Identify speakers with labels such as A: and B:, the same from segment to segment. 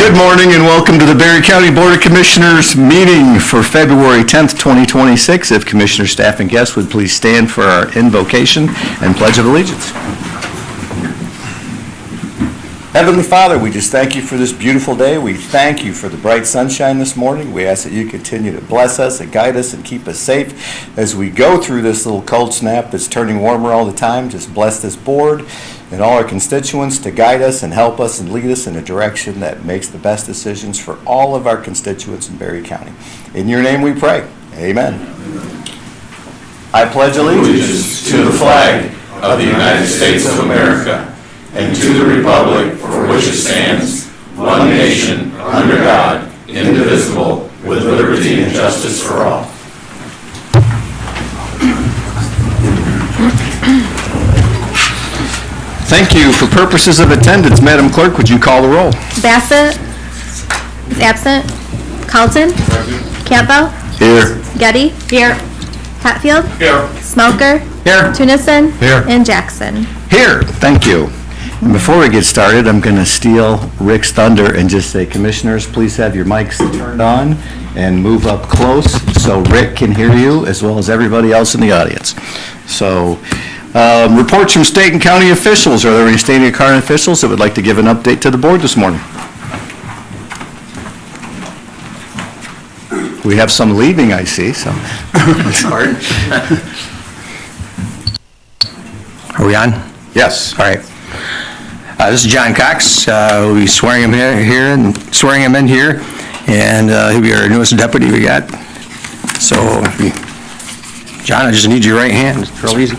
A: Good morning and welcome to the Berry County Board of Commissioners meeting for February 10th, 2026. If Commissioner, staff, and guests would please stand for our invocation and Pledge of Allegiance. Heavenly Father, we just thank you for this beautiful day. We thank you for the bright sunshine this morning. We ask that you continue to bless us and guide us and keep us safe as we go through this little cold snap that's turning warmer all the time. Just bless this board and all our constituents to guide us and help us and lead us in a direction that makes the best decisions for all of our constituents in Berry County. In your name we pray. Amen. I pledge allegiance to the flag of the United States of America and to the republic for which it stands, one nation, under God, indivisible, with liberty and justice for all. Thank you. For purposes of attendance, Madam Clerk, would you call the roll?
B: Bassett is absent. Carlton? Campbell?
A: Here.
B: Getty? Here. Hatfield?
A: Here.
B: Smoker?
A: Here.
B: Tunison?
A: Here.
B: And Jackson.
A: Here. Thank you. And before we get started, I'm going to steal Rick's thunder and just say, Commissioners, please have your mics turned on and move up close so Rick can hear you as well as everybody else in the audience. So, reports from state and county officials. Are there any state and county officials that would like to give an update to the board this morning? We have some leaving, I see, so.
C: Are we on?
A: Yes.
C: All right. This is John Cox. We'll be swearing him in here, and he'll be our newest deputy we got. So, John, I just need your right hand. It's real easy.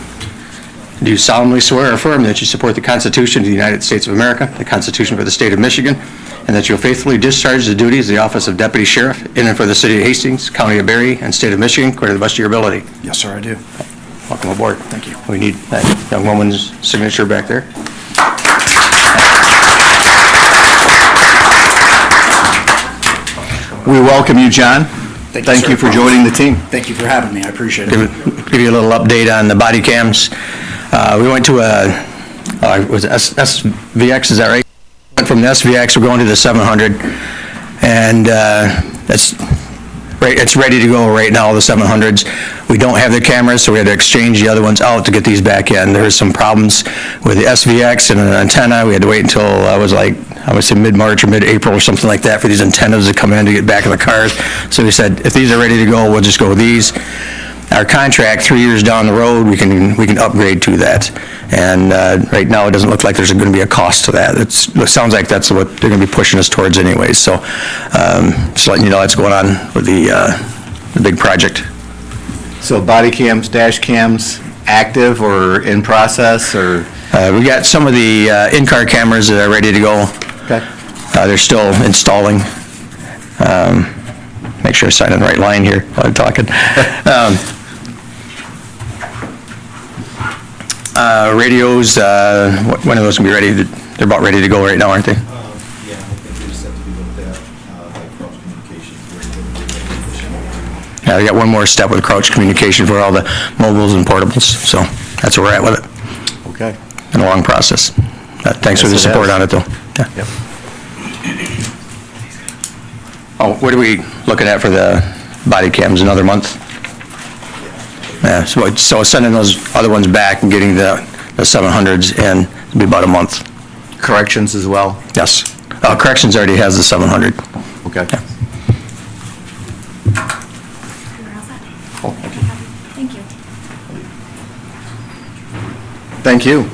C: Do you solemnly swear or affirm that you support the Constitution of the United States of America, the Constitution for the State of Michigan, and that you'll faithfully discharge the duties of the office of Deputy Sheriff in and for the City of Hastings, County of Berry, and State of Michigan, according to the best of your ability?
D: Yes, sir, I do.
C: Welcome aboard.
D: Thank you.
C: We need that young woman's signature back there.
A: We welcome you, John. Thank you for joining the team.
D: Thank you for having me. I appreciate it.
C: Give you a little update on the body cams. We went to was it SVX, is that right? Went from the SVX, we're going to the 700, and it's ready to go right now, the 700s. We don't have the cameras, so we had to exchange the other ones out to get these back in. There was some problems with the SVX and an antenna. We had to wait until I would say mid-March or mid-April or something like that for these antennas to come in to get back in the cars. So we said, if these are ready to go, we'll just go with these. Our contract, 3 years down the road, we can upgrade to that. And right now, it doesn't look like there's going to be a cost to that. It sounds like that's what they're going to be pushing us towards anyways. So just letting you know what's going on with the big project.
A: So body cams, dash cams, active or in process, or?
C: We got some of the in-car cameras that are ready to go.
A: Okay.
C: They're still installing. Make sure I sign in the right line here while I'm talking. Radios, when are those going to be ready? They're about ready to go right now, aren't they?
E: Yeah, I think they just have to be looked at, like Crouch Communications.
C: Yeah, we got one more step with Crouch Communication for all the mobiles and portables, so that's where we're at with it.
A: Okay.
C: Been a long process. Thanks for the
A: Yes, it
C: support
A: has.
C: on it, though. Yeah.
A: Yep.
C: Oh, what are we looking at for the body cams, another month? Yeah, so sending those other ones back and getting the 700s in, it'll be about a month.
A: Corrections as well?
C: Yes. Corrections already has the 700.
A: Okay.
C: Yeah.
B: Thank you.
A: Thank you.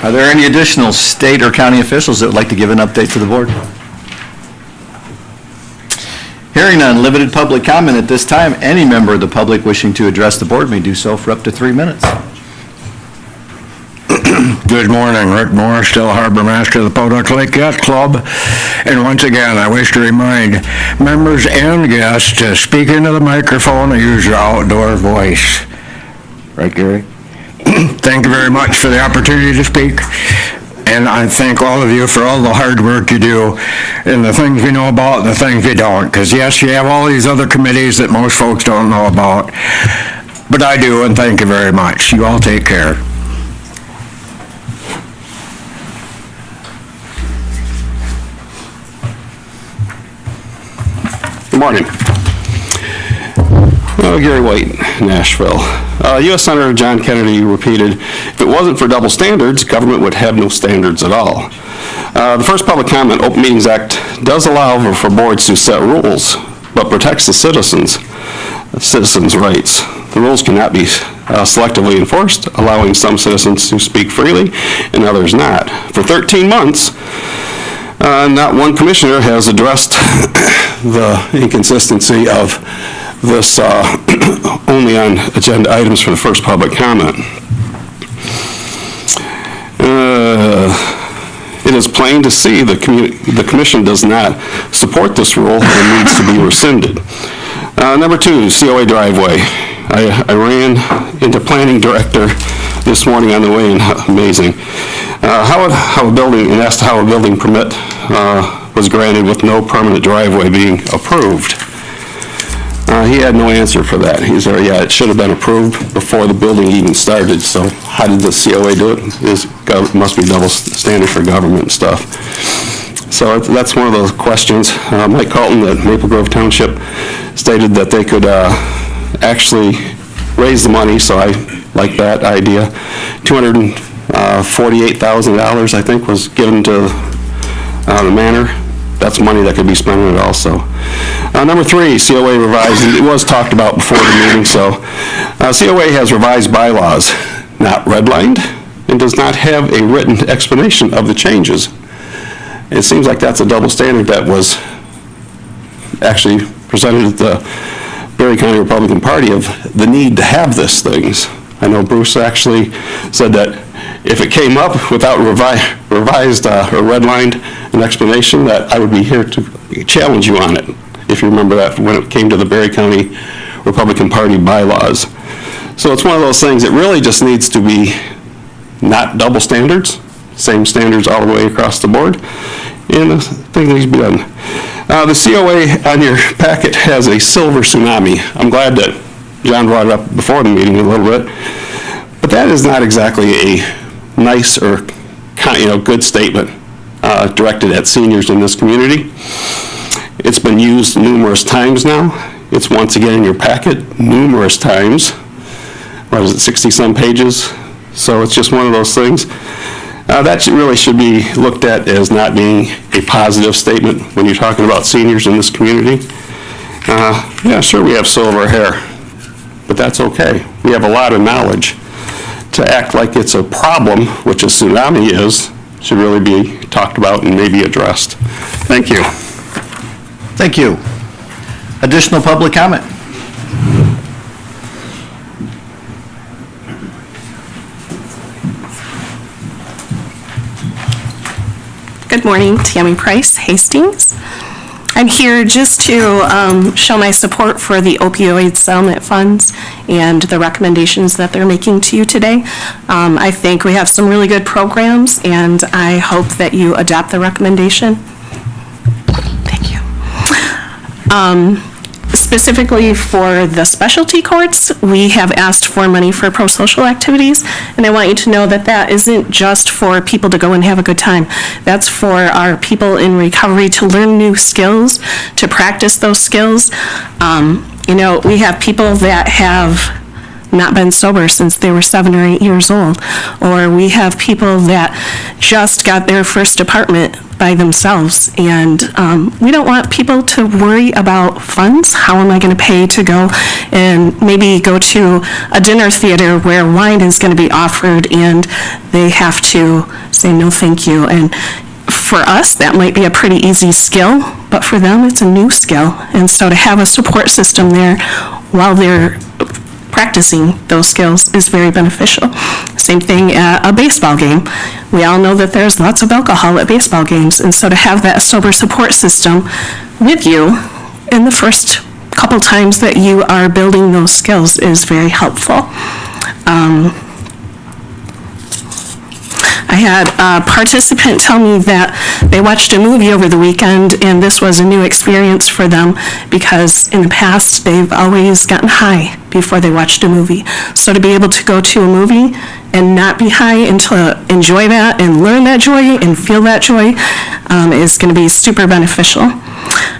A: Are there any additional state or county officials that would like to give an update to the board? Hearing none, limited public comment at this time. Any member of the public wishing to address the board may do so for up to 3 minutes.
F: Good morning, Rick Morris, still Harbor Master of the Potomac Lake Yacht Club. And once again, I wish to remind members and guests to speak into the microphone and use your outdoor voice. Right, Gary? Thank you very much for the opportunity to speak. And I thank all of you for all the hard work you do and the things we know about and the things we don't. Because yes, you have all these other committees that most folks don't know about. But I do, and thank you very much. You all take care.
G: Good morning. Gary White, Nashville. U.S. Senator John Kennedy repeated, if it wasn't for double standards, government would have no standards at all. The first public comment, Open Meetings Act does allow for boards to set rules, but protects the citizens' rights. The rules cannot be selectively enforced, allowing some citizens to speak freely and others not. For 13 months, not one commissioner has addressed the inconsistency of this only on agenda items for the first public comment. It is plain to see the commission does not support this rule and needs to be rescinded. Number 2, COA driveway. I ran into planning director this morning on the way in. Amazing. How a building, and asked how a building permit was granted with no permanent driveway being approved. He had no answer for that. He said, yeah, it should have been approved before the building even started, so how did the COA do it? Must be double standard for government and stuff. So that's one of those questions. Mike Colton at Maple Grove Township stated that they could actually raise the money, so I like that idea. $248,000, I think, was given to the manor. That's money that could be spent on it also. Number 3, COA revised. It was talked about before the meeting, so COA has revised bylaws, not redlined, and does not have a written explanation of the changes. It seems like that's a double standard that was actually presented at the Berry County Republican Party of the need to have these things. I know Bruce actually said that if it came up without revised or redlined an explanation, that I would be here to challenge you on it, if you remember that when it came to the Berry County Republican Party bylaws. So it's one of those things that really just needs to be not double standards, same standards all the way across the board, and the thing needs to be done. The COA on your packet has a silver tsunami. I'm glad that John brought it up before the meeting a little bit, but that is not exactly a nice or good statement directed at seniors in this community. It's been used numerous times now. It's once again in your packet numerous times. What is it, 60-some pages? So it's just one of those things. That really should be looked at as not being a positive statement when you're talking about seniors in this community. Yeah, sure, we have silver hair, but that's okay. We have a lot of knowledge. To act like it's a problem, which a tsunami is, should really be talked about and maybe addressed. Thank you.
D: Thank you. Additional public comment?
H: Good morning, Tammy Price, Hastings. I'm here just to show my support for the opioid settlement funds and the recommendations that they're making to you today. I think we have some really good programs, and I hope that you adopt the recommendation. Thank you. Specifically for the specialty courts, we have asked for money for pro-social activities, and I want you to know that that isn't just for people to go and have a good time. That's for our people in recovery to learn new skills, to practice those skills. We have people that have not been sober since they were 7 or 8 years old, or we have people that just got their first apartment by themselves, and we don't want people to worry about funds. How am I going to pay to go and maybe go to a dinner theater where wine is going to be offered and they have to say no thank you? And for us, that might be a pretty easy skill, but for them, it's a new skill. And so to have a support system there while they're practicing those skills is very beneficial. Same thing at a baseball game. We all know that there's lots of alcohol at baseball games, and so to have that sober support system with you in the first couple times that you are building those skills is very helpful. I I had a participant tell me that they watched a movie over the weekend, and this was a new experience for them because in the past, they've always gotten high before they watched a movie. So to be able to go to a movie and not be high and to enjoy that and learn that joy and feel that joy is going to be super beneficial.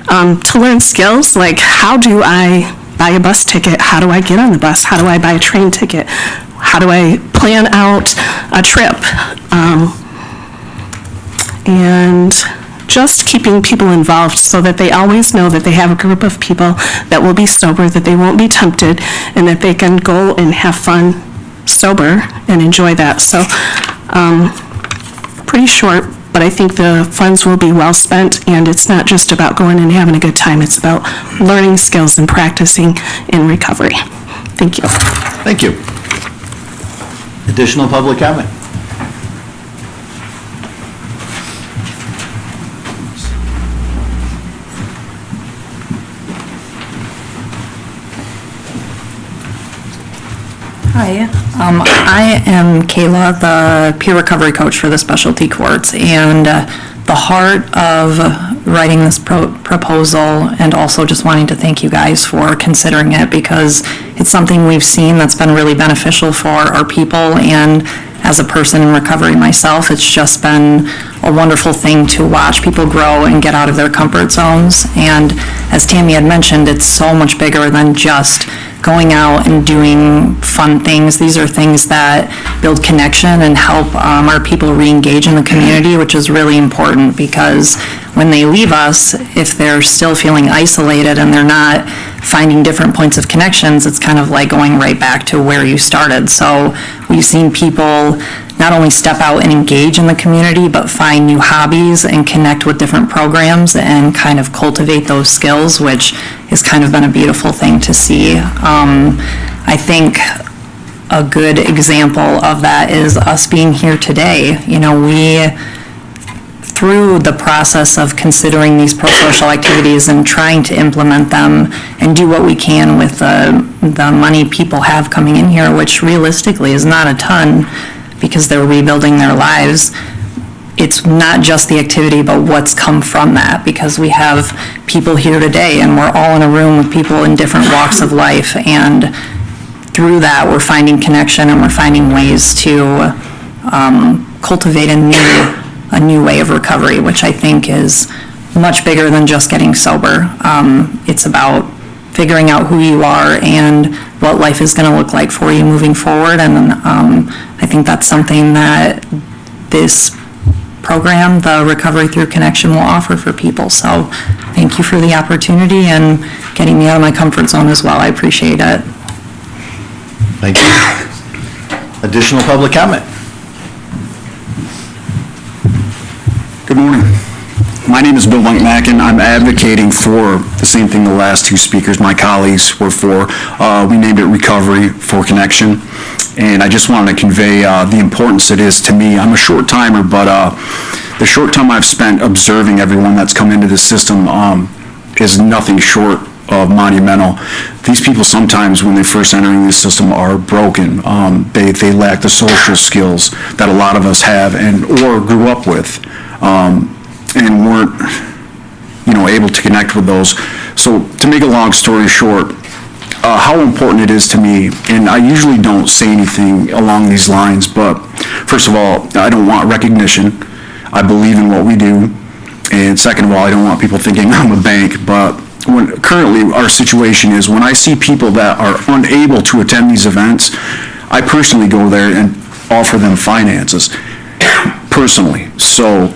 H: To learn skills, like how do I buy a bus ticket? How do I get on the bus? How do I buy a train ticket? How do I plan out a trip? And just keeping people involved so that they always know that they have a group of people that will be sober, that they won't be tempted, and that they can go and have fun sober and enjoy that. So, pretty short, but I think the funds will be well spent, and it's not just about going and having a good time, it's about learning skills and practicing in recovery. Thank you.
D: Thank you. Additional public comment?
I: Hi, I am Kayla, the peer recovery coach for the specialty courts, and the heart of writing this proposal, and also just wanting to thank you guys for considering it, because it's something we've seen that's been really beneficial for our people, and as a person in recovery myself, it's just been a wonderful thing to watch people grow and get out of their comfort zones. And as Tammy had mentioned, it's so much bigger than just going out and doing fun things. These are things that build connection and help our people re-engage in the community, which is really important, because when they leave us, if they're still feeling isolated and they're not finding different points of connections, it's kind of like going right back to where you started. So we've seen people not only step out and engage in the community, but find new hobbies and connect with different programs and kind of cultivate those skills, which has kind of been a beautiful thing to see. I think a good example of that is us being here today. You know, through the process of considering these pro-social activities and trying to implement them and do what we can with the money people have coming in here, which realistically is not a ton because they're rebuilding their lives, it's not just the activity, but what's come from that, because we have people here today and we're all in a room with people in different walks of life, and through that we're finding connection and we're finding ways to cultivate a new way of recovery, which I think is much bigger than just getting sober. It's about figuring out who you are and what life is going to look like for you moving forward, and I think that's something that this program, the Recovery Through Connection, will offer for people. So thank you for the opportunity and getting me out of my comfort zone as well. I appreciate it.
D: Thank you. Additional public comment?
J: Good morning. My name is Bill Mackin. I'm advocating for the same thing the last two speakers, my colleagues, were for. We named it Recovery for Connection, and I just wanted to convey the importance it is to me. I'm a short timer, but the short time I've spent observing everyone that's come into the system is nothing short of monumental. These people sometimes, when they first entering the system, are broken. They lack the social skills that a lot of us have or grew up with. And weren't, able to connect with those. So to make a long story short, how important it is to me, and I usually don't say anything along these lines, but first of all, I don't want recognition. I believe in what we do. And second of all, I don't want people thinking I'm a bank, but currently our situation is when I see people that are unable to attend these events, I personally go there and offer them finances, personally. So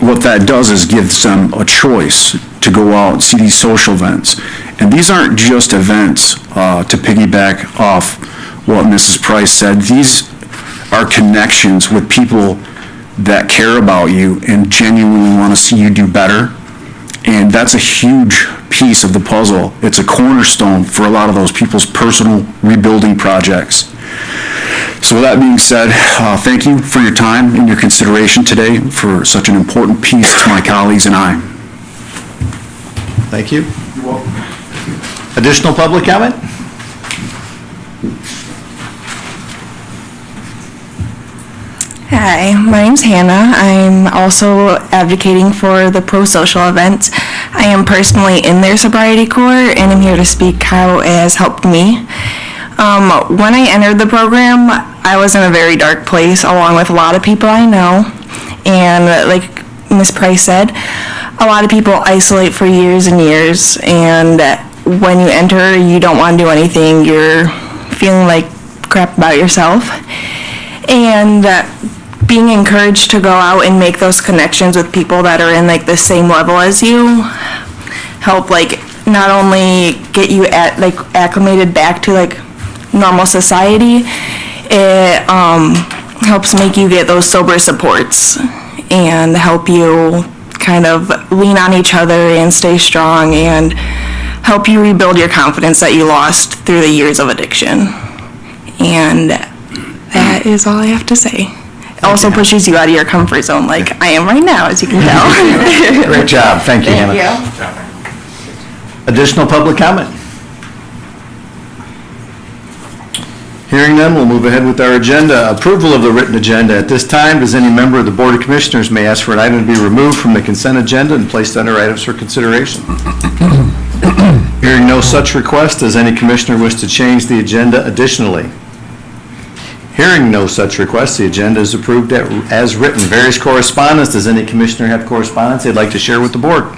J: what that does is gives them a choice to go out and see these social events. And these aren't just events to piggyback off what Mrs. Price said. These are connections with people that care about you and genuinely want to see you do better. And that's a huge piece of the puzzle. It's a cornerstone for a lot of those people's personal rebuilding projects. So with that being said, thank you for your time and your consideration today for such an important piece to my colleagues and I.
D: Thank you. Additional public comment?
K: Hi, my name's Hannah. I'm also advocating for the pro-social event. I am personally in their sobriety corps, and I'm here to speak how it has helped me. When I entered the program, I was in a very dark place, along with a lot of people I know. And like Ms. Price said, a lot of people isolate for years and years, and when you enter, you don't want to do anything. You're feeling like crap about yourself. And being encouraged to go out and make those connections with people that are in like the same level as you help like not only get you acclimated back to like normal society, it helps make you get those sober supports and help you kind of lean on each other and stay strong and help you rebuild your confidence that you lost through the years of addiction. And that is all I have to say. It also pushes you out of your comfort zone like I am right now, as you can tell.
D: Great job. Thank you, Hannah.
K: Thank you.
D: Additional public comment? Hearing none, we'll move ahead with our agenda. Approval of the written agenda. At this time, does any member of the Board of Commissioners may ask for an item to be removed from the consent agenda and placed under items for consideration? Hearing no such request, does any commissioner wish to change the agenda additionally? Hearing no such request, the agenda is approved as written. Various correspondence. Does any commissioner have correspondence they'd like to share with the board?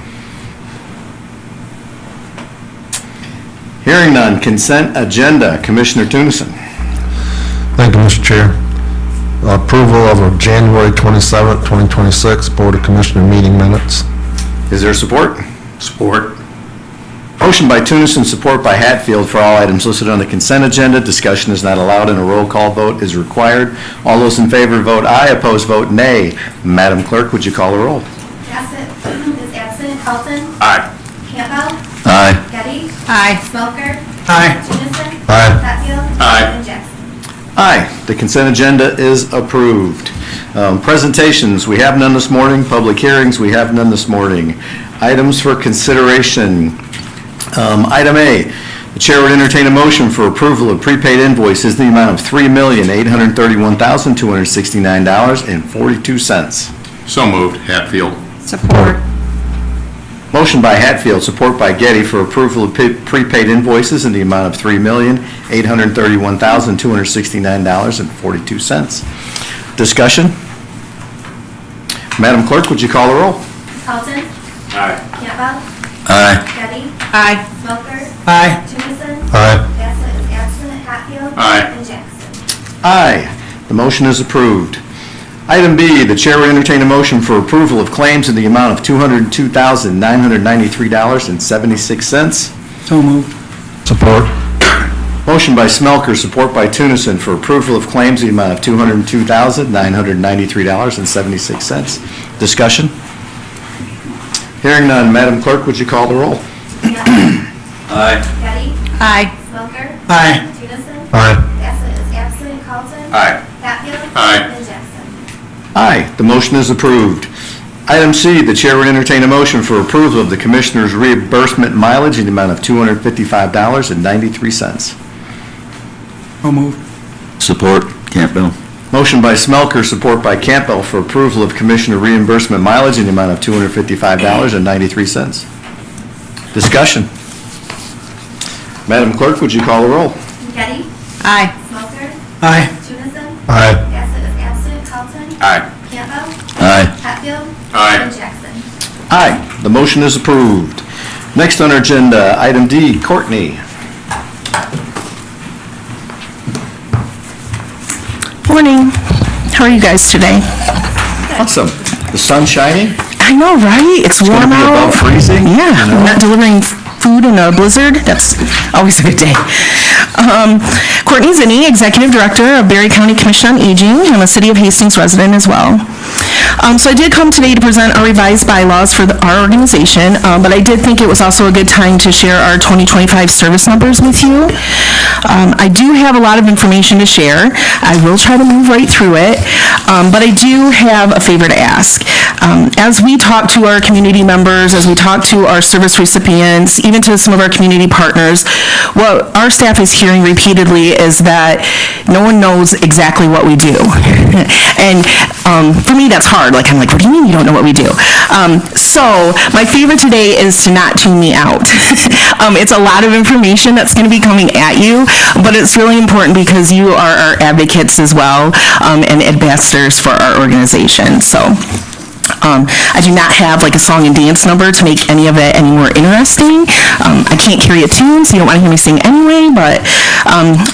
D: Hearing none. Consent agenda. Commissioner Tunison.
L: Thank you, Mr. Chair. Approval of January 27, 2026 Board of Commissioner meeting minutes.
D: Is there support?
L: Support.
D: Motion by Tunison, support by Hatfield for all items listed on the consent agenda. Discussion is not allowed and a roll call vote is required. All those in favor vote aye, opposed vote nay. Madam Clerk, would you call the roll?
B: Bassett is absent. Carlton?
D: Aye.
B: Campbell?
D: Aye.
B: Getty?
K: Aye.
B: Smelker?
D: Aye.
B: Tennyson?
L: Aye.
B: Hatfield?
D: Aye.
B: And Jackson.
D: Aye. The consent agenda is approved. Presentations, we have none this morning. Public hearings, we have none this morning. Items for consideration. Item A, the chair would entertain a motion for approval of prepaid invoices in the amount of $3,831,269.42.
E: So moved. Hatfield.
K: Support.
D: Motion by Hatfield, support by Getty for approval of prepaid invoices in the amount of $3,831,269.42. Discussion? Madam Clerk, would you call the roll?
B: Carlton?
E: Aye.
B: Campbell?
D: Aye.
B: Getty?
K: Aye.
B: Smelker?
D: Aye.
B: Tennyson?
L: Aye.
B: Bassett is absent. Hatfield?
E: Aye.
B: And Jackson.
D: Aye. The motion is approved. Item B, the chair will entertain a motion for approval of claims in the amount of $202,993.76.
L: So moved. Support.
D: Motion by Smelker, support by Tunison for approval of claims in the amount of $202,993.76. Discussion? Hearing none, Madam Clerk, would you call the roll?
B: Campbell?
E: Aye.
B: Getty?
K: Aye.
B: Smelker?
D: Aye.
B: Tennyson?
L: Aye.
B: Bassett is absent. Carlton?
E: Aye.
B: Hatfield?
E: Aye.
B: And Jackson.
D: Aye, the motion is approved. Item C, the chair would entertain a motion for approval of the Commissioner's reimbursement mileage in the amount of $255.93.
L: So moved.
D: Support, Campbell. Motion by Smelker, support by Campbell for approval of Commissioner reimbursement mileage in the amount of $255.93. Discussion. Madam Clerk, would you call the roll?
B: Getty?
K: Aye.
B: Smelker?
D: Aye.
B: Tennyson?
L: Aye.
B: Bassett is absent. Carlton?
E: Aye.
B: Campbell?
D: Aye.
B: Hatfield?
E: Aye.
B: And Jackson.
D: Aye, the motion is approved. Next on our agenda, item D, Courtney.
H: Morning. How are you guys today?
D: Awesome. The sun's shining?
H: I know, right? It's
D: gonna
H: warm
D: be
H: out.
D: above freezing,
H: Yeah,
D: you know?
H: I'm not delivering food in a blizzard. That's always a good day. Courtney Zinni, Executive Director of Berry County Commission on Aging. I'm a City of Hastings resident as well.
K: So I did come today to present our revised bylaws for our organization, but I did think it was also a good time to share our 2025 service numbers with you. I do have a lot of information to share. I will try to move right through it, but I do have a favor to ask. As we talk to our community members, as we talk to our service recipients, even to some of our community partners, what our staff is hearing repeatedly is that no one knows exactly what we do. And for me, that's hard. I'm like, what do you mean you don't know what we do? So my favor today is to not tune me out. It's a lot of information that's going to be coming at you, but it's really important because you are our advocates as well, and ambassadors for our organization. So I do not have a song and dance number to make any of it any more interesting. I can't carry a tune, so you don't want to hear me sing anyway, but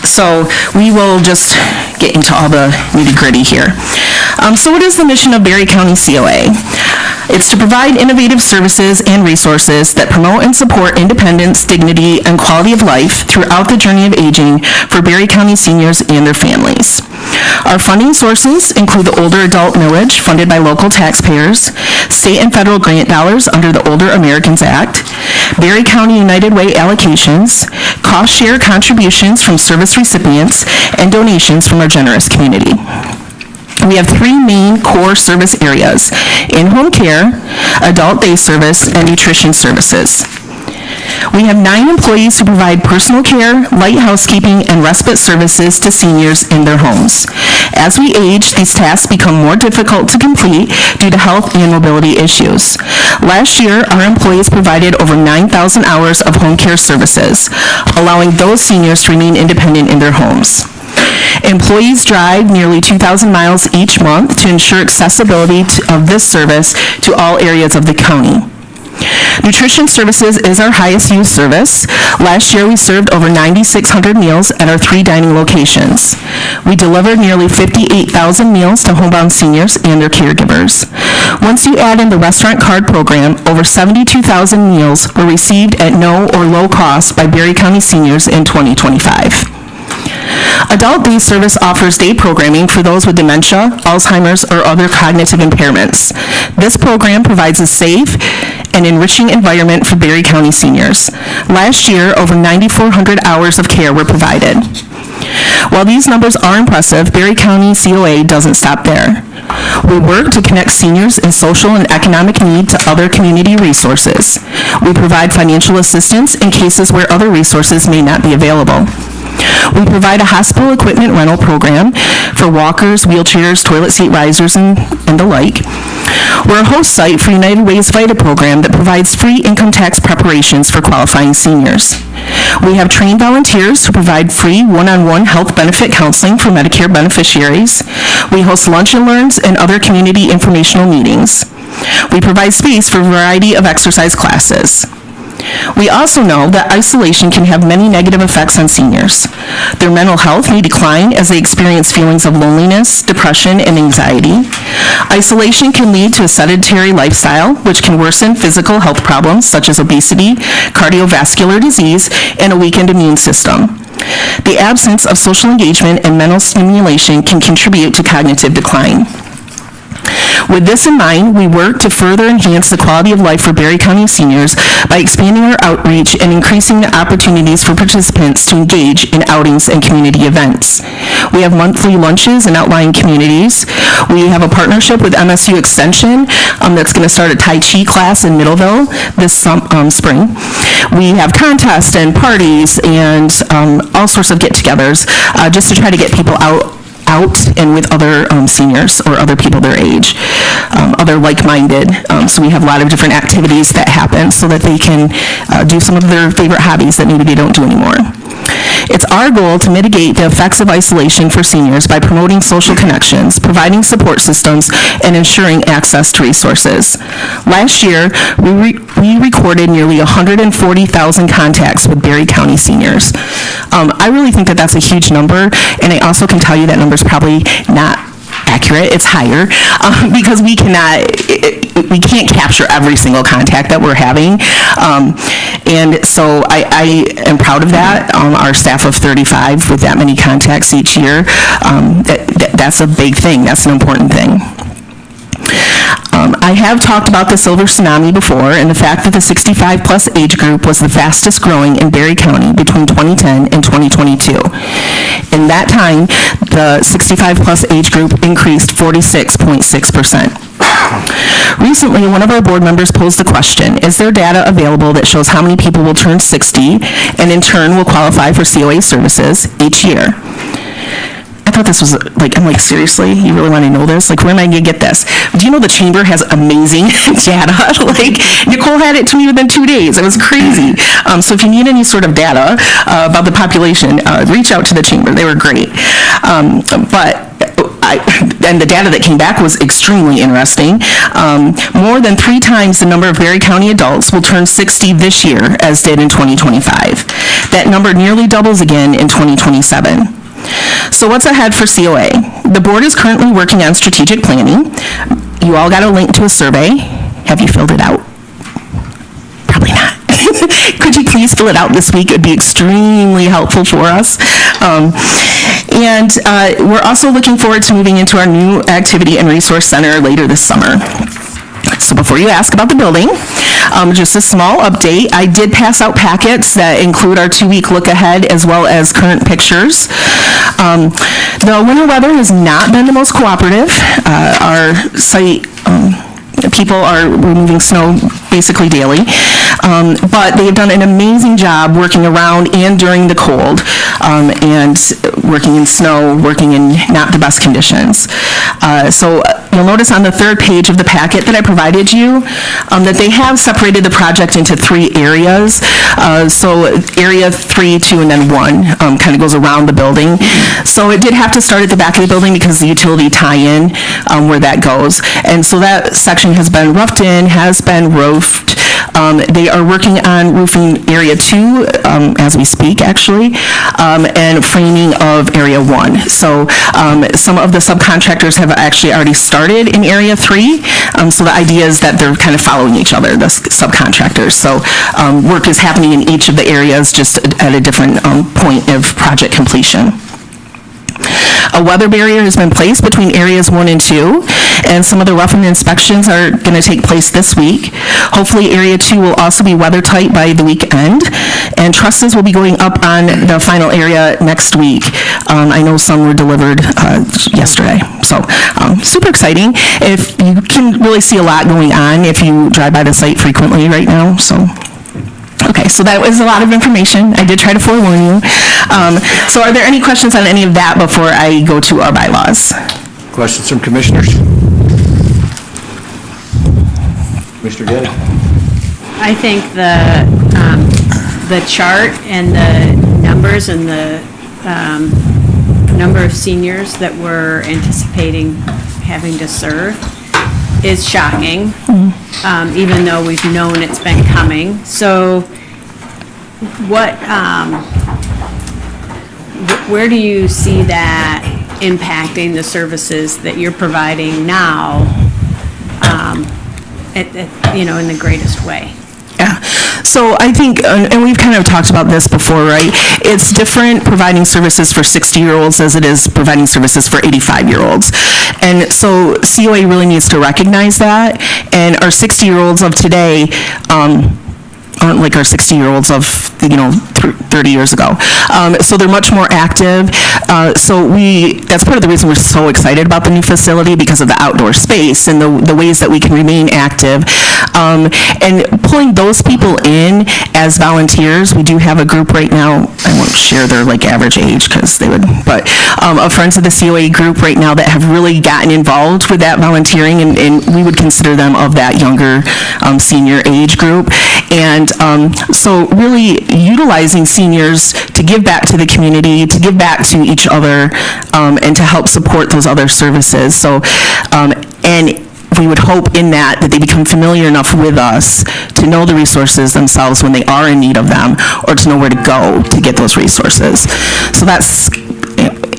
K: so we will just get into all the nitty-gritty here. So what is the mission of Berry County COA? It's to provide innovative services and resources that promote and support independence, dignity, and quality of life throughout the journey of aging for Berry County seniors and their families. Our funding sources include the Older Adult Millage, funded by local taxpayers, state and federal grant dollars under the Older Americans Act, Berry County United Way allocations, cost-share contributions from service recipients, and donations from our generous community. We have three main core service areas: in-home care, adult day service, and nutrition services. We have 9 employees who provide personal care, light housekeeping, and respite services to seniors in their homes. As we age, these tasks become more difficult to complete due to health and mobility issues. Last year, our employees provided over 9,000 hours of home care services, allowing those seniors to remain independent in their homes. Employees drive nearly 2,000 miles each month to ensure accessibility of this service to all areas of the county. Nutrition services is our highest used service. Last year, we served over 9,600 meals at our 3 dining locations. We delivered nearly 58,000 meals to homebound seniors and their caregivers. Once you add in the restaurant card program, over 72,000 meals were received at no or low cost by Berry County seniors in 2025. Adult Day Service offers day programming for those with dementia, Alzheimer's, or other cognitive impairments. This program provides a safe and enriching environment for Berry County seniors. Last year, over 9,400 hours of care were provided. While these numbers are impressive, Berry County COA doesn't stop there. We work to connect seniors in social and economic need to other community resources. We provide financial assistance in cases where other resources may not be available. We provide a hospital equipment rental program for walkers, wheelchairs, toilet seat risers, and the like. We're a host site for United Way's VITA program that provides free income tax preparations for qualifying seniors. We have trained volunteers who provide free one-on-one health benefit counseling for Medicare beneficiaries. We host lunch and learns and other community informational meetings. We provide space for a variety of exercise classes. We also know that isolation can have many negative effects on seniors. Their mental health may decline as they experience feelings of loneliness, depression, and anxiety. Isolation can lead to a sedentary lifestyle, which can worsen physical health problems such as obesity, cardiovascular disease, and a weakened immune system. The absence of social engagement and mental stimulation can contribute to cognitive decline. With this in mind, we work to further enhance the quality of life for Berry County seniors by expanding our outreach and increasing the opportunities for participants to engage in outings and community events. We have monthly lunches in outlying communities. We have a partnership with MSU Extension that's going to start a Tai Chi class in Middleville this spring. We have contests and parties and all sorts of get-togethers just to try to get people out and with other seniors or other people their age, other like-minded. So we have a lot of different activities that happen so that they can do some of their favorite hobbies that maybe they don't do anymore. It's our goal to mitigate the effects of isolation for seniors by promoting social connections, providing support systems, and ensuring access to resources. Last year, we recorded nearly 140,000 contacts with Berry County seniors. I really think that that's a huge number, and I also can tell you that number's probably not accurate. It's higher because we can't capture every single contact that we're having, and so I am proud of that. Our staff of 35 with that many contacts each year, that's a big thing. That's an important thing. I have talked about the Silver Tsunami before and the fact that the 65-plus age group was the fastest growing in Berry County between 2010 and 2022. In that time, the 65-plus age group increased 46.6%. Recently, one of our board members posed the question, is there data available that shows how many people will turn 60 and in turn will qualify for COA services each year? I thought this was like, I'm like, seriously? You really want to know this? Like, where am I going to get this? Do you know the chamber has amazing data? Like, Nicole had it to me within 2 days. It was crazy. So if you need any sort of data about the population, reach out to the chamber. They were great. And the data that came back was extremely interesting. More than 3 times the number of Berry County adults will turn 60 this year as did in 2025. That number nearly doubles again in 2027. So what's ahead for COA? The board is currently working on strategic planning. You all got a link to a survey. Have you filled it out? Probably not. Could you please fill it out this week? It would be extremely helpful for us. And we're also looking forward to moving into our new activity and resource center later this summer. So before you ask about the building, just a small update. I did pass out packets that include our 2-week look ahead as well as current pictures. The winter weather has not been the most cooperative. Our site people are removing snow basically daily, but they've done an amazing job working around and during the cold, and working in snow, working in not the best conditions. So you'll notice on the 3rd page of the packet that I provided you that they have separated the project into 3 areas. So area 3, 2, and then 1 kind of goes around the building. So it did have to start at the back of the building because the utility tie-in where that goes. And so that section has been roughed in, has been roofed. They are working on roofing area 2 as we speak, actually, and framing of area 1. So some of the subcontractors have actually already started in area 3. So the idea is that they're kind of following each other, the subcontractors. So work is happening in each of the areas, just at a different point of project completion. A weather barrier has been placed between areas 1 and 2, and some of the roughing inspections are going to take place this week. Hopefully, area 2 will also be weather tight by the weekend, and trusses will be going up on the final area next week. I know some were delivered yesterday, so super exciting. If you can really see a lot going on if you drive by the site frequently right now, so. Okay, so that was a lot of information. I did try to forewarn you. So are there any questions on any of that before I go to our bylaws?
D: Questions from commissioners? Commissioner Getty?
M: I think the chart and the numbers and the number of seniors that we're anticipating having to serve is shocking, even though we've known it's been coming. So where do you see that impacting the services that you're providing now, in the greatest way?
K: Yeah, so I think, and we've kind of talked about this before, right? It's different providing services for 60-year-olds as it is providing services for 85-year-olds. And so COA really needs to recognize that, and our 60-year-olds of today aren't like our 60-year-olds of, 30 years ago. So they're much more active. That's part of the reason we're so excited about the new facility, because of the outdoor space and the ways that we can remain active. And pulling those people in as volunteers, we do have a group right now, I won't share their average age because they would, but of Friends of the COA group right now that have really gotten involved with that volunteering, and we would consider them of that younger senior age group. And so really utilizing seniors to give back to the community, to give back to each other, and to help support those other services. So, and we would hope in that they become familiar enough with us to know the resources themselves when they are in need of them, or to know where to go to get those resources. So that's,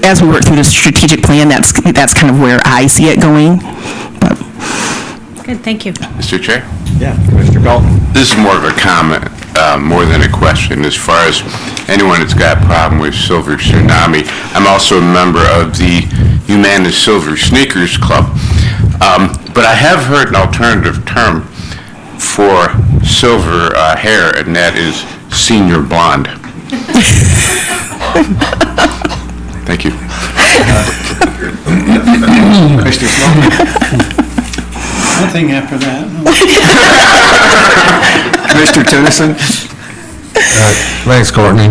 K: as we work through the strategic plan, that's kind of where I see it going. But.
M: Good, thank you.
N: Mr. Chair?
D: Yeah, Commissioner Galton.
N: This is more of a comment, more than a question. As far as anyone that's got a problem with Silver Tsunami, I'm also a member of the Humana Silver Sneakers Club. But I have heard an alternative term for silver hair, and that is senior blonde. Thank you.
D: Commissioner Snow?
E: Nothing after that.
D: Commissioner Tennyson?
L: Thanks, Courtney.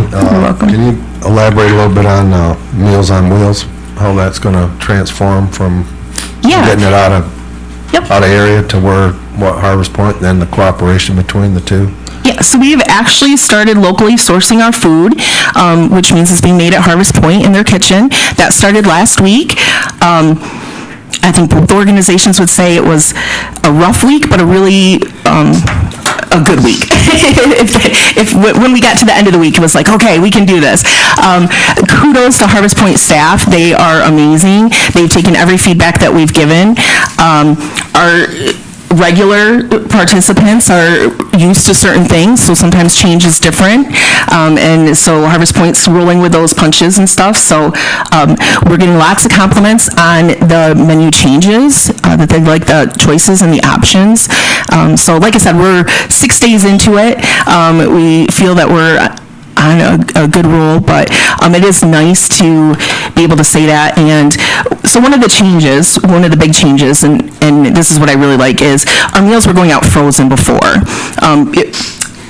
L: Can you elaborate a little bit on Meals on Wheels, how that's going to transform from getting it out of area to what Harvest Point, then the cooperation between the two?
K: Yeah, so we've actually started locally sourcing our food, which means it's being made at Harvest Point in their kitchen. That started last week. I think both organizations would say it was a rough week, but a really a good week. When we got to the end of the week, it was like, okay, we can do this. Kudos to Harvest Point staff. They are amazing. They've taken every feedback that we've given. Our regular participants are used to certain things, so sometimes change is different. And so Harvest Point's rolling with those punches and stuff. So we're getting lots of compliments on the menu changes, that they like the choices and the options. So like I said, we're 6 days into it. We feel that we're on a good roll, but it is nice to be able to say that. And so one of the big changes, and this is what I really like, is our meals were going out frozen before.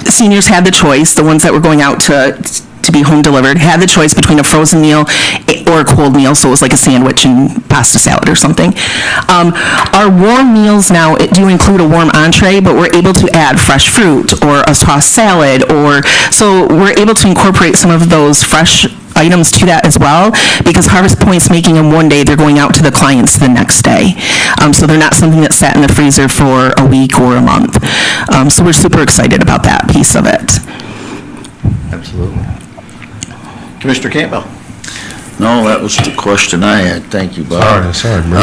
K: Seniors had the choice, the ones that were going out to be home delivered, had the choice between a frozen meal or a cold meal, so it was like a sandwich and pasta salad or something. Our warm meals now do include a warm entree, but we're able to add fresh fruit or a tossed salad, so we're able to incorporate some of those fresh items to that as well, because Harvest Point's making them one day, they're going out to the clients the next day. So they're not something that's sat in the freezer for a week or a month. So we're super excited about that piece of it.
D: Absolutely. Commissioner Campbell?
O: No, that was the question I had. Thank you, Bob.
L: Sorry, Bruce.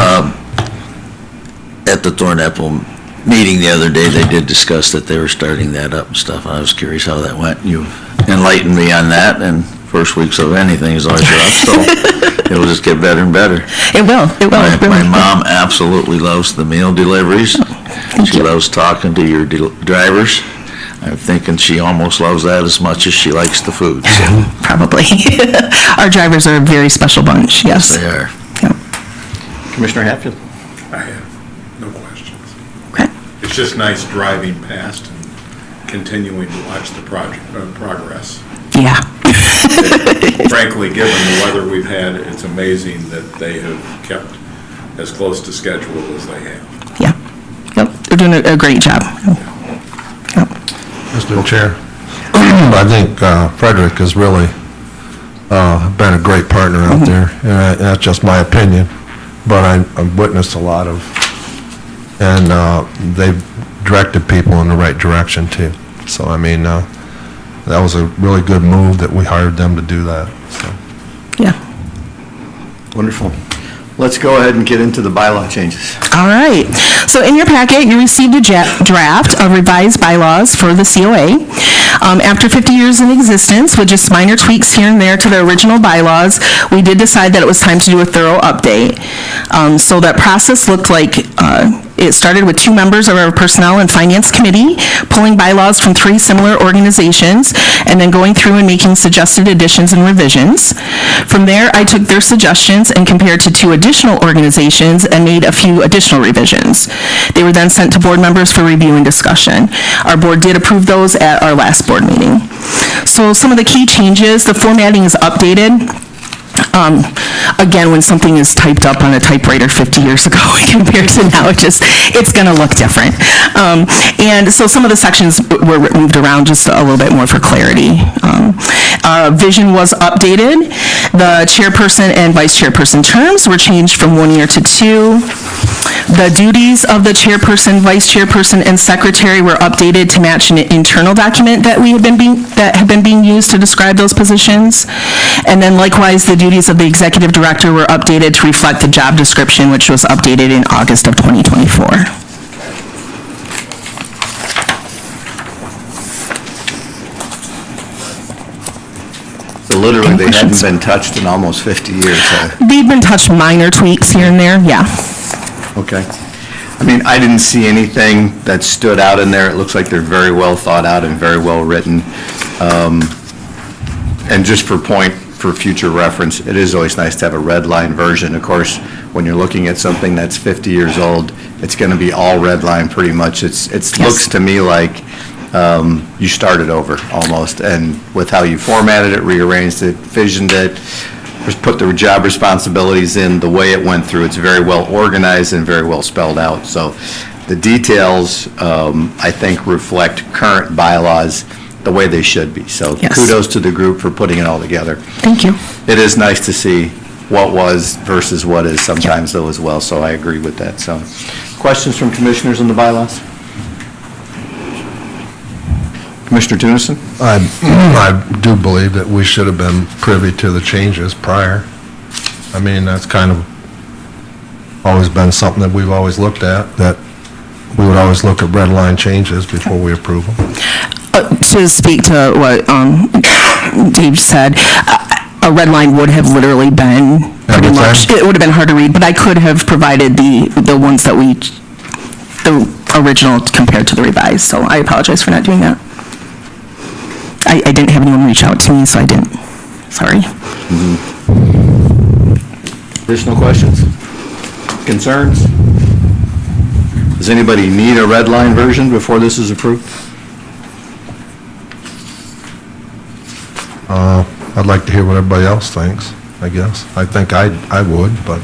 O: At the Thornapple meeting the other day, they did discuss that they were starting that up and stuff. I was curious how that went. You enlightened me on that, and first weeks of anything is always rough, so it'll just get better and better.
K: It will.
O: My mom absolutely loves the meal deliveries. She loves talking to your drivers. I'm thinking she almost loves that as much as she likes the food. So.
K: Probably. Our drivers are a very special bunch, yes.
O: They are.
K: Yep.
D: Commissioner Hatfield?
P: I have no questions.
K: Okay.
P: It's just nice driving past and continuing to watch the progress.
K: Yeah.
P: Frankly, given the weather we've had, it's amazing that they have kept as close to schedule as they have.
K: Yeah. Yep. They're doing a great job. Yep.
L: Mr. Chair, I think Frederick has really been a great partner out there, and that's just my opinion, but I've witnessed a lot of, and they've directed people in the right direction too. So, I mean, that was a really good move that we hired them to do that, so.
K: Yeah.
D: Wonderful. Let's go ahead and get into the bylaw changes.
K: All right. So in your packet, you received a draft of revised bylaws for the COA. After 50 years in existence, with just minor tweaks here and there to the original bylaws, we did decide that it was time to do a thorough update. So that process looked like it started with 2 members of our Personnel and Finance Committee, pulling bylaws from 3 similar organizations, and then going through and making suggested additions and revisions. From there, I took their suggestions and compared to 2 additional organizations and made a few additional revisions. They were then sent to board members for review and discussion. Our board did approve those at our last board meeting. So some of the key changes, the formatting is updated. Again, when something is typed up on a typewriter 50 years ago compared to now, it's going to look different. And so some of the sections were moved around just a little bit more for clarity. Vision was updated. The chairperson and vice chairperson terms were changed from 1 year to 2. The duties of the chairperson, vice chairperson, and secretary were updated to match an internal document that had been being used to describe those positions. And then likewise, the duties of the executive director were updated to reflect the job description, which was updated in August of 2024.
D: So literally, they hadn't been touched in almost 50 years.
K: They've been touched minor tweaks here and there, yeah.
D: Okay.
A: I mean, I didn't see anything that stood out in there. It looks like they're very well thought out and very well written. And just for future reference, it is always nice to have a red line version. Of course, when you're looking at something that's 50 years old, it's going to be all red line pretty much. It looks to me like you started over almost, and with how you formatted it, rearranged it, visioned it, just put the job responsibilities in, the way it went through, it's very well organized and very well spelled out. So the details, I think, reflect current bylaws the way they should be. So kudos to the group for putting it all together.
K: Thank you.
A: It is nice to see what was versus what is sometimes though as well, so I agree with that. So, questions from commissioners on the bylaws? Commissioner Tunison?
L: I do believe that we should have been privy to the changes prior. I mean, that's kind of always been something that we've always looked at, that we would always look at red line changes before we approve them.
K: To speak to what Dave said, a red line would have literally been pretty much, it would have been hard to read, but I could have provided the ones that the original compared to the revised, so I apologize for not doing that. I didn't have anyone reach out to me, so I didn't. Sorry.
A: Additional questions? Concerns? Does anybody need a red line version before this is approved?
L: I'd like to hear what everybody else thinks, I guess. I think I would, but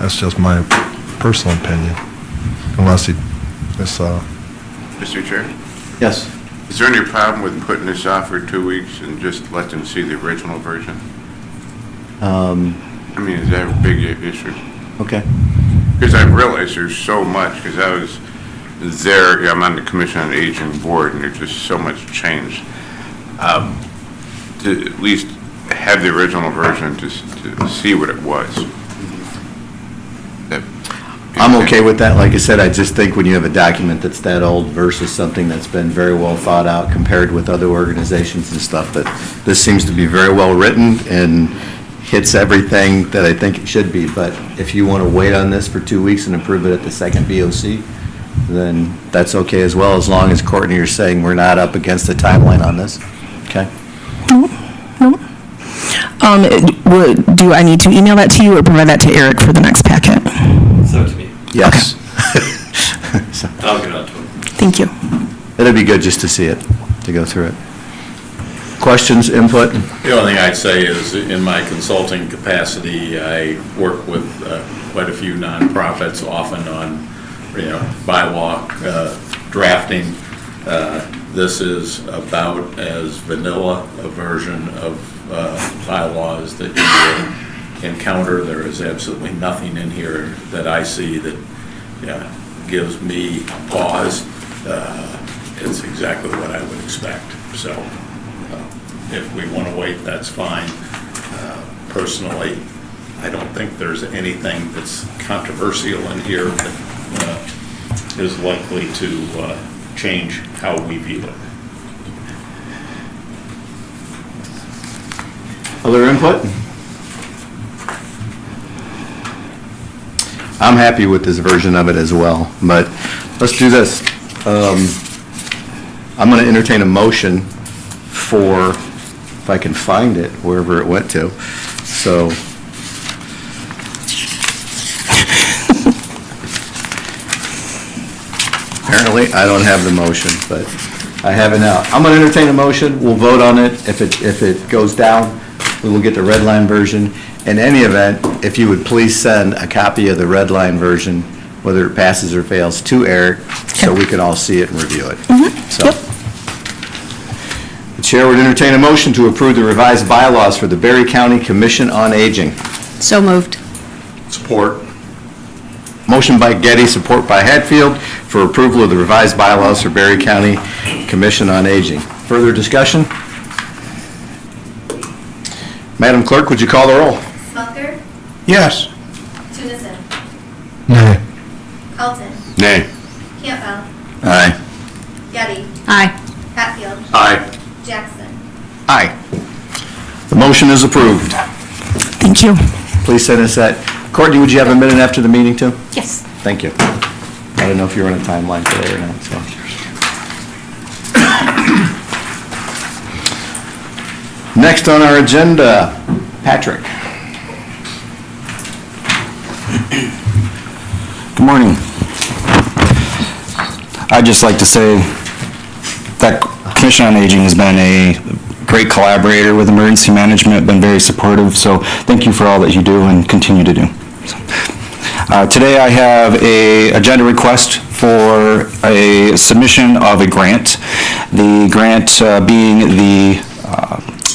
L: that's just my personal opinion, unless
N: Mr. Chair?
A: Yes.
N: Is there any problem with putting this off for 2 weeks and just let them see the original version? I mean, is that a big issue?
A: Okay.
N: Because I realize there's so much, because I was there, I'm on the Commission on Aging Board, and there's just so much change. To at least have the original version to see what it was.
A: I'm okay with that. Like I said, I just think when you have a document that's that old versus something that's been very well thought out compared with other organizations and stuff, that this seems to be very well written and hits everything that I think it should be. But if you want to wait on this for 2 weeks and approve it at the second BOC, then that's okay as well, as long as, Courtney, you're saying we're not up against the timeline on this. Okay?
K: No. Do I need to email that to you or provide that to Eric for the next packet?
E: Send it to me.
A: Yes.
E: I'll get on to it.
K: Thank you.
A: It'd be good just to see it, to go through it. Questions, input?
P: The only thing I'd say is, in my consulting capacity, I work with quite a few nonprofits, often on, bylaw drafting. This is about as vanilla a version of bylaws that you will encounter. There is absolutely nothing in here that I see that gives me pause. It's exactly what I would expect. So if we want to wait, that's fine. Personally, I don't think there's anything that's controversial in here that is likely to change how we view it.
A: Other input? I'm happy with this version of it as well, but let's do this. I'm going to entertain a motion for, if I can find it, wherever it went to. So, apparently, I don't have the motion, but I have it now. I'm going to entertain a motion. We'll vote on it. If it goes down, we will get the red line version. In any event, if you would please send a copy of the red line version, whether it passes or fails, to Eric, so we can all see it and review it. So, the chair would entertain a motion to approve the revised bylaws for the Berry County Commission on Aging.
M: So moved.
A: Support. Motion by Getty, support by Hatfield, for approval of the revised bylaws for Berry County Commission on Aging. Further discussion? Madam Clerk, would you call the roll?
B: Smucker.
F: Yes.
B: Tunison.
L: Nay.
B: Carlton.
N: Nay.
B: Campbell.
A: Aye.
B: Getty.
M: Aye.
B: Hatfield.
A: Aye.
B: Jackson.
A: Aye. The motion is approved.
K: Thank you.
A: Please send us that. Courtney, would you have a minute after the meeting, too?
M: Yes.
A: Thank you.
D: didn't know if you were on a timeline today or not, so. Next on our agenda, Patrick.
J: Good morning. I'd just like to say that Commission on Aging has been a great collaborator with emergency management, been very supportive, so thank you for all that you do and continue to do. Today I have a agenda request for a submission of a grant. The grant being the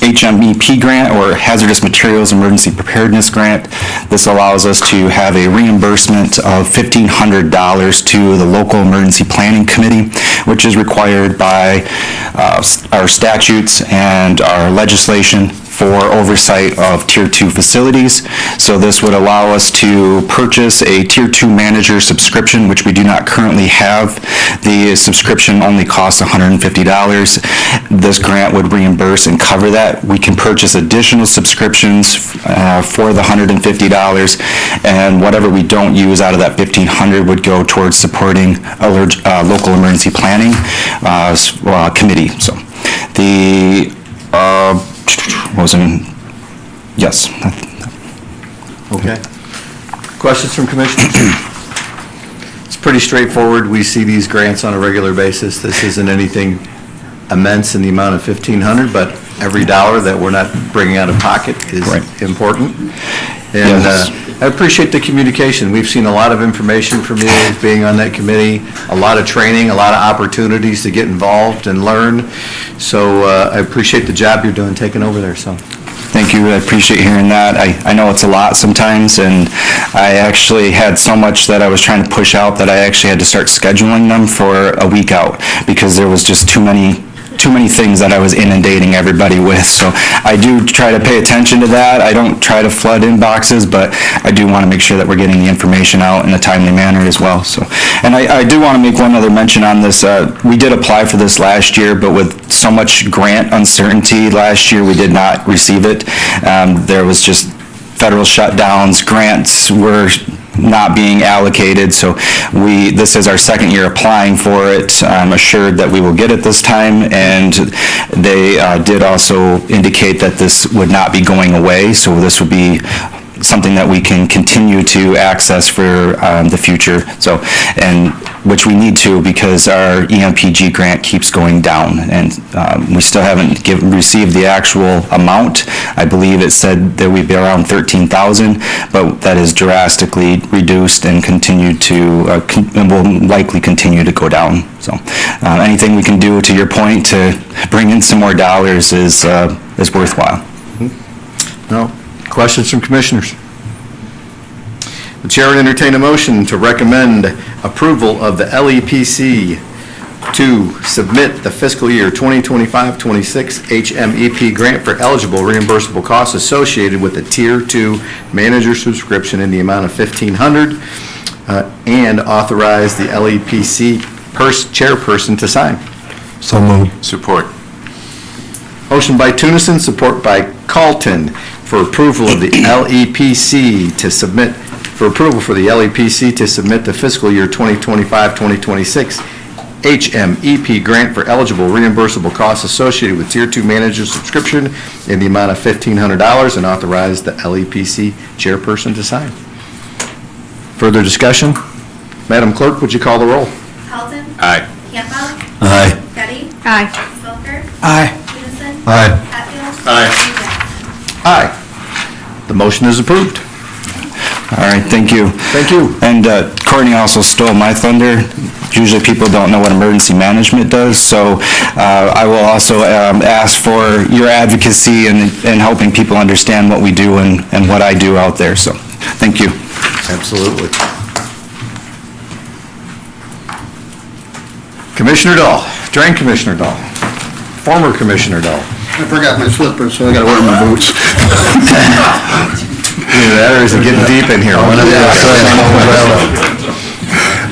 J: HMEP grant, or Hazardous Materials Emergency Preparedness Grant. This allows us to have a reimbursement of $1,500 to the local emergency planning committee, which is required by our statutes and our legislation for oversight of Tier 2 facilities. So this would allow us to purchase a Tier 2 manager subscription, which we do not currently have. The subscription only costs $150. This grant would reimburse and cover that. We can purchase additional subscriptions for the $150, and whatever we don't use out of that $1,500 would go towards supporting a local emergency planning committee. So the yes.
D: Okay. Questions from commissioners? It's pretty straightforward. We see these grants on a regular basis. This isn't anything immense in the amount of $1,500, but every dollar that we're not bringing out of pocket is important. And I appreciate the communication. We've seen a lot of information from you being on that committee, a lot of training, a lot of opportunities to get involved and learn. So I appreciate the job you're doing taking over there, so.
J: Thank you. I appreciate hearing that. I know it's a lot sometimes, and I actually had so much that I was trying to push out that I actually had to start scheduling them for a week out because there was just too many things that I was inundating everybody with. So I do try to pay attention to that. I don't try to flood inboxes, but I do want to make sure that we're getting the information out in a timely manner as well. So, and I do want to make one other mention on this. We did apply for this last year, but with so much grant uncertainty last year, we did not receive it. There was just federal shutdowns, grants were not being allocated, so this is our second year applying for it. I'm assured that we will get it this time, and they did also indicate that this would not be going away, so this would be something that we can continue to access for the future, so, and which we need to because our EMPG grant keeps going down, and we still haven't received the actual amount. I believe it said that we'd be around 13,000, but that is drastically reduced and continued to, and will likely continue to go down. So anything we can do, to your point, to bring in some more dollars is worthwhile.
D: No. Questions from commissioners? The chair would entertain a motion to recommend approval of the LEPC to submit the fiscal year 2025-26 HMEP grant for eligible reimbursable costs associated with the Tier 2 manager subscription in the amount of $1,500 and authorize the LEPC chairperson to sign.
L: So moved.
N: Support.
D: Motion by Tunison, support by Carlton for approval of the LEPC to submit, for approval for the LEPC to submit the fiscal year 2025-2026 HMEP grant for eligible reimbursable costs associated with Tier 2 manager subscription in the amount of $1,500 and authorize the LEPC chairperson to sign. Further discussion? Madam Clerk, would you call the roll?
B: Carlton.
N: Aye.
B: Campbell.
L: Aye.
B: Getty.
M: Aye.
B: Smoker.
D: Aye.
B: Peterson.
L: Aye.
B: Hatfield.
N: Aye.
B: and Jackson.
D: Aye. The motion is approved.
J: All right, thank you.
D: Thank you.
J: And Courtney also stole my thunder. Usually people don't know what emergency management does, so I will also ask for your advocacy in helping people understand what we do and what I do out there, so thank you.
D: Absolutely. Commissioner Dahl, Drain Commissioner Dahl, former Commissioner Dahl.
L: I forgot my slippers, so I gotta wear my boots.
D: Either that or is it getting deep in here? One of the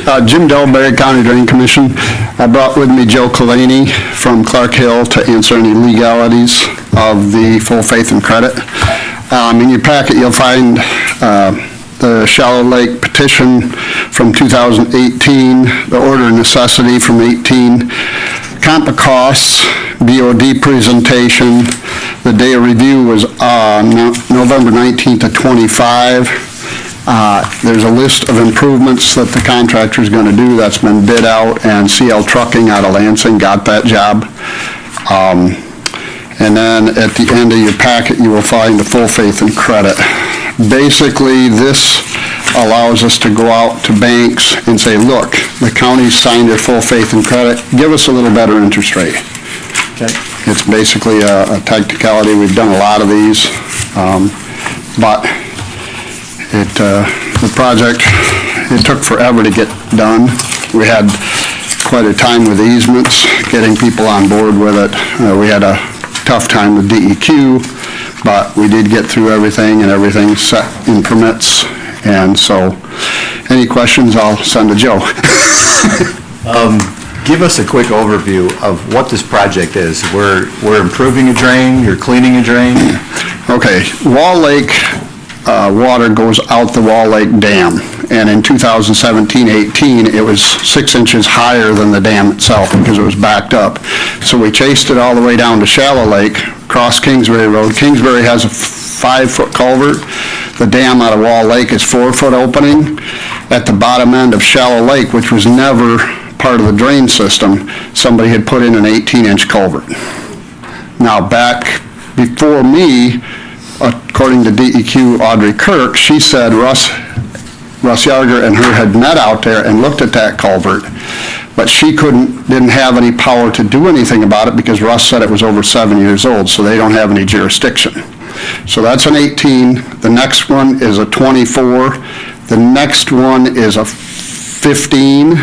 D: other.
Q: Jim Delberry, County Drain Commission. I brought with me Joe Kalani from Clark Hill to answer any legalities of the full faith and credit. In your packet, you'll find the Shallow Lake petition from 2018, the order of necessity from 18, comp of costs, BOD presentation. The day of review was November 19th to 25. There's a list of improvements that the contractor's going to do that's been bid out, and CL Trucking out of Lansing got that job. And then at the end of your packet, you will find the full faith and credit. Basically, this allows us to go out to banks and say, look, the county's signed their full faith and credit, give us a little better interest rate.
D: Okay.
Q: It's basically a technicality. We've done a lot of these, but the project, it took forever to get done. We had quite a time with easements, getting people on board with it. We had a tough time with DEQ, but we did get through everything, and everything's set in permits. And so, any questions, I'll send to Joe.
D: Give us a quick overview of what this project is. We're improving a drain, you're cleaning a drain?
Q: Okay, Wall Lake water goes out the Wall Lake Dam, and in 2017-18, it was 6 inches higher than the dam itself because it was backed up. So we chased it all the way down to Shallow Lake, across Kingsbury Road. Kingsbury has a 5-foot culvert. The dam out of Wall Lake is 4-foot opening. At the bottom end of Shallow Lake, which was never part of the drain system, somebody had put in an 18-inch culvert. Now, back before me, according to DEQ Audrey Kirk, she said Russ Yarger and her had met out there and looked at that culvert, but she didn't have any power to do anything about it because Russ said it was over 7 years old, so they don't have any jurisdiction. So that's an 18. The next one is a 24. The next one is a 15,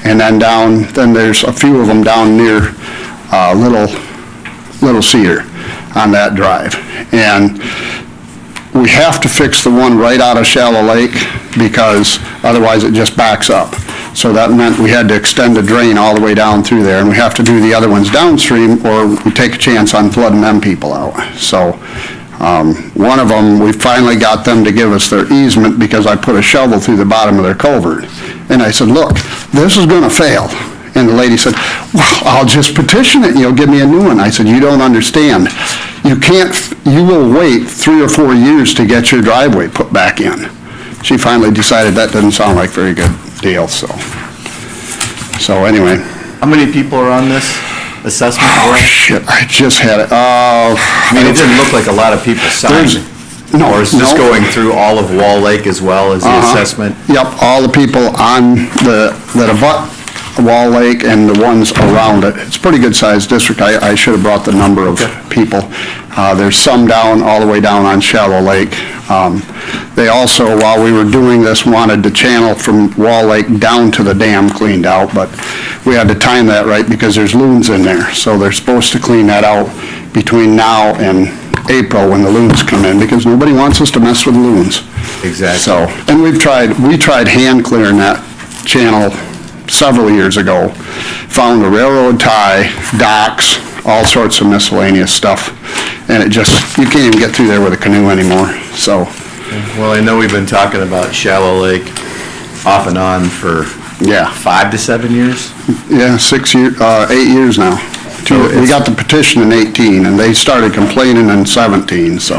Q: and then there's a few of them down near Little Cedar on that drive. And we have to fix the one right out of Shallow Lake because otherwise it just backs up. So that meant we had to extend the drain all the way down through there, and we have to do the other ones downstream or we take a chance on flooding them people out. So one of them, we finally got them to give us their easement because I put a shovel through the bottom of their culvert. And I said, look, this is going to fail. And the lady said, well, I'll just petition it and you'll give me a new one. I said, you don't understand. You will wait 3 or 4 years to get your driveway put back in. She finally decided that doesn't sound like a very good deal, so anyway.
D: How many people are on this assessment?
Q: Oh, shit, I just had it.
D: I mean, it didn't look like a lot of people signed.
Q: No,
D: or is this going through all of Wall Lake as well as the assessment?
Q: Yep, all the people on that abut Wall Lake and the ones around it. It's a pretty good-sized district. I should have brought the number of people. There's some down, all the way down on Shallow Lake. They also, while we were doing this, wanted the channel from Wall Lake down to the dam cleaned out, but we had to time that right because there's loons in there. So they're supposed to clean that out between now and April when the loons come in, because nobody wants us to mess with loons.
D: Exactly.
Q: So, and we tried hand clearing that channel several years ago, found a railroad tie, docks, all sorts of miscellaneous stuff, and it just, you can't even get through there with a canoe anymore, so.
D: Well, I know we've been talking about Shallow Lake off and on for 5 to 7 years?
Q: Yeah, 8 years now. We got the petition in 18, and they started complaining in 17, so.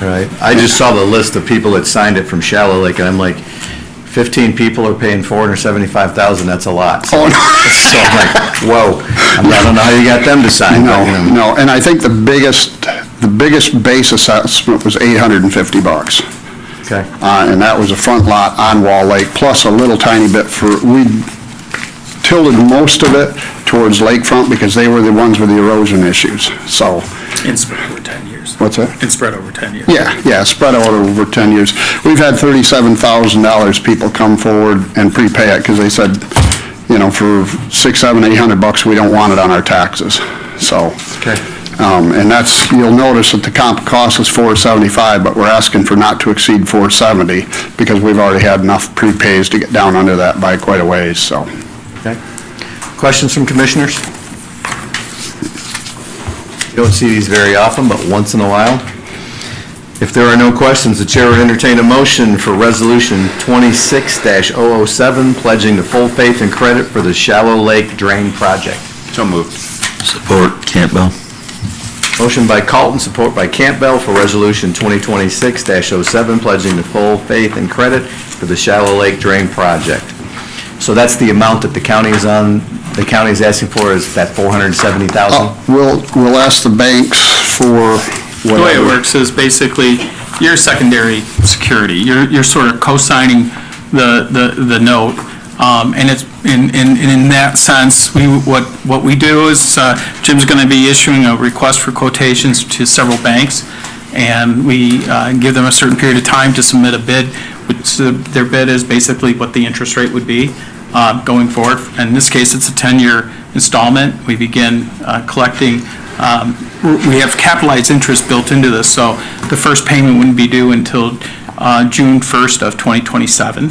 D: Right. I just saw the list of people that signed it from Shallow Lake, and I'm like, 15 people are paying $475,000, that's a lot. So, so I'm like, whoa, I don't know how you got them to sign.
Q: No, and I think the biggest base assessment was $850.
D: Okay.
Q: And that was a front lot on Wall Lake, plus a little tiny bit we tilted most of it towards lakefront because they were the ones with the erosion issues, so.
R: And spread over 10 years.
Q: What's that?
R: And spread over 10 years.
Q: Yeah, spread out over 10 years. We've had $37,000 people come forward and prepay it because they said, for $600, $700, $800, we don't want it on our taxes, so.
D: Okay.
Q: And that's, you'll notice that the comp cost is $475, but we're asking for not to exceed $470 because we've already had enough prepays to get down under that by quite a ways, so.
D: Okay. Questions from commissioners? You don't see these very often, but once in a while. If there are no questions, the chair will entertain a motion for Resolution 26-007, pledging the full faith and credit for the Shallow Lake Drain Project.
N: So moved.
O: Support, Campbell.
D: Motion by Calton, support by Campbell for Resolution 2026-07, pledging the full faith and credit for the Shallow Lake Drain Project. So that's the amount that the county is asking for, is that $470,000?
Q: We'll ask the banks for
R: The way it
Q: whatever.
R: works is basically, you're secondary security. You're sort of co-signing the note. And it's, in that sense, what we do is, Jim's going to be issuing a request for quotations to several banks, and we give them a certain period of time to submit a bid, which their bid is basically what the interest rate would be going forward. In this case, it's a 10-year installment. We begin collecting, we have capitalized interest built into this, so the first payment wouldn't be due until June 1st of 2027.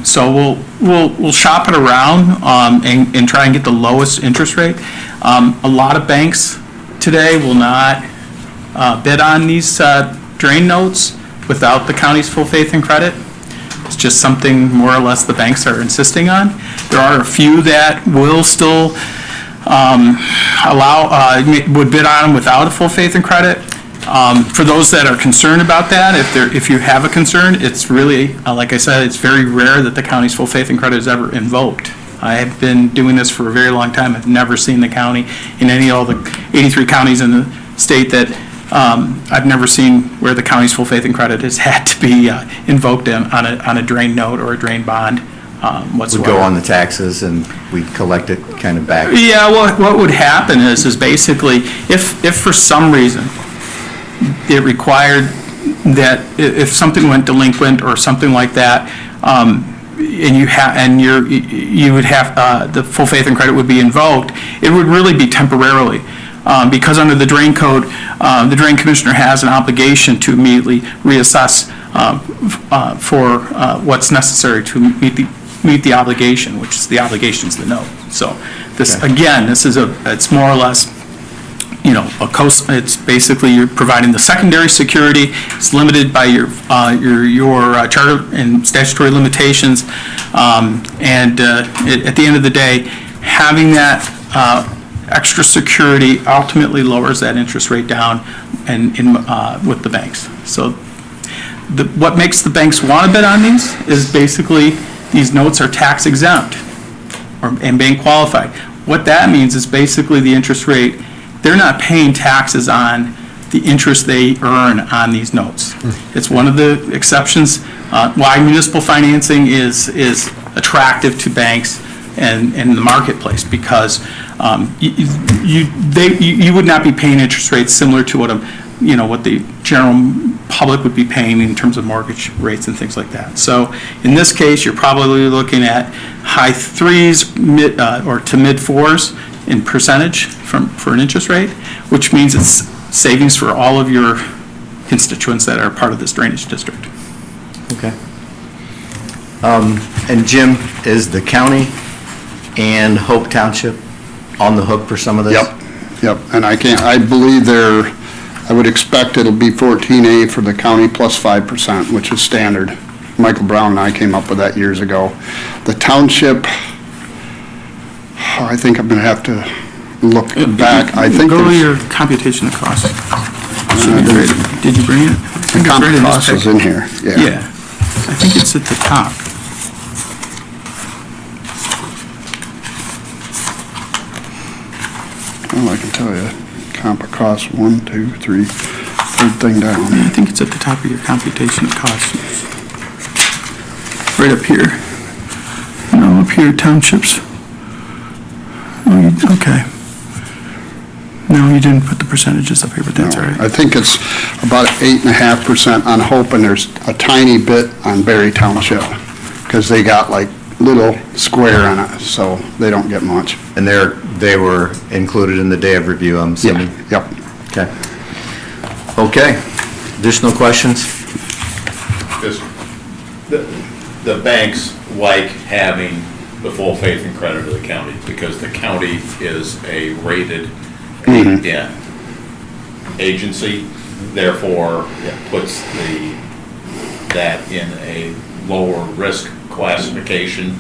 R: So we'll shop it around and try and get the lowest interest rate. A lot of banks today will not bid on these drain notes without the county's full faith and credit. It's just something more or less the banks are insisting on. There are a few that will still would bid on them without a full faith and credit. For those that are concerned about that, if you have a concern, it's really, like I said, it's very rare that the county's full faith and credit is ever invoked. I have been doing this for a very long time. I've never seen the county, in all the 83 counties in the state, that I've never seen where the county's full faith and credit has had to be invoked on a drain note or a drain bond whatsoever.
D: Would go on the taxes and we collect it kind of back?
R: Yeah, what would happen is basically, if for some reason it required that if something went delinquent or something like that, and you would have the full faith and credit would be invoked, it would really be temporarily, because under the drain code, the drain commissioner has an obligation to immediately reassess for what's necessary to meet the obligation, which is the obligation's the note. So this, again, it's more or less, it's basically you're providing the secondary security. It's limited by your charter and statutory limitations. At the end of the day, having that extra security ultimately lowers that interest rate down with the banks. So what makes the banks want to bid on these is basically these notes are tax exempt and being qualified. What that means is basically the interest rate, they're not paying taxes on the interest they earn on these notes. It's one of the exceptions why municipal financing is attractive to banks and in the marketplace, because you would not be paying interest rates similar to what the general public would be paying in terms of mortgage rates and things like that. So in this case, you're probably looking at high threes, or to mid fours in percentage for an interest rate, which means it's savings for all of your constituents that are part of this drainage district.
D: Okay. And Jim, is the county and Hope Township on the hook for some of this?
Q: Yep, and I believe I would expect it'll be 14A for the county plus 5%, which is standard. Michael Brown and I came up with that years ago. The township, I think I'm gonna have to look back. I think
R: Go to
Q: there's-
R: your computation of costs. Should be right. Did you bring it?
Q: The comp cost is in here, yeah.
R: Yeah, I think it's at the top.
Q: Well, I can tell you, comp of costs, 1, 2, 3, third thing down.
R: I think it's at the top of your computation of costs. Right up here. No, up here, townships. Okay. No, you didn't put the percentages up here, but that's all right.
Q: I think it's about 8.5% on Hope, and there's a tiny bit on Berry Township, because they got like little square on it, so they don't get much.
D: And they were included in the day of review, I'm assuming?
Q: Yep.
D: Okay. Okay. Additional questions?
P: The banks like having the full faith and credit of the county, because the county is a rated in agency, therefore, it puts that in a lower risk classification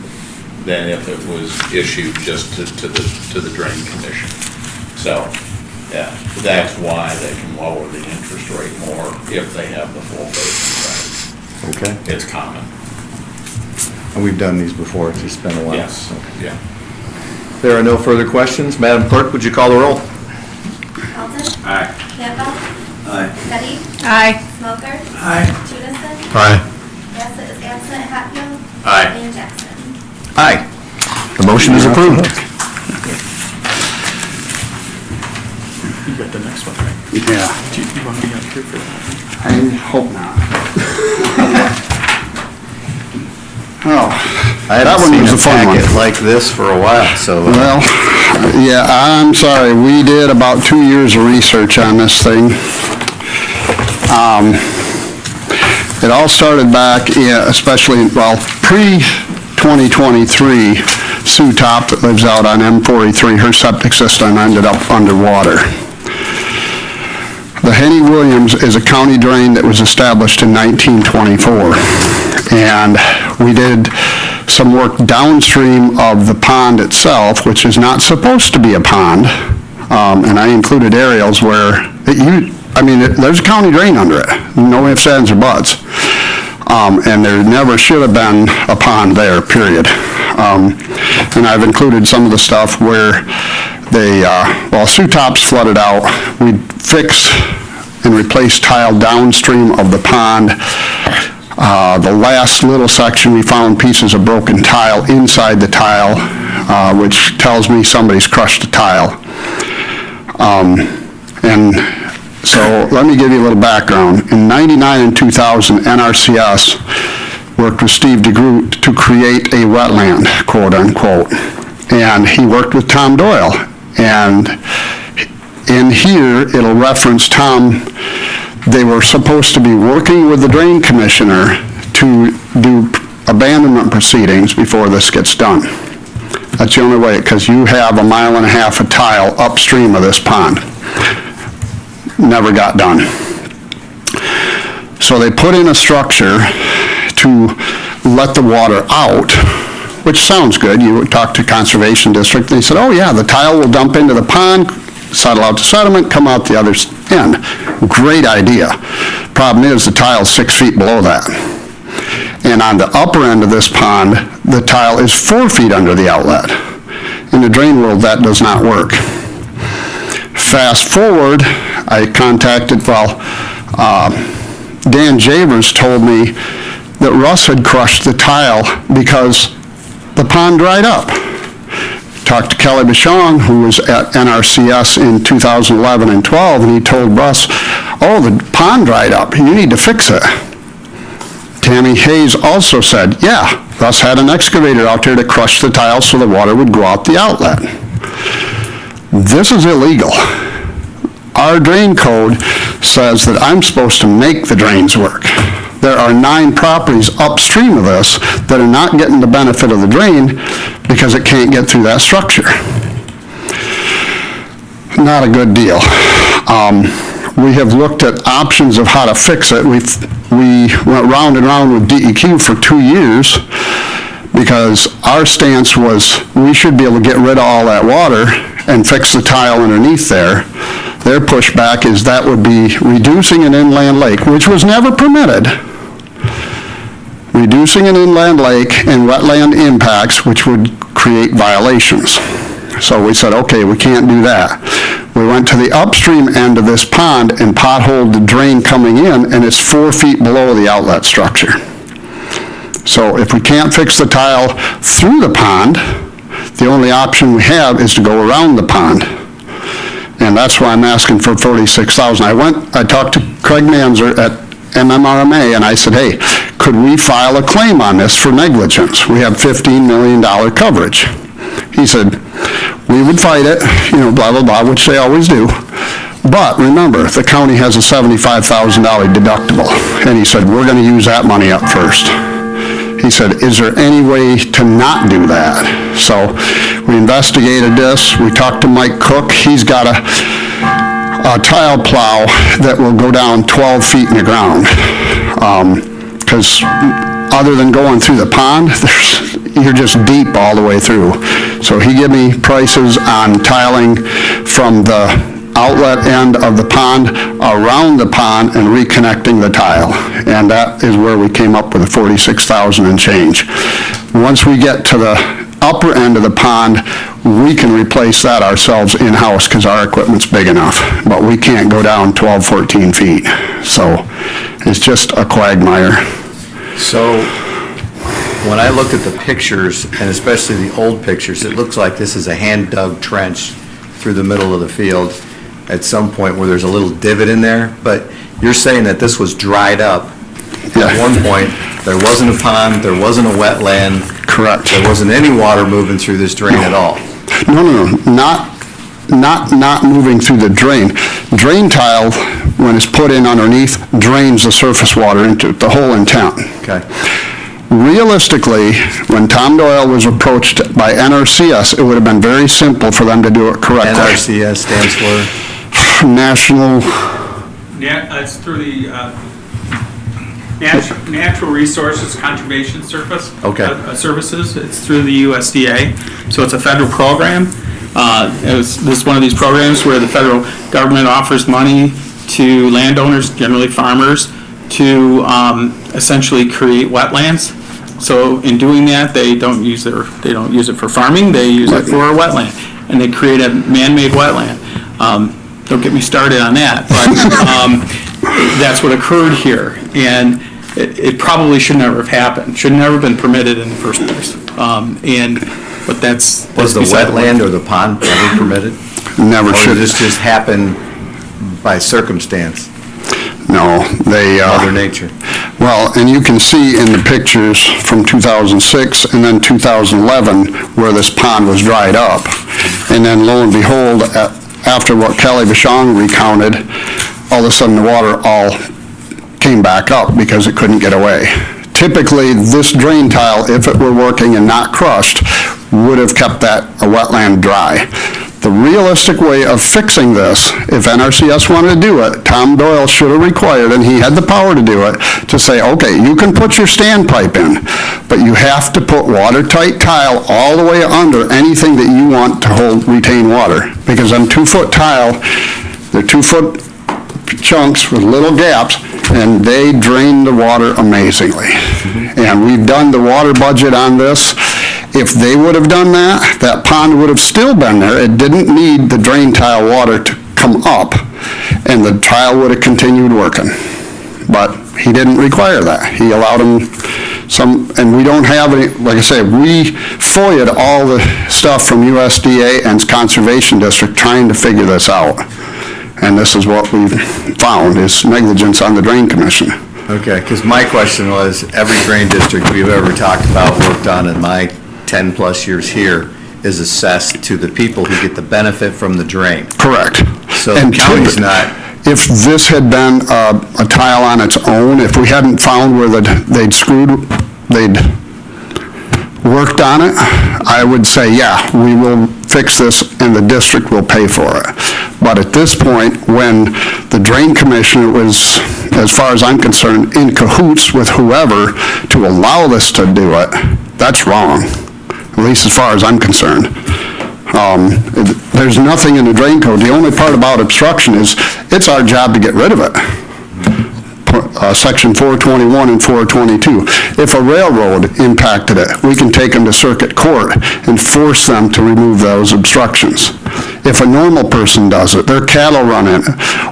P: than if it was issued just to the Drain Commission. So, yeah, that's why they can lower the interest rate more if they have the full faith and credit.
D: Okay.
P: It's common.
D: And we've done these before, it's just been a while.
P: Yes,
D: Okay.
P: yeah.
D: There are no further questions. Madam Clerk, would you call the roll?
B: Alton.
P: Aye.
B: Campbell.
E: Aye.
B: Petty.
M: Aye.
B: Smoker.
E: Aye.
B: Judison.
L: Aye.
B: Bassett is absent. Hatfield.
P: Aye.
B: And Jackson.
D: Aye. The motion is approved.
R: You got the next one, right?
Q: Yeah,
R: Do you want to be up here for that?
Q: I hope not. Oh,
D: I
Q: that
D: haven't
Q: one
D: seen
Q: was
D: a
Q: a fun one.
D: packet like this for a while, so.
Q: Well, yeah, I'm sorry, we did about 2 years of research on this thing. It all started back, especially, well, pre-2023, Sue Top that lives out on M43, her septic system ended up underwater. The Henny Williams is a county drain that was established in 1924. And we did some work downstream of the pond itself, which is not supposed to be a pond. And I included aerials where there's a county drain under it. No ifs, ands, or buts. And there never should have been a pond there, period. And I've included some of the stuff where Sue Top's flooded out, we fixed and replaced tile downstream of the pond. The last little section, we found pieces of broken tile inside the tile, which tells me somebody's crushed the tile. And so let me give you a little background. In '99 and 2000, NRCS worked with Steve DeGroot to create a wetland, quote unquote. And he worked with Tom Doyle. And in here, it'll reference Tom. They were supposed to be working with the Drain Commissioner to do abandonment proceedings before this gets done. That's the only way, because you have 1.5 miles of tile upstream of this pond. Never got done. So they put in a structure to let the water out, which sounds good. You would talk to Conservation District, and they said, oh yeah, the tile will dump into the pond, settle out to sediment, come out the other end. Great idea. Problem is, the tile's 6 feet below that. And on the upper end of this pond, the tile is 4 feet under the outlet. In the drain world, that does not work. Fast forward, I contacted, Dan Javers told me that Russ had crushed the tile because the pond dried up. Talked to Kelly Bichon, who was at NRCS in 2011 and 12, and he told Russ, oh, the pond dried up, you need to fix it. Tammy Hayes also said, yeah, Russ had an excavator out there to crush the tile so the water would go out the outlet. This is illegal. Our drain code says that I'm supposed to make the drains work. There are 9 properties upstream of this that are not getting the benefit of the drain because it can't get through that structure. Not a good deal. We have looked at options of how to fix it. We went round and round with DEQ for 2 years because our stance was we should be able to get rid of all that water and fix the tile underneath there. Their pushback is that would be reducing an inland lake, which was never permitted. Reducing an inland lake and wetland impacts, which would create violations. So we said, okay, we can't do that. We went to the upstream end of this pond and potholed the drain coming in, and it's 4 feet below the outlet structure. So if we can't fix the tile through the pond, the only option we have is to go around the pond. And that's why I'm asking for $46,000. I talked to Craig Manzer at MMRMA, and I said, hey, could we file a claim on this for negligence? We have $15 million coverage. He said, we would fight it, blah, blah, blah, which they always do. But remember, the county has a $75,000 deductible. And he said, we're going to use that money up first. He said, is there any way to not do that? So we investigated this. We talked to Mike Cook. He's got a a tile plow that will go down 12 feet in the ground. Because other than going through the pond, you're just deep all the way through. So he gave me prices on tiling from the outlet end of the pond around the pond and reconnecting the tile. And that is where we came up with the 46,000 and change. Once we get to the upper end of the pond, we can replace that ourselves in-house because our equipment's big enough. But we can't go down 12, 14 feet. So it's just a quagmire.
A: So, when I looked at the pictures, and especially the old pictures, it looks like this is a hand-dug trench through the middle of the field at some point where there's a little divot in there, but you're saying that this was dried up. At one point, there wasn't a pond, there wasn't a wetland.
Q: Correct.
A: There wasn't any water moving through this drain at all.
Q: No, not moving through the drain. Drain tile, when it's put in underneath, drains the surface water into it, the whole intent.
A: Okay.
Q: Realistically, when Tom Doyle was approached by NRCS, it would have been very simple for them to do it correctly.
A: NRCS stands for?
Q: National,
R: Yeah, it's through the Natural Resources Conservation Services. It's through the USDA, so it's a federal program. This is one of these programs where the federal government offers money to landowners, generally farmers, to essentially create wetlands. So in doing that, they don't use it for farming, they use it for a wetland, and they create a man-made wetland. Don't get me started on that, but that's what occurred here, and it probably should never have happened, should never have been permitted in the first place. But that's
A: Was the wetland or the pond ever permitted?
Q: never should.
A: Or did this just happen by circumstance?
Q: No, they,
A: Mother Nature.
Q: well, and you can see in the pictures from 2006 and then 2011 where this pond was dried up. And then lo and behold, after what Kelly Vachon recounted, all of a sudden the water all came back up because it couldn't get away. Typically, this drain tile, if it were working and not crushed, would have kept that wetland dry. The realistic way of fixing this, if NRCS wanted to do it, Tom Doyle should have required, and he had the power to do it, to say, okay, you can put your standpipe in, but you have to put watertight tile all the way under anything that you want to retain water. Because them 2-foot tile, they're 2-foot chunks with little gaps, and they drain the water amazingly. And we've done the water budget on this. If they would have done that, that pond would have still been there. It didn't need the drain tile water to come up, and the tile would have continued working. But he didn't require that. He allowed them some, and we don't have any, like I say, we FOIA'd all the stuff from USDA and Conservation District trying to figure this out. And this is what we've found, is negligence on the Drain Commission.
A: Okay, because my question was, every drain district we've ever talked about, worked on in my 10-plus years here, is assessed to the people who get the benefit from the drain.
Q: Correct.
A: So the county's not.
Q: If this had been a tile on its own, if we hadn't found where they'd worked on it, I would say, yeah, we will fix this and the district will pay for it. But at this point, when the Drain Commissioner was, as far as I'm concerned, in cahoots with whoever to allow this to do it, that's wrong, at least as far as I'm concerned. There's nothing in the drain code. The only part about obstruction is it's our job to get rid of it. Section 421 and 422. If a railroad impacted it, we can take them to circuit court and force them to remove those obstructions. If a normal person does it, their cattle run it,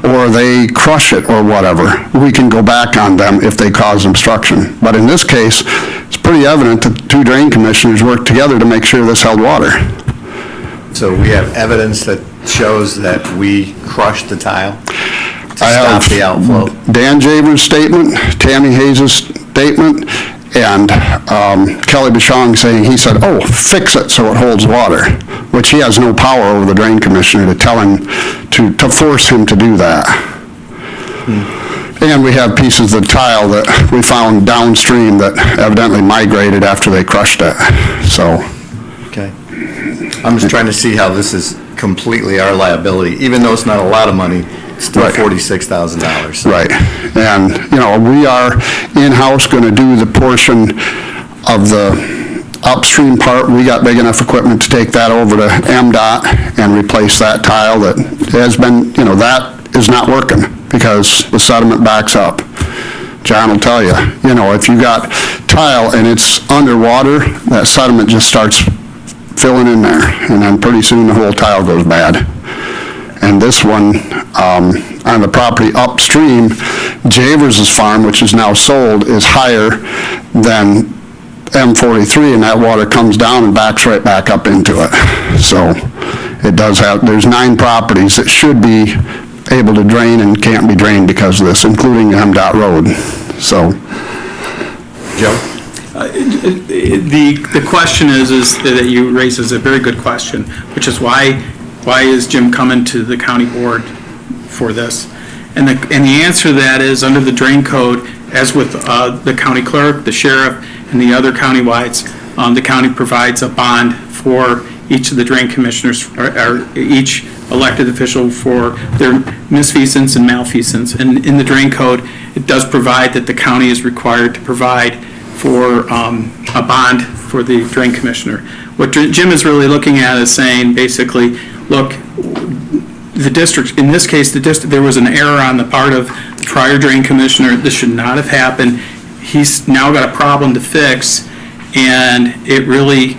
Q: or they crush it or whatever, we can go back on them if they cause obstruction. But in this case, it's pretty evident that 2 drain commissioners worked together to make sure this held water.
A: So we have evidence that shows that we crushed the tile to stop the outflow?
Q: Dan Javer's statement, Tammy Hayes' statement, and Kelly Vachon saying, he said, oh, fix it so it holds water, which he has no power over the drain commissioner to tell him, to force him to do that. And we have pieces of tile that we found downstream that evidently migrated after they crushed it, so.
A: Okay. I'm just trying to see how this is completely our liability, even though it's not a lot of money. Still
Q: Right.
A: $46,000.
Q: Right. And, you know, we are in-house going to do the portion of the upstream part. We got big enough equipment to take that over to MDOT and replace that tile that has been, you know, that is not working because the sediment backs up. John will tell you, you know, if you got tile and it's underwater, that sediment just starts filling in there, and then pretty soon the whole tile goes bad. And this one, on the property upstream, Javers' farm, which is now sold, is higher than M43, and that water comes down and backs right back up into it. So it does have, there's 9 properties that should be able to drain and can't be drained because of this, including MDOT Road. So,
A: Joe?
R: The question is that you raise is a very good question, which is why is Jim coming to the county board for this? And the answer to that is, under the drain code, as with the county clerk, the sheriff, and the other county-wides, the county provides a bond for each of the drain commissioners, or each elected official for their misfeasance and malfeasance. And in the drain code, it does provide that the county is required to provide for a bond for the drain commissioner. What Jim is really looking at is saying, basically, look, the district, in this case, there was an error on the part of the prior drain commissioner. This should not have happened. He's now got a problem to fix, and it really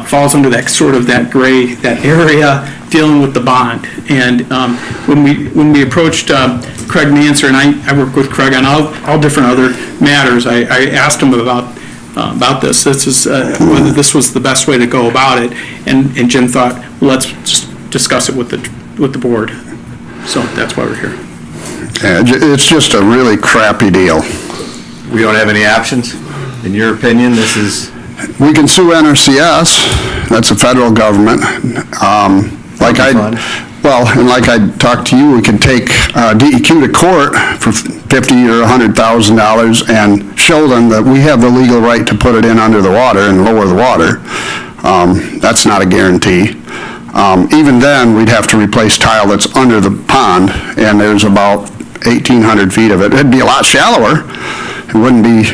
R: falls under that sort of that gray, that area dealing with the bond. And when we approached Craig Manser, and I work with Craig on all different other matters, I asked him about this. This is whether this was the best way to go about it, and Jim thought, well, let's just discuss it with the board. So that's why we're here.
Q: yeah, it's just a really crappy deal.
A: We don't have any options? In your opinion, this is...
Q: We can sue NRCS, that's the federal government. Like I talked to you, we could take DEQ to court for $50,000 or $100,000 and show them that we have the legal right to put it in under the water and lower the water. That's not a guarantee. Even then, we'd have to replace tile that's under the pond, and there's about 1,800 feet of it. It'd be a lot shallower. It wouldn't be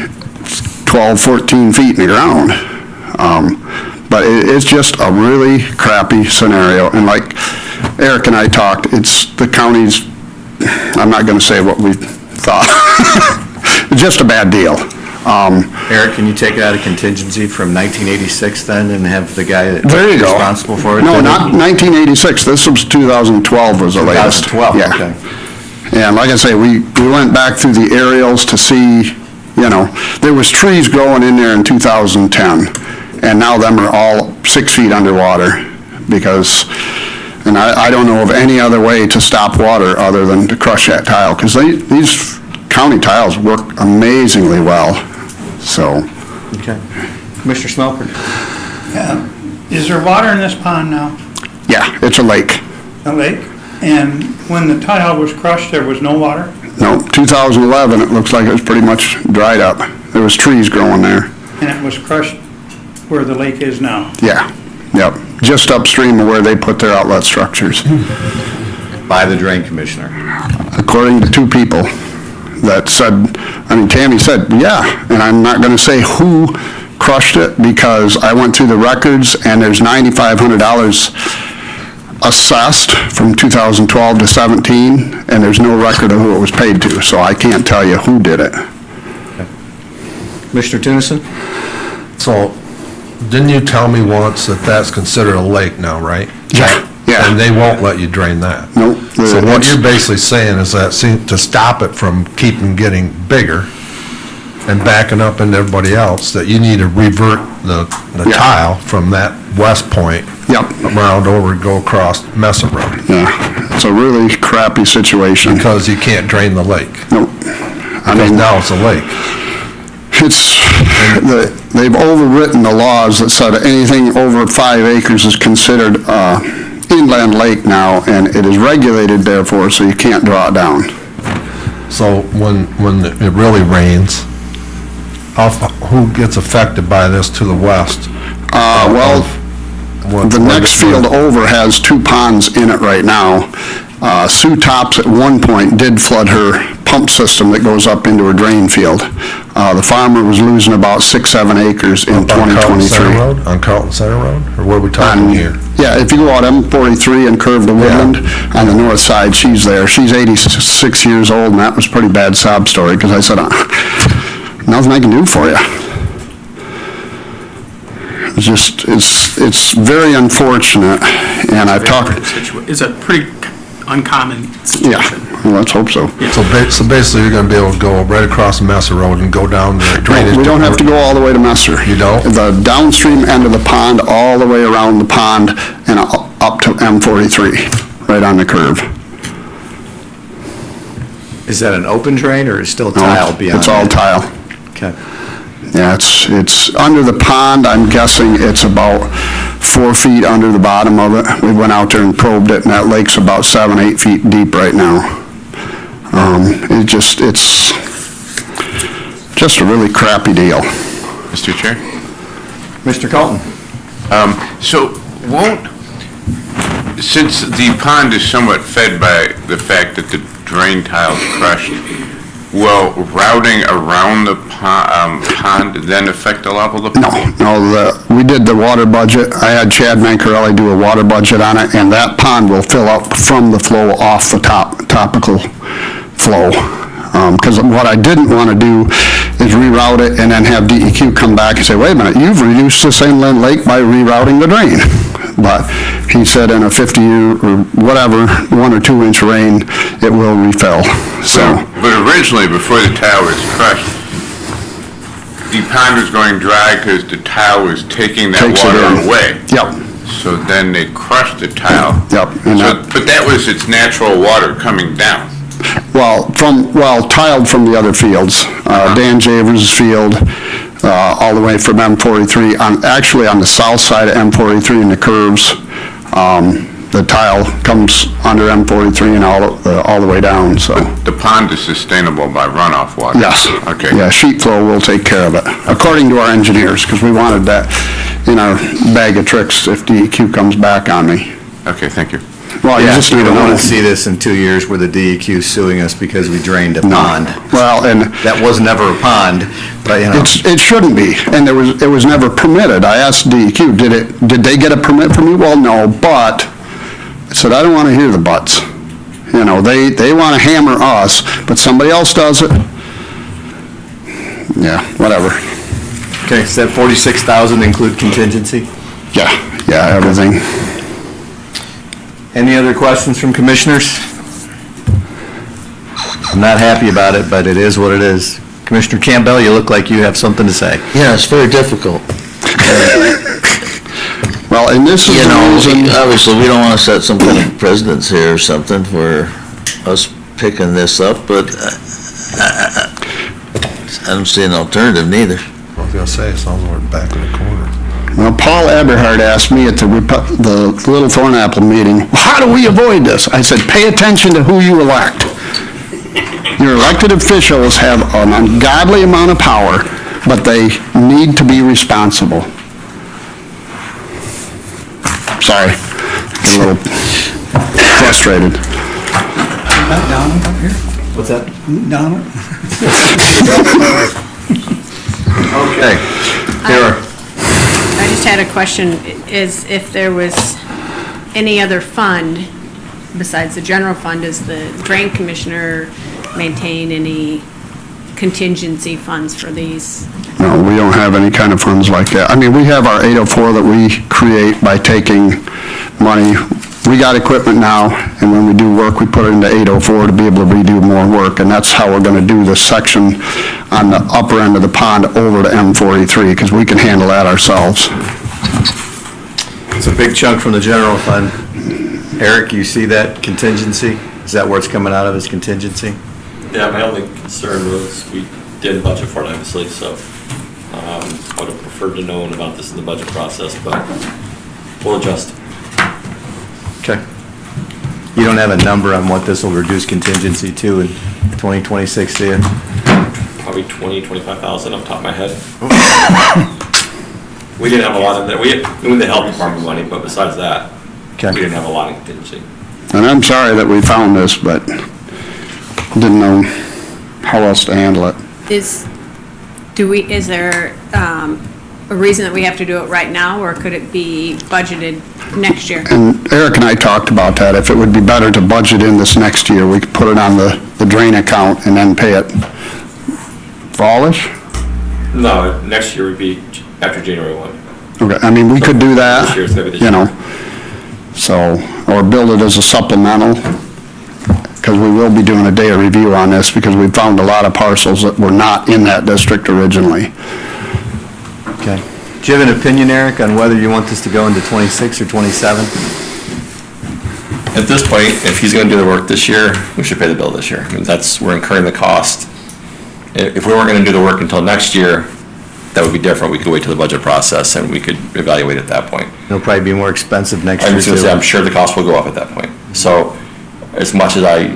Q: 12, 14 feet in the ground. But it's just a really crappy scenario. And like Eric and I talked, it's the county's, I'm not going to say what we thought. It's just a bad deal.
A: Eric, can you take it out of contingency from 1986 then and have the guy that's
Q: There you go.
A: responsible for it?
Q: No, not 1986. This was 2012 was the latest.
A: 2012,
Q: Yeah.
A: okay.
Q: And like I say, we went back through the aerials to see, you know, there was trees growing in there in 2010, and now them are all 6 feet underwater because, and I don't know of any other way to stop water other than to crush that tile, because these county tiles work amazingly well, so.
A: Okay. Commissioner Smelford?
S: Is there water in this pond now?
Q: Yeah, it's a lake.
S: A lake? And when the tile was crushed, there was no water?
Q: No, 2011, it looks like it was pretty much dried up. There was trees growing there.
S: And it was crushed where the lake is now?
Q: Yeah, yep, just upstream of where they put their outlet structures.
A: By the drain commissioner?
Q: According to 2 people that said, I mean, Tammy said, yeah, and I'm not gonna say who crushed it because I went through the records and there's $9,500 assessed from 2012 to 17, and there's no record of who it was paid to, so I can't tell you who did it.
A: Commissioner Tunison?
L: So, didn't you tell me once that that's considered a lake now, right?
Q: Yeah.
L: And they won't let you drain that?
Q: Nope.
L: So what you're basically saying is that to stop it from keeping getting bigger and backing up into everybody else, that you need to revert the tile from that west point around over and go across Mesa Road.
Q: Yeah, it's a really crappy situation.
L: Because you can't drain the lake.
Q: Nope.
L: Because now it's a lake.
Q: They've overwritten the laws that said anything over 5 acres is considered inland lake now, and it is regulated therefore, so you can't draw it down.
L: So when it really rains, who gets affected by this to the west?
Q: The next field over has 2 ponds in it right now, Sue Tops at one point did flood her pump system that goes up into a drain field. The farmer was losing about 6-7 acres in
L: On Carlton
Q: 2023.
L: Center Road? On Carlton Center Road? Or what are we talking here?
Q: Yeah, if you go out M43 and curve to Woodland, on the north side, she's there. She's 86 years old, and that was a pretty bad sob story, because I said, nothing I can do for you. It's just, it's very unfortunate, and I've talked,
R: It's a pretty uncommon
Q: yeah,
R: situation.
Q: well, let's hope so.
L: So basically, you're gonna be able to go right across the Messer Road and go down the drainage.
Q: We don't have to go all the way to Messer.
L: You don't?
Q: The downstream end of the pond, all the way around the pond, and up to M43, right on the curve.
D: Is that an open drain, or is still
Q: No,
D: tile beyond?
Q: It's all
D: that?
Q: tile.
D: Okay.
Q: Yeah, it's under the pond, I'm guessing it's about 4 feet under the bottom of it. We went out there and probed it, and that lake's about 7-8 feet deep right now. It's just a really crappy deal.
N: Mr. Chair?
D: Mr. Colton?
N: So since the pond is somewhat fed by the fact that the drain tile's crushed, will routing around the pond then affect the level of the pond?
Q: No, we did the water budget. I had Chad Mancarelli do a water budget on it, and that pond will fill up from the flow off the topical flow. Because what I didn't want to do is reroute it and then have DEQ come back and say, wait a minute, you've reduced this inland lake by rerouting the drain. But he said in a 50-year or whatever, 1 or 2 inch rain, it will refill, so.
N: But originally, before the tile was crushed, the pond was going dry because the tile was taking that
Q: Takes it
N: water
Q: in.
N: away.
Q: Yep.
N: So then they crushed the tile.
Q: Yep.
N: But that was its natural water coming down.
Q: Well, tiled from the other fields, Dan Javers' field, all the way from M43, actually on the south side of M43 in the curves, the tile comes under M43 and all the way down, so.
N: The pond is sustainable by runoff water?
Q: Yes.
N: Okay.
Q: Yeah, sheet flow will take care of it, according to our engineers, because we wanted that in our bag of tricks if DEQ comes back on me.
N: Okay, thank you.
Q: Well, you
D: Yeah,
Q: just
D: we
Q: never
D: don't want
Q: know.
D: to see this in 2 years where the DEQ is suing us because we drained a pond.
Q: Well, and
D: That was never a pond, but, you know.
Q: it shouldn't be, and it was never permitted. I asked DEQ, did they get a permit from you? Well, no, but, I said, I don't want to hear the buts. You know, they want to hammer us, but somebody else does it. Yeah, whatever.
D: Okay, does that 46,000 include contingency?
Q: Yeah, everything.
D: Any other questions from commissioners? I'm not happy about it, but it is what it is. Commissioner Campbell, you look like you have something to say.
O: Yeah, it's very difficult.
Q: Well, and this is
O: You
Q: the
O: know,
Q: reason,
O: obviously, we don't want to set some kind of precedence here or something for us picking this up, but I don't see an alternative neither.
L: I was gonna say, it sounds like we're back in the corner.
Q: well, Paul Eberhard asked me at the Little Thornapple meeting, how do we avoid this? I said, pay attention to who you elect. Your elected officials have an ungodly amount of power, but they need to be responsible. Sorry, get a little frustrated.
S: Donald up here?
D: What's that?
S: Donald?
D: Okay. Here.
M: I just had a question, is if there was any other fund besides the general fund, does the drain commissioner maintain any contingency funds for these?
Q: No, we don't have any kind of funds like that. I mean, we have our 804 that we create by taking money. We got equipment now, and when we do work, we put it into 804 to be able to redo more work, and that's how we're gonna do this section on the upper end of the pond over to M43, because we can handle that ourselves.
D: It's a big chunk from the general fund. Eric, you see that contingency? Is that where it's coming out of, is contingency?
T: Yeah, my only concern was we didn't budget for it, obviously, so I would have preferred to know about this in the budget process, but we'll adjust.
D: Okay. You don't have a number on what this will reduce contingency to in 2026, do you?
T: Probably 20, 25,000 off the top of my head. We didn't have a lot in there. We had the health department money, but besides that,
D: Okay.
T: we didn't have a lot in contingency.
Q: And I'm sorry that we found this, but didn't know how else to handle it.
M: Is there a reason that we have to do it right now, or could it be budgeted next year?
Q: And Eric and I talked about that. If it would be better to budget in this next year, we could put it on the drain account and then pay it fallish.
T: No, next year would be after January 1.
Q: Okay, I mean, we could do that,
T: This year it's gonna be this
Q: you know,
T: year.
Q: so, or build it as a supplemental, because we will be doing a day of review on this, because we found a lot of parcels that were not in that district originally.
D: Okay. Do you have an opinion, Eric, on whether you want this to go into 26 or 27?
U: At this point, if he's gonna do the work this year, we should pay the bill this year. I mean, we're incurring the cost. If we weren't gonna do the work until next year, that would be different. We could wait till the budget process and we could evaluate at that point.
D: It'll probably be more expensive next
U: I
D: year,
U: was gonna say,
D: too.
U: I'm sure the cost will go up at that point. So, as much as I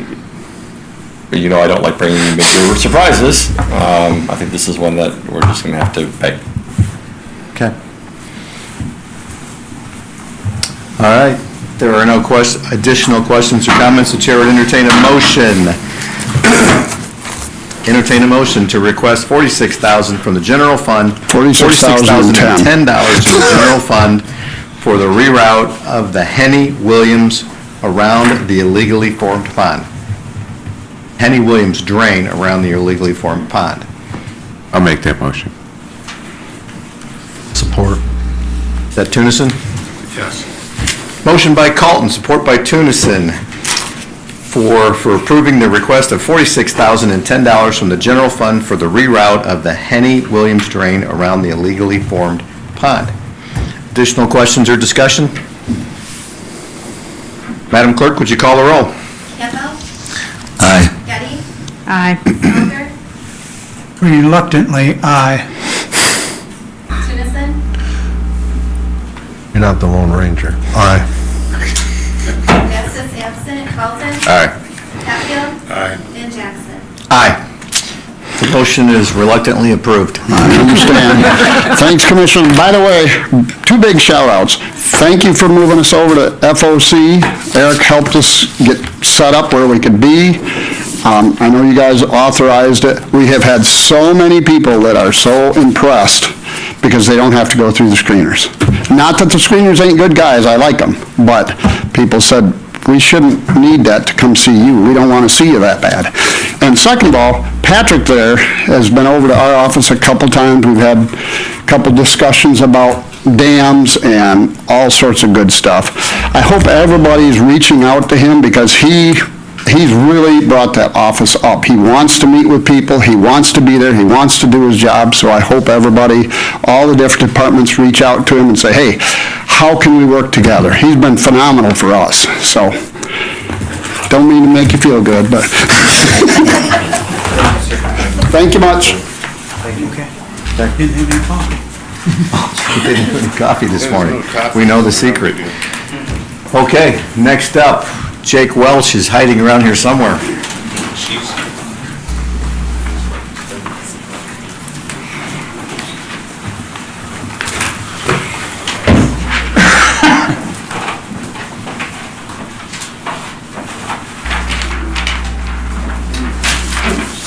U: don't like bringing major surprises, I think this is one that we're just gonna have to pay.
D: Okay. All right. There are no additional questions or comments. The chair would entertain a motion. Entertain a motion to request $46,000 from the general fund. $46,010 from the general fund for the reroute of the Henny Williams around the illegally formed pond. Henny Williams drain around the illegally formed pond.
N: I'll make that motion.
D: Support. Is that Tunison?
N: Yes.
D: Motion by Colton, support by Tunison, for approving the request of $46,010 from the general fund for the reroute of the Henny Williams drain around the illegally formed pond. Additional questions or discussion? Madam Clerk, would you call the roll?
B: Campbell.
O: Aye.
B: Getty.
M: Aye.
B: Gallagher.
S: Reluctantly, aye.
B: Tennyson.
L: You're not the Lone Ranger. Aye.
B: Best is absent. Carlton.
D: Aye.
B: Hatfield.
N: Aye.
B: And Jackson.
D: Aye. The motion is reluctantly approved.
Q: I understand. Thanks, Commissioner. By the way, two big shout-outs. Thank you for moving us over to FOC. Eric helped us get set up where we could be. I know you guys authorized it. We have had so many people that are so impressed because they don't have to go through the screeners. Not that the screeners ain't good guys, I like them, but people said, we shouldn't need that to come see you. We don't want to see you that bad. And second of all, Patrick there has been over to our office a couple times. We've had a couple discussions about dams and all sorts of good stuff. I hope everybody's reaching out to him because he's really brought that office up. He wants to meet with people, he wants to be there, he wants to do his job, so I hope everybody, all the different departments reach out to him and say, hey, how can we work together? He's been phenomenal for us, so, don't mean to make you feel good, but. Thank you much.
S: Didn't have any coffee.
D: We didn't have any coffee this morning. We know the secret. Okay, next up, Jake Welch is hiding around here somewhere.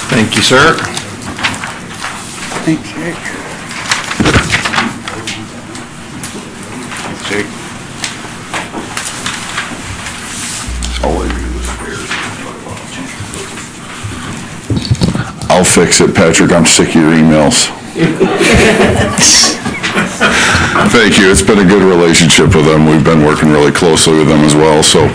D: Thank you, sir.
S: Thanks, Jake.
N: Jake.
J: I'll fix it, Patrick. I'm sick of your emails. Thank you. It's been a good relationship with them. We've been working really closely with them as well. So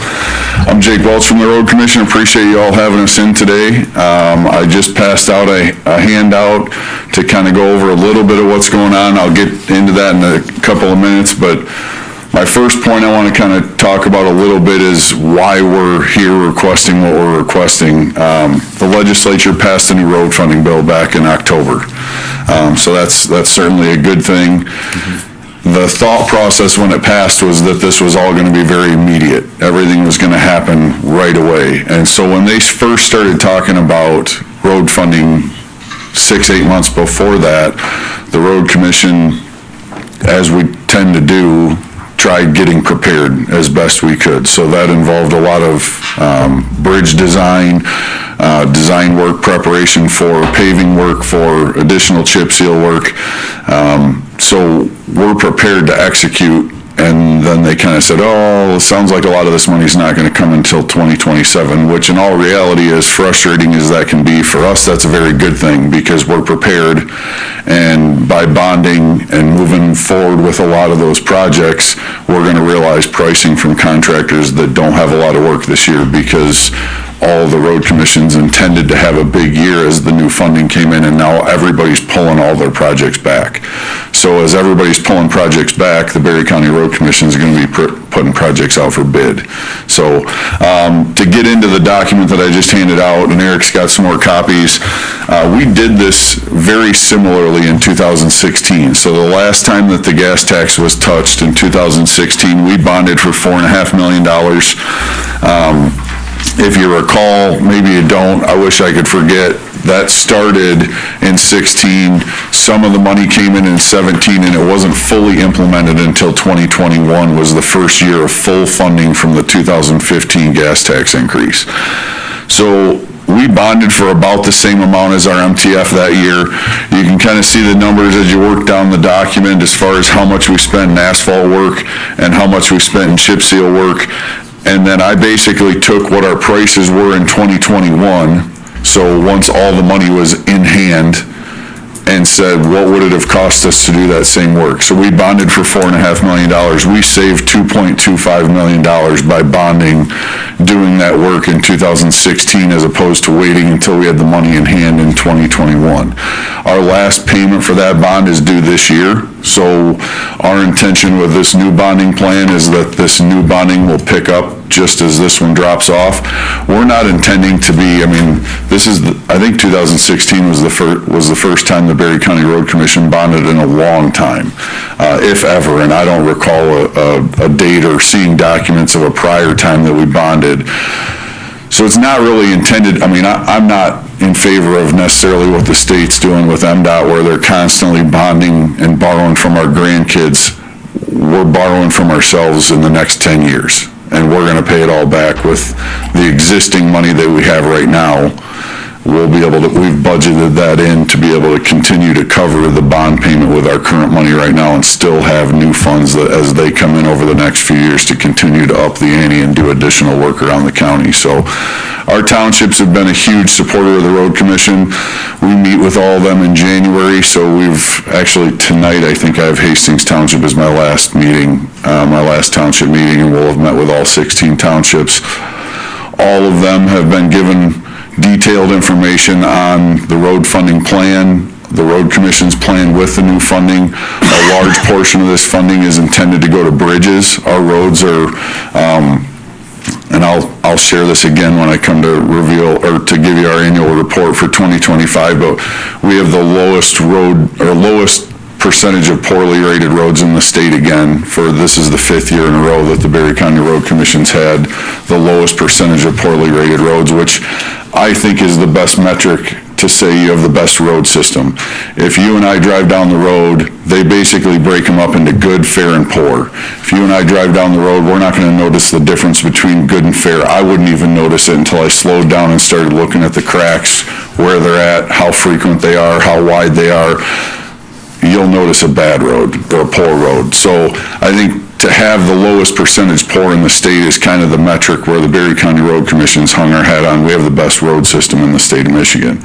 J: I'm Jake Welch from the Road Commission. Appreciate you all having us in today. I just passed out a handout to kind of go over a little bit of what's going on. I'll get into that in a couple of minutes, but my first point I want to kind of talk about a little bit is why we're here requesting what we're requesting. The legislature passed a new road funding bill back in October. So that's certainly a good thing. The thought process when it passed was that this was all going to be very immediate. Everything was going to happen right away. And so when they first started talking about road funding 6-8 months before that, the Road Commission, as we tend to do,
C: tried getting prepared as best we could. So that involved a lot of bridge design, design work, preparation for paving work, for additional chip seal work. So we're prepared to execute. And then they kind of said, oh, it sounds like a lot of this money's not going to come until 2027, which in all reality, as frustrating as that can be for us, that's a very good thing because we're prepared. And by bonding and moving forward with a lot of those projects, we're going to realize pricing from contractors that don't have a lot of work this year because all the road commissions intended to have a big year as the new funding came in, and now everybody's pulling all their projects back. So as everybody's pulling projects back, the Berry County Road Commission is going to be putting projects out for bid. So to get into the document that I just handed out, and Eric's got some more copies, we did this very similarly in 2016. So the last time that the gas tax was touched in 2016, we bonded for $4.5 million. If you recall, maybe you don't, I wish I could forget, that started in 16. Some of the money came in 17, and it wasn't fully implemented until 2021 was the first year of full funding from the 2015 gas tax increase. So we bonded for about the same amount as our MTF that year. You can kind of see the numbers as you work down the document as far as how much we spent in asphalt work and how much we spent in chip seal work. And then I basically took what our prices were in 2021, so once all the money was in hand, and said, what would it have cost us to do that same work? So we bonded for $4.5 million. We saved $2.25 million by bonding, doing that work in 2016, as opposed to waiting until we had the money in hand in 2021. Our last payment for that bond is due this year. So our intention with this new bonding plan is that this new bonding will pick up just as this one drops off. We're not intending to be, I mean, this is, I think 2016 was the first time the Berry County Road Commission bonded in a long time, if ever, and I don't recall a date or seeing documents of a prior time that we bonded. So it's not really intended, I mean, I'm not in favor of necessarily what the state's doing with MDOT, where they're constantly bonding and borrowing from our grandkids. We're borrowing from ourselves in the next 10 years, and we're gonna pay it all back with the existing money that we have right now. We'll be able to, we've budgeted that in to be able to continue to cover the bond payment with our current money right now and still have new funds that, as they come in over the next few years, to continue to up the ante and do additional work around the county. So our townships have been a huge supporter of the Road Commission. We meet with all of them in January, so we've actually, tonight, I think I have Hastings Township as my last meeting, my last township meeting, and we'll have met with all 16 townships. All of them have been given detailed information on the road funding plan, the Road Commission's plan with the new funding. A large portion of this funding is intended to go to bridges. Our roads are, and I'll share this again when I come to reveal, or to give you our annual report for 2025, but we have the lowest lowest percentage of poorly rated roads in the state again. This is the 5th year in a row that the Berry County Road Commission's had the lowest percentage of poorly rated roads, which I think is the best metric to say you have the best road system. If you and I drive down the road, they basically break them up into good, fair, and poor. If you and I drive down the road, we're not going to notice the difference between good and fair. I wouldn't even notice it until I slowed down and started looking at the cracks, where they're at, how frequent they are, how wide they are. You'll notice a bad road or a poor road. So I think to have the lowest percentage poor in the state is kind of the metric where the Berry County Road Commission's hung our hat on. We have the best road system in the state of Michigan.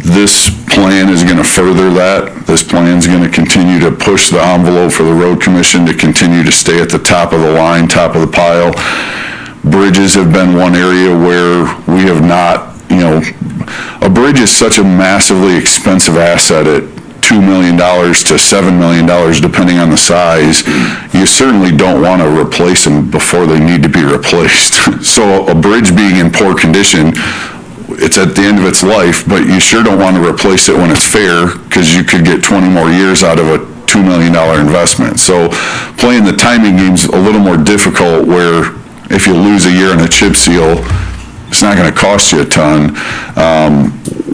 C: This plan is going to further that. This plan is going to continue to push the envelope for the Road Commission to continue to stay at the top of the line, top of the pile. Bridges have been one area where we have not, a bridge is such a massively expensive asset at $2 million to $7 million, depending on the size. You certainly don't want to replace them before they need to be replaced. So a bridge being in poor condition, it's at the end of its life, but you sure don't want to replace it when it's fair, because you could get 20 more years out of a $2 million investment. So playing the timing game's a little more difficult, where if you lose a year in a chip seal, it's not going to cost you a ton.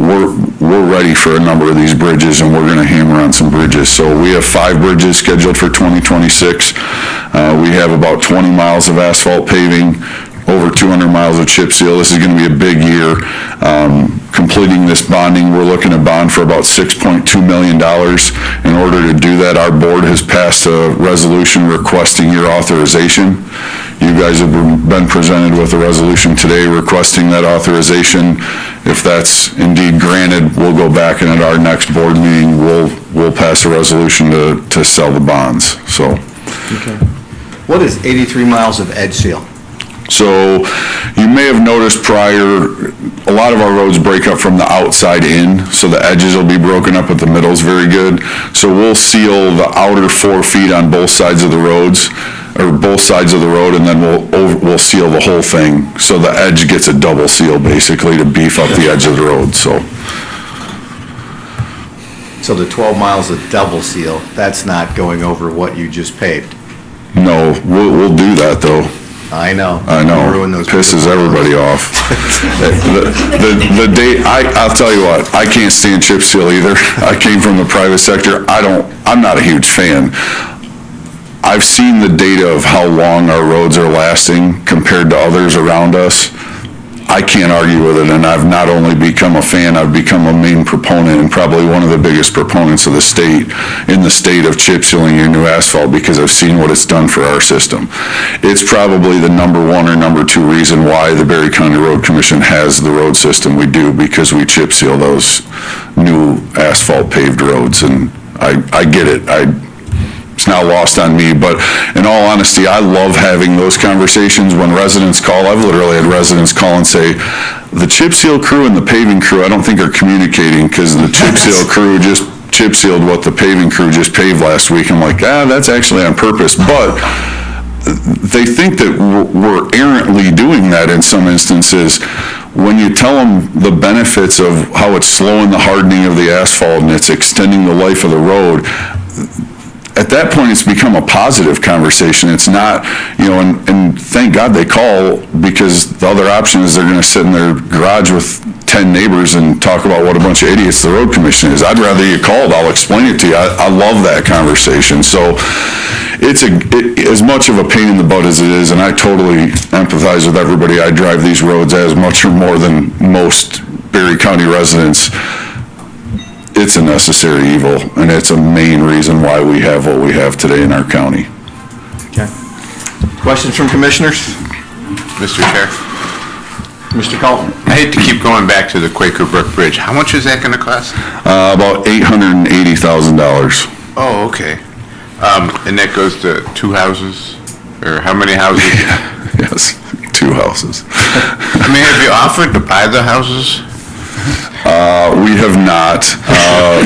C: we're ready for a number of these bridges, and we're gonna hammer on some bridges. So we have 5 bridges scheduled for 2026. We have about 20 miles of asphalt paving, over 200 miles of chip seal. This is gonna be a big year. Completing this bonding, we're looking to bond for about $6.2 million. In order to do that, our board has passed a resolution requesting your authorization. You guys have been presented with a resolution today requesting that authorization. If that's indeed granted, we'll go back and at our next board meeting, we'll pass a resolution to sell the bonds, so.
D: Okay. What is 83 miles of edge seal?
C: So you may have noticed prior, a lot of our roads break up from the outside in, so the edges will be broken up, but the middle's very good. So we'll seal the outer 4 feet on both sides of the roads, or both sides of the road, and then we'll seal the whole thing. So the edge gets a double seal, basically, to beef up the edge of the road, so.
D: So the 12 miles of double seal, that's not going over what you just paved?
C: No, we'll do that, though.
D: I know.
C: I know,
D: Ruin those
C: pisses everybody off. The day, I'll tell you what, I can't stand chip seal either. I came from the private sector, I'm not a huge fan. I've seen the data of how long our roads are lasting compared to others around us. I can't argue with it, and I've not only become a fan, I've become a main proponent and probably one of the biggest proponents of the state, in the state of chip sealing your new asphalt, because I've seen what it's done for our system. It's probably the number 1 or number 2 reason why the Berry County Road Commission has the road system we do, because we chip seal those new asphalt paved roads, and I get it. It's now lost on me, but in all honesty, I love having those conversations when residents call. I've literally had residents call and say, the chip seal crew and the paving crew, I don't think are communicating, because the chip seal crew just chip sealed what the paving crew just paved last week. I'm like, that's actually on purpose, but they think that we're errantly doing that in some instances. When you tell them the benefits of how it's slowing the hardening of the asphalt and it's extending the life of the road, at that point, it's become a positive conversation. It's not, and thank God they call, because the other option is they're gonna sit in their garage with 10 neighbors and talk about what a bunch of idiots the road commission is. I'd rather you called, I'll explain it to you. I love that conversation. So it's as much of a pain in the butt as it is, and I totally empathize with everybody I drive these roads as much or more than most Berry County residents. It's a necessary evil, and it's a main reason why we have what we have today in our county.
D: Okay. Questions from commissioners?
N: Mr. Chair?
D: Mr. Colton?
N: I hate to keep going back to the Quaker Brook Bridge. How much is that gonna cost?
C: About $880,000.
N: Oh, okay. And that goes to 2 houses? Or how many houses?
C: Yes, 2 houses.
N: I mean, have you offered to buy the houses?
C: We have not.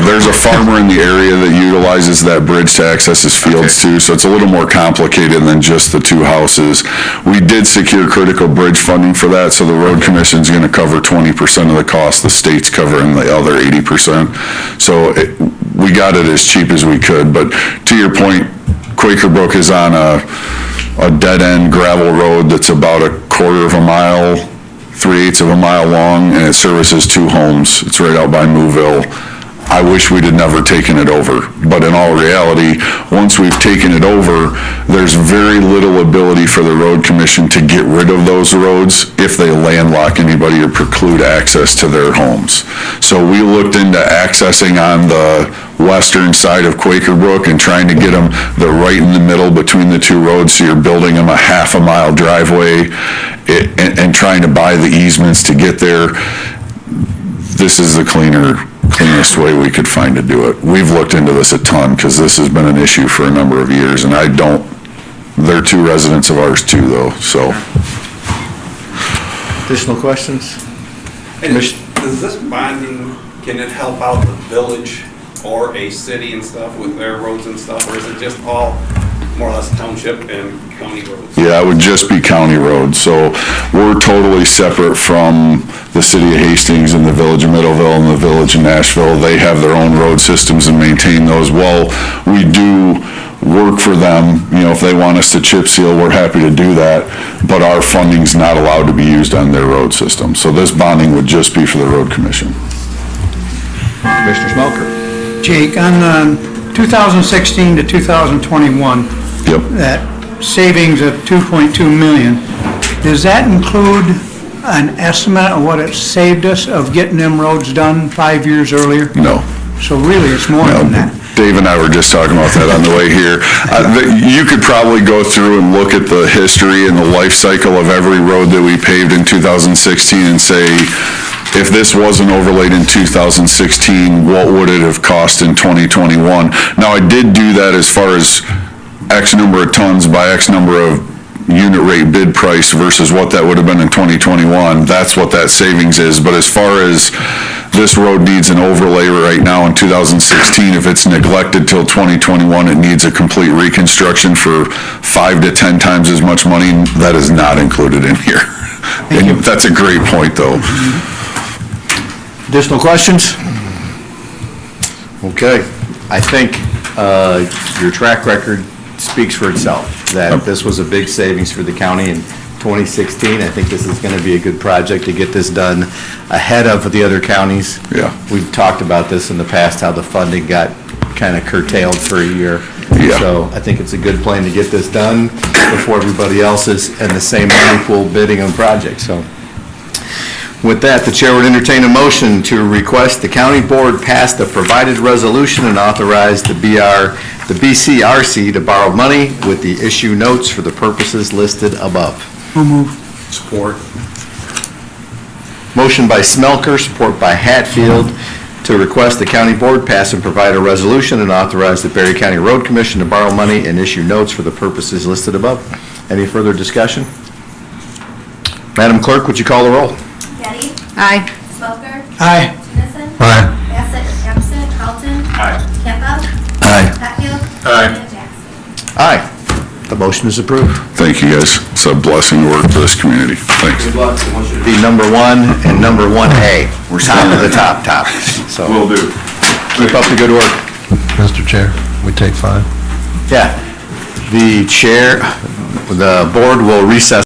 C: There's a farmer in the area that utilizes that bridge to access his fields too, so it's a little more complicated than just the 2 houses. We did secure critical bridge funding for that, so the road commission's gonna cover 20% of the cost, the state's covering the other 80%. So we got it as cheap as we could, but to your point, Quaker Brook is on a dead-end gravel road that's about a quarter of a mile, 3/8 of a mile long, and it services 2 homes. It's right out by Mooville. I wish we'd have never taken it over, but in all reality, once we've taken it over, there's very little ability for the road commission to get rid of those roads if they landlock anybody or preclude access to their homes. So we looked into accessing on the western side of Quaker Brook and trying to get them right in the middle between the 2 roads, so you're building them a half a mile driveway and trying to buy the easements to get there. This is the cleanest way we could find to do it. We've looked into this a ton, because this has been an issue for a number of years, and they're 2 residents of ours too, though, so.
D: Additional questions?
E: And does this bonding, can it help out the village or a city and stuff with their roads and stuff, or is it just all more or less township and county roads?
C: Yeah, it would just be county roads, so we're totally separate from the city of Hastings and the village of Middleville and the village of Nashville. They have their own road systems and maintain those. Well, we do work for them, if they want us to chip seal, we're happy to do that, but our funding's not allowed to be used on their road system. So this bonding would just be for the road commission.
D: Commissioner Smelker.
S: Jake, on 2016 to 2021,
C: Yep.
S: that savings of 2.2 million, does that include an estimate of what it saved us of getting them roads done 5 years earlier?
C: No.
S: So really, it's more than that.
C: Dave and I were just talking about that on the way here. You could probably go through and look at the history and the life cycle of every road that we paved in 2016 and say, if this wasn't overlaid in 2016, what would it have cost in 2021? Now, I did do that as far as X number of tons by X number of unit rate bid price versus what that would have been in 2021. That's what that savings is. But as far as this road needs an overlay right now in 2016, if it's neglected till 2021, it needs a complete reconstruction for 5 to 10 times as much money. That is not included in here. And that's a great point, though.
D: Additional questions? Okay, I think your track record speaks for itself, that this was a big savings for the county in 2016. I think this is going to be a good project to get this done ahead of the other counties.
C: Yeah.
D: We've talked about this in the past, how the funding got kind of curtailed for a year.
C: Yeah.
D: So I think it's a good plan to get this done before everybody else is in the same money pool bidding on projects, so. With that, the chair would entertain a motion to request the county board pass the provided resolution and authorize the BCRC to borrow money with the issue notes for the purposes listed above.
E: Support.
D: Motion by Smelker, support by Hatfield, to request the county board pass and provide a resolution and authorize the Berry County Road Commission to borrow money and issue notes for the purposes listed above. Any further discussion? Madam Clerk, would you call the roll?
B: Getty.
I: Aye.
B: Smoker.
S: Aye.
B: Tennyson.
L: Aye.
B: Bassett is absent. Carlton.
E: Aye.
B: Campa.
C: Aye.
B: Hatfield.
E: Aye.
B: And Jackson.
D: Aye. The motion is approved.
C: Thank you, guys. It's a blessing to work for this community. Thanks.
D: Good luck. I want you to be number one and number 1A. We're top of the top. So
C: Will do.
D: keep up the good work.
L: Mr. Chair, we take 5.
D: Yeah. The board will recess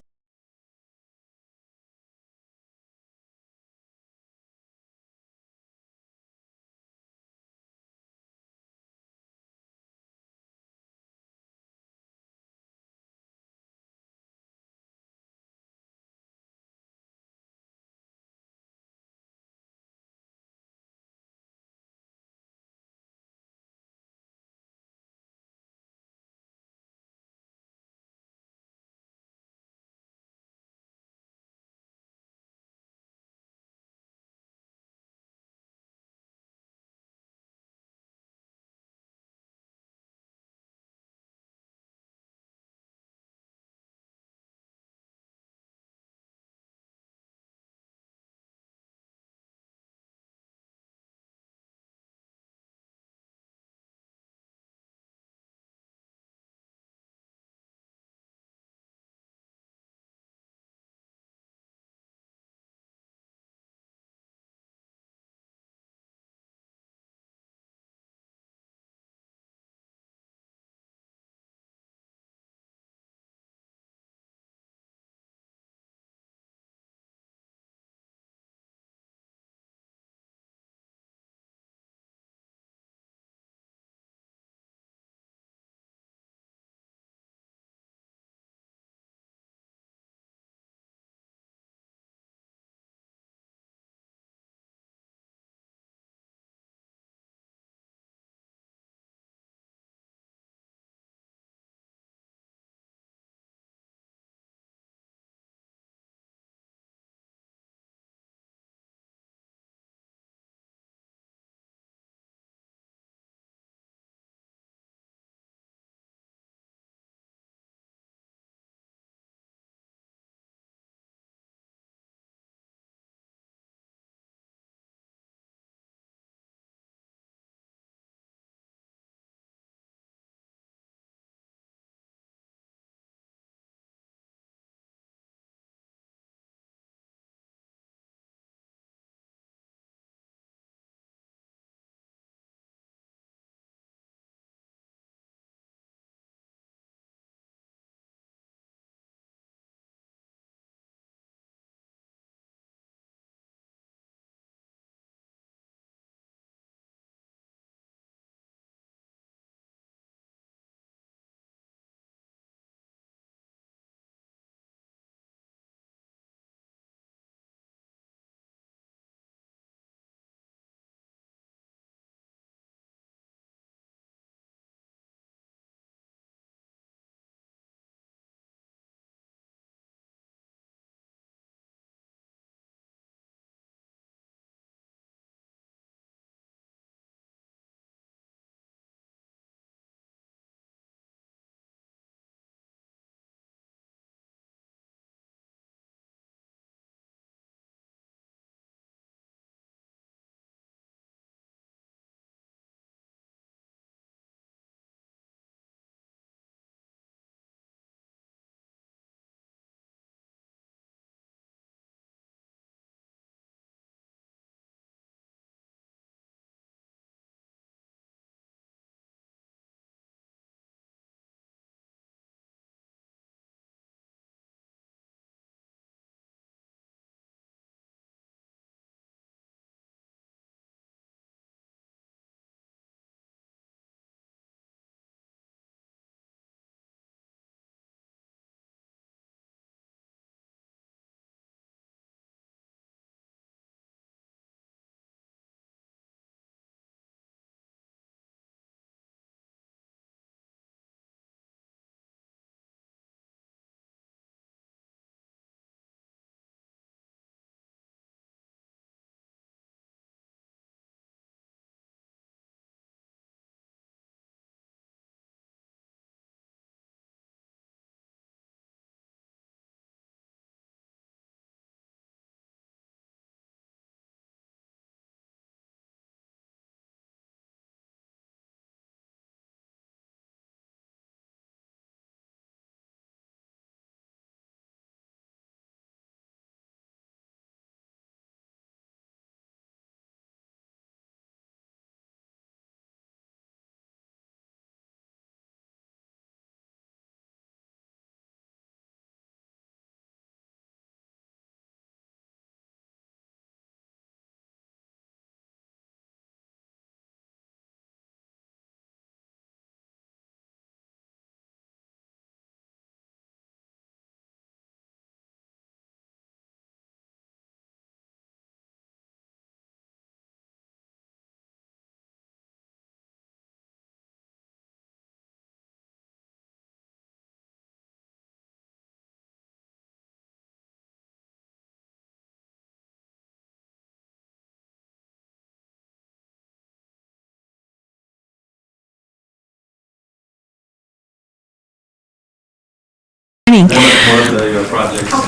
H: morning.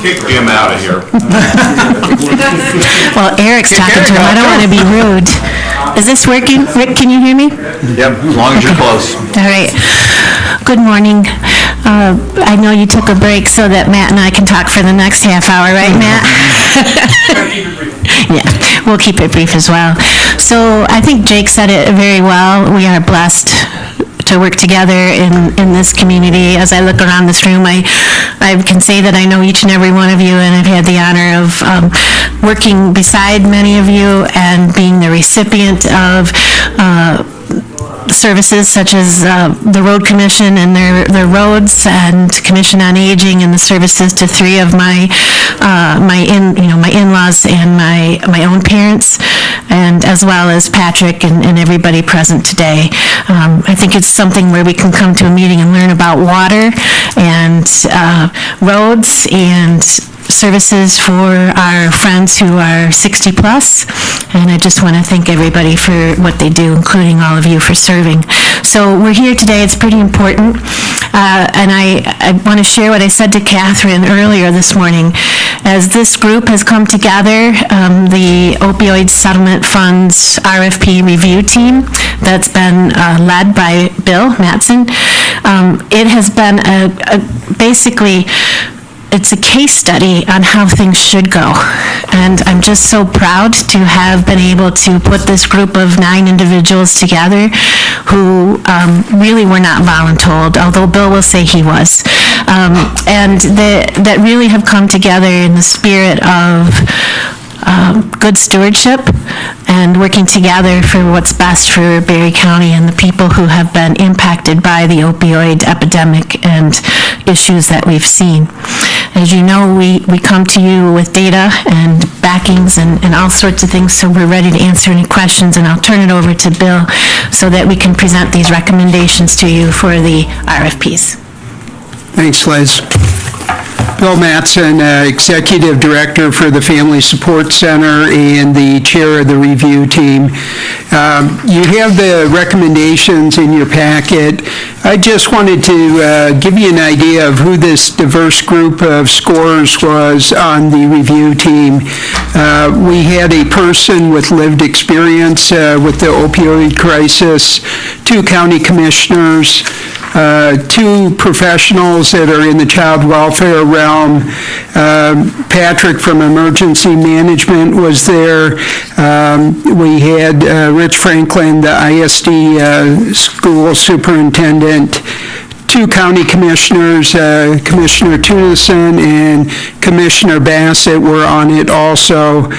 N: Kick him out of here.
H: Well, Eric's talking to him, I don't want to be rude. Is this working? Rick, can you hear me?
D: Yep, as long as you're close.
H: All right. Good morning. I know you took a break so that Matt and I can talk for the next half hour, right, Matt? Yeah, we'll keep it brief as well. So I think Jake said it very well. We are blessed to work together in this community. As I look around this room, I can say that I know each and every one of you, and I've had the honor of working beside many of you and being the recipient of services such as the Road Commission and their roads, and Commission on Aging, and the services to three of my in-laws and my own parents, and as well as Patrick and everybody present today. I think it's something where we can come to a meeting and learn about water and roads and services for our friends who are 60 plus, and I just want to thank everybody for what they do, including all of you for serving. So we're here today, it's pretty important, and I want to share what I said to Catherine earlier this morning. As this group has come together, the Opioid Settlement Fund's RFP review team that's been led by Bill Mattson, it has been basically it's a case study on how things should go. And I'm just so proud to have been able to put this group of 9 individuals together who really were not voluntold, although Bill will say he was. And that really have come together in the spirit of good stewardship and working together for what's best for Berry County and the people who have been impacted by the opioid epidemic and issues that we've seen. As you know, we come to you with data and backings and all sorts of things, so we're ready to answer any questions, and I'll turn it over to Bill so that we can present these recommendations to you for the RFPs.
G: Thanks, Liz. Bill Mattson, Executive Director for the Family Support Center and the Chair of the review team. You have the recommendations in your packet. I just wanted to give you an idea of who this diverse group of scorers was on the review team. We had a person with lived experience with the opioid crisis, 2 county commissioners, 2 professionals that are in the child welfare realm. Patrick from Emergency Management was there. We had Rich Franklin, the ISD school superintendent. 2 county commissioners, Commissioner Tunison and Commissioner Bassett were on it also.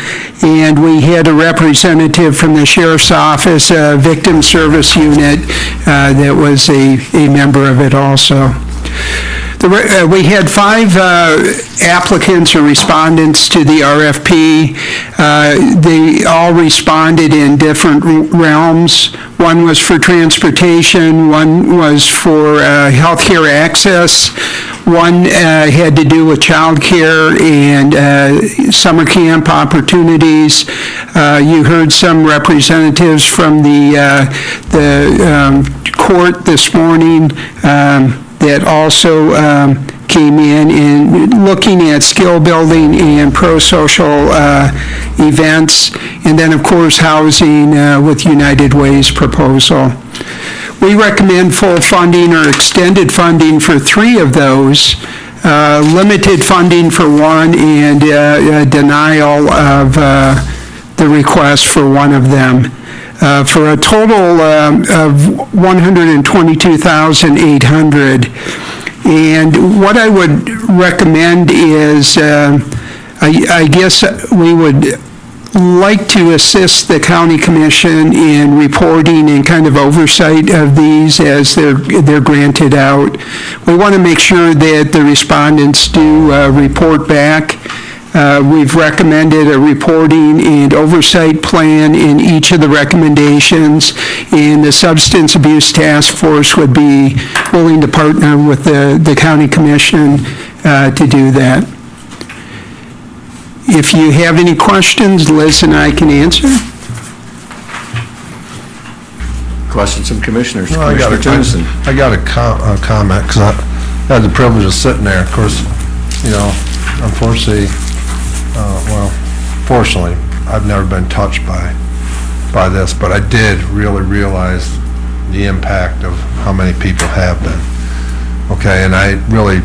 G: And we had a representative from the Sheriff's Office, Victim Service Unit, that was a member of it also. We had 5 applicants or respondents to the RFP. They all responded in different realms. One was for transportation, one was for healthcare access, one had to do with childcare and summer camp opportunities. You heard some representatives from the court this morning that also came in looking at skill building and pro-social events, and then of course housing with United Way's proposal. We recommend full funding or extended funding for 3 of those, limited funding for 1, and denial of the request for 1 of them. For a total of $122,800. And what I would recommend is, I guess we would like to assist the county commission in reporting and kind of oversight of these as they're granted out. We want to make sure that the respondents do report back. We've recommended a reporting and oversight plan in each of the recommendations, and the Substance Abuse Task Force would be willing to partner with the county commission to do that. If you have any questions, Liz and I can answer.
D: Questions from commissioners?
L: Well, I got a comment, because had the privilege of sitting there. Of course, you know, unfortunately, fortunately, I've never been touched by this, but I did really realize the impact of how many people have been. Okay, and I really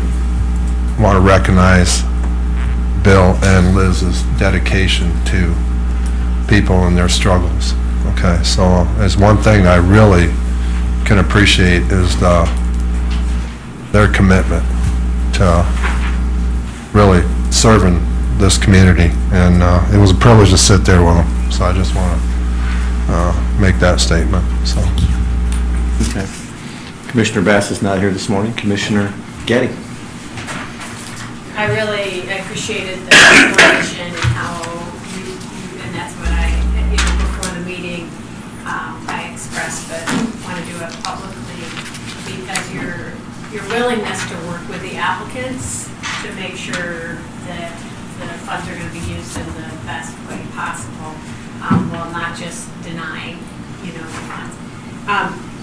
L: want to recognize Bill and Liz's dedication to people and their struggles. Okay, so there's one thing I really can appreciate is their commitment to really serving this community, and it was a privilege to sit there with them. So I just want to make that statement. So.
D: Okay. Commissioner Bass is not here this morning. Commissioner Getty.
M: I really appreciated the explanation and how and that's what I, before the meeting, I expressed, but want to do it publicly because your willingness to work with the applicants to make sure that the funds are going to be used in the best way possible, while not just denying, the funds.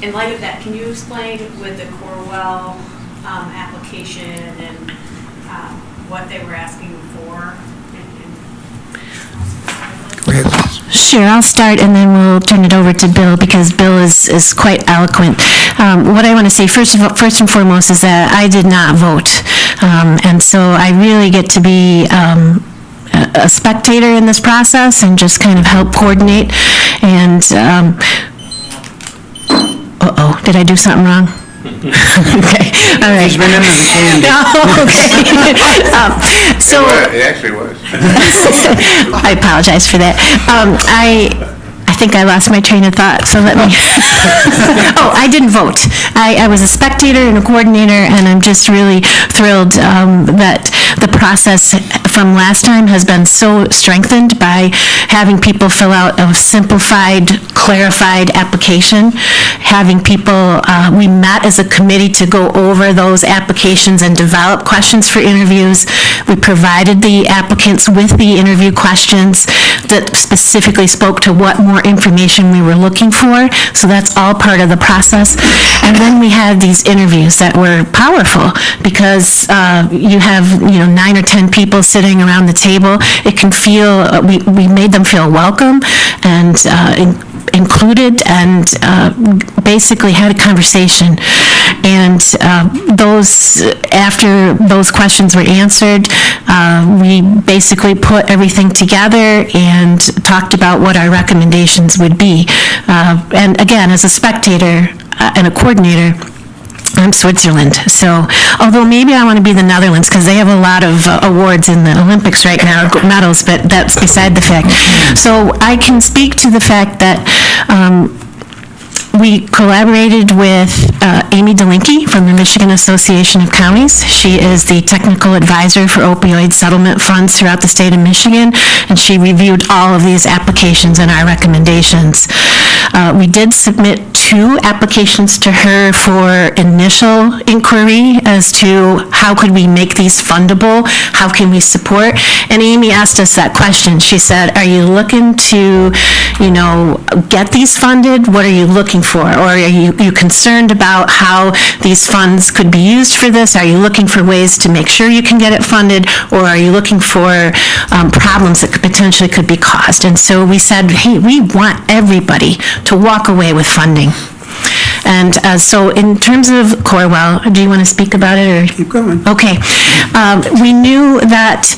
M: In light of that, can you explain with the Corewell application and what they were asking for?
F: Sure, I'll start and then we'll turn it over to Bill because Bill is quite eloquent. What I want to say first and foremost is that I did not vote. And so I really get to be a spectator in this process and just kind of help coordinate. And, did I do something wrong? Okay, all right.
D: She's been into the candy.
F: Oh, okay. So.
N: It actually was.
F: I apologize for that. I think I lost my train of thought, so let me. Oh, I didn't vote. I was a spectator and a coordinator, and I'm just really thrilled that the process from last time has been so strengthened by having people fill out a simplified, clarified application, having people, we met as a committee to go over those applications and develop questions for interviews. We provided the applicants with the interview questions that specifically spoke to what more information we were looking for, so that's all part of the process. And then we had these interviews that were powerful because you have 9 or 10 people sitting around the table. It can feel, we made them feel welcome and included and basically had a conversation. And after those questions were answered, we basically put everything together and talked about what our recommendations would be. And again, as a spectator and a coordinator, I'm Switzerland. So, although maybe I want to be the Netherlands because they have a lot of awards in the Olympics right now, medals, but that's beside the fact. So I can speak to the fact that we collaborated with Amy Delinky from the Michigan Association of Counties. She is the technical advisor for opioid settlement funds throughout the state of Michigan, and she reviewed all of these applications and our recommendations. We did submit 2 applications to her for initial inquiry as to how could we make these fundable, how can we support, and Amy asked us that question. She said, are you looking to, get these funded? What are you looking for? Or are you concerned about how these funds could be used for this? Are you looking for ways to make sure you can get it funded? Or are you looking for problems that potentially could be caused? And so we said, hey, we want everybody to walk away with funding. And so in terms of Corewell, do you want to speak about it? Or?
G: Keep going.
F: Okay. We knew that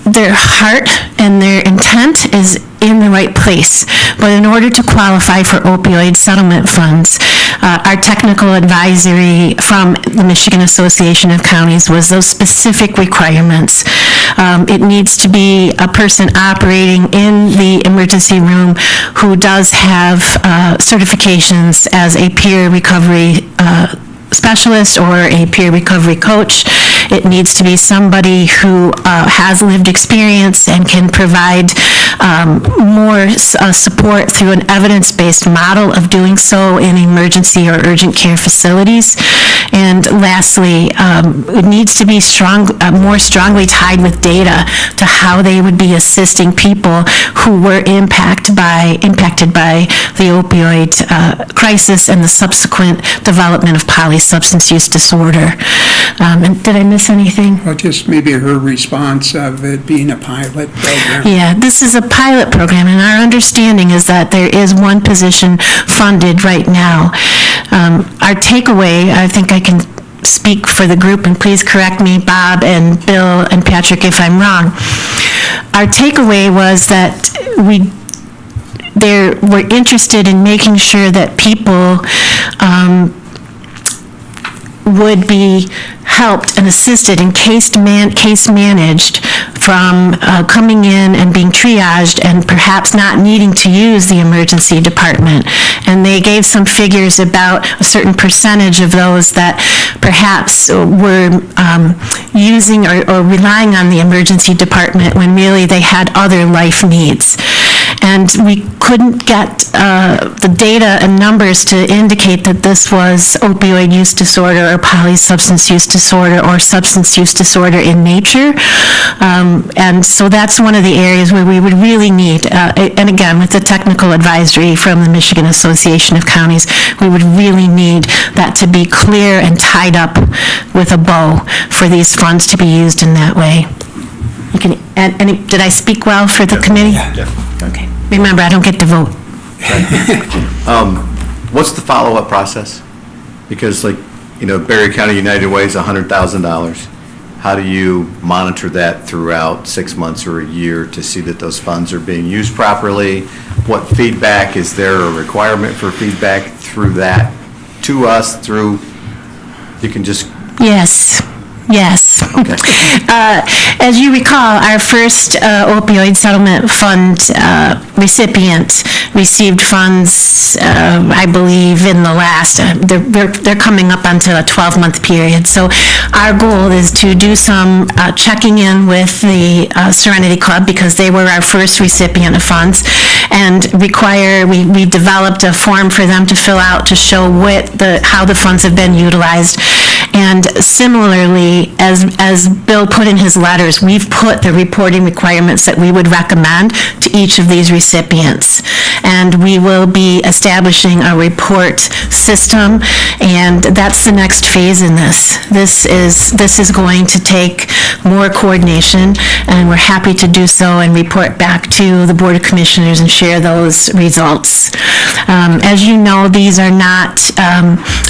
F: their heart and their intent is in the right place. But in order to qualify for opioid settlement funds, our technical advisory from the Michigan Association of Counties was those specific requirements. It needs to be a person operating in the emergency room who does have certifications as a peer recovery specialist or a peer recovery coach. It needs to be somebody who has lived experience and can provide more support through an evidence-based model of doing so in emergency or urgent care facilities. And lastly, it needs to be more strongly tied with data to how they would be assisting people who were impacted by the opioid crisis and the subsequent development of poly substance use disorder. And did I miss anything?
G: Well, just maybe her response of it being a pilot program.
F: Yeah, this is a pilot program, and our understanding is that there is one position funded right now. Our takeaway, I think I can speak for the group, and please correct me, Bob and Bill and Patrick, if I'm wrong. Our takeaway was that we're interested in making sure that people would be helped and assisted and case managed from coming in and being triaged and perhaps not needing to use the emergency department. And they gave some figures about a certain percentage of those that perhaps were using or relying on the emergency department when really they had other life needs. And we couldn't get the data and numbers to indicate that this was opioid use disorder or polysubstance use disorder or substance use disorder in nature. And so that's one of the areas where we would really need, and again, with the technical advisory from the Michigan Association of Counties, we would really need that to be clear and tied up with a bow for these funds to be used in that way. You can, and did I speak well for the committee? Okay. Remember, I don't get to vote.
D: What's the follow-up process? Because Berry County United Way is $100,000. How do you monitor that throughout 6 months or a year to see that those funds are being used properly? What feedback, is there a requirement for feedback through that to us through, you can just...
F: Yes. As you recall, our first opioid settlement fund recipient received funds, I believe, in the last, they're coming up onto a 12-month period. So our goal is to do some checking in with the Serenity Club because they were our first recipient of funds, and we developed a form for them to fill out to show how the funds have been utilized. And similarly, as Bill put in his letters, we've put the reporting requirements that we would recommend to each of these recipients. And we will be establishing a report system, and that's the next phase in this. This is going to take more coordination, and we're happy to do so and report back to the Board of Commissioners and share those results. As you know, these are not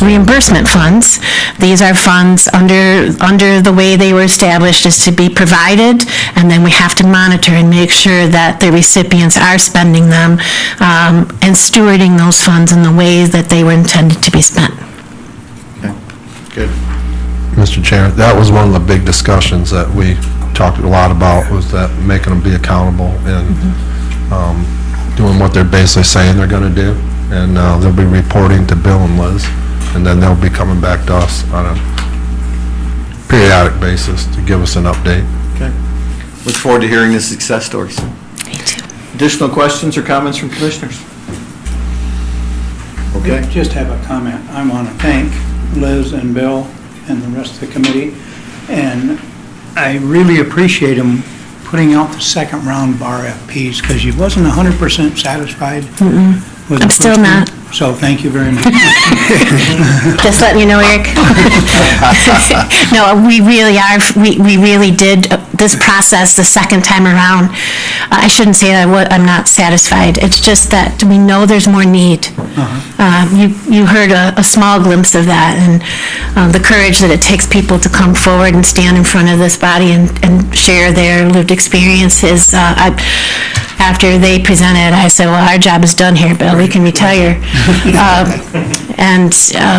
F: reimbursement funds. These are funds under the way they were established is to be provided, and then we have to monitor and make sure that the recipients are spending them and stewarding those funds in the ways that they were intended to be spent.
D: Okay, good.
L: Mr. Chair, that was one of the big discussions that we talked a lot about, was that making them be accountable and doing what they're basically saying they're going to do. And they'll be reporting to Bill and Liz, and then they'll be coming back to us on a periodic basis to give us an update.
D: Okay. Look forward to hearing the success stories.
F: Me too.
D: Additional questions or comments from commissioners? Okay.
S: Just have a comment. I want to thank Liz and Bill and the rest of the committee, and I really appreciate them putting out the second round of RFPs, because you wasn't 100% satisfied with the
F: I'm still
S: first
F: not.
S: one. So thank you very much.
F: Just letting you know, Eric. No, we really are, we really did this process the second time around. I shouldn't say that I'm not satisfied. It's just that we know there's more need. You heard a small glimpse of that, and the courage that it takes people to come forward and stand in front of this body and share their lived experiences. After they presented, I said, well, our job is done here, Bill, we can retire.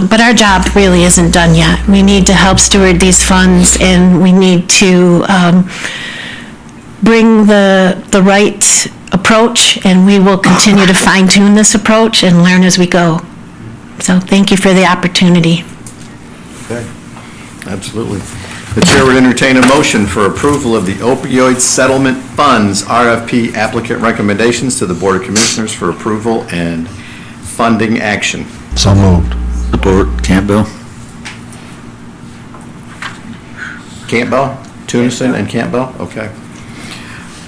F: But our job really isn't done yet. We need to help steward these funds, and we need to bring the right approach, and we will continue to fine-tune this approach and learn as we go. So thank you for the opportunity.
D: Okay, absolutely. The chair would entertain a motion for approval of the opioid settlement funds RFP applicant recommendations to the Board of Commissioners for approval and funding action.
L: So moved.
O: Support, Campbell.
D: Campbell, Tunison, and Campbell? Okay.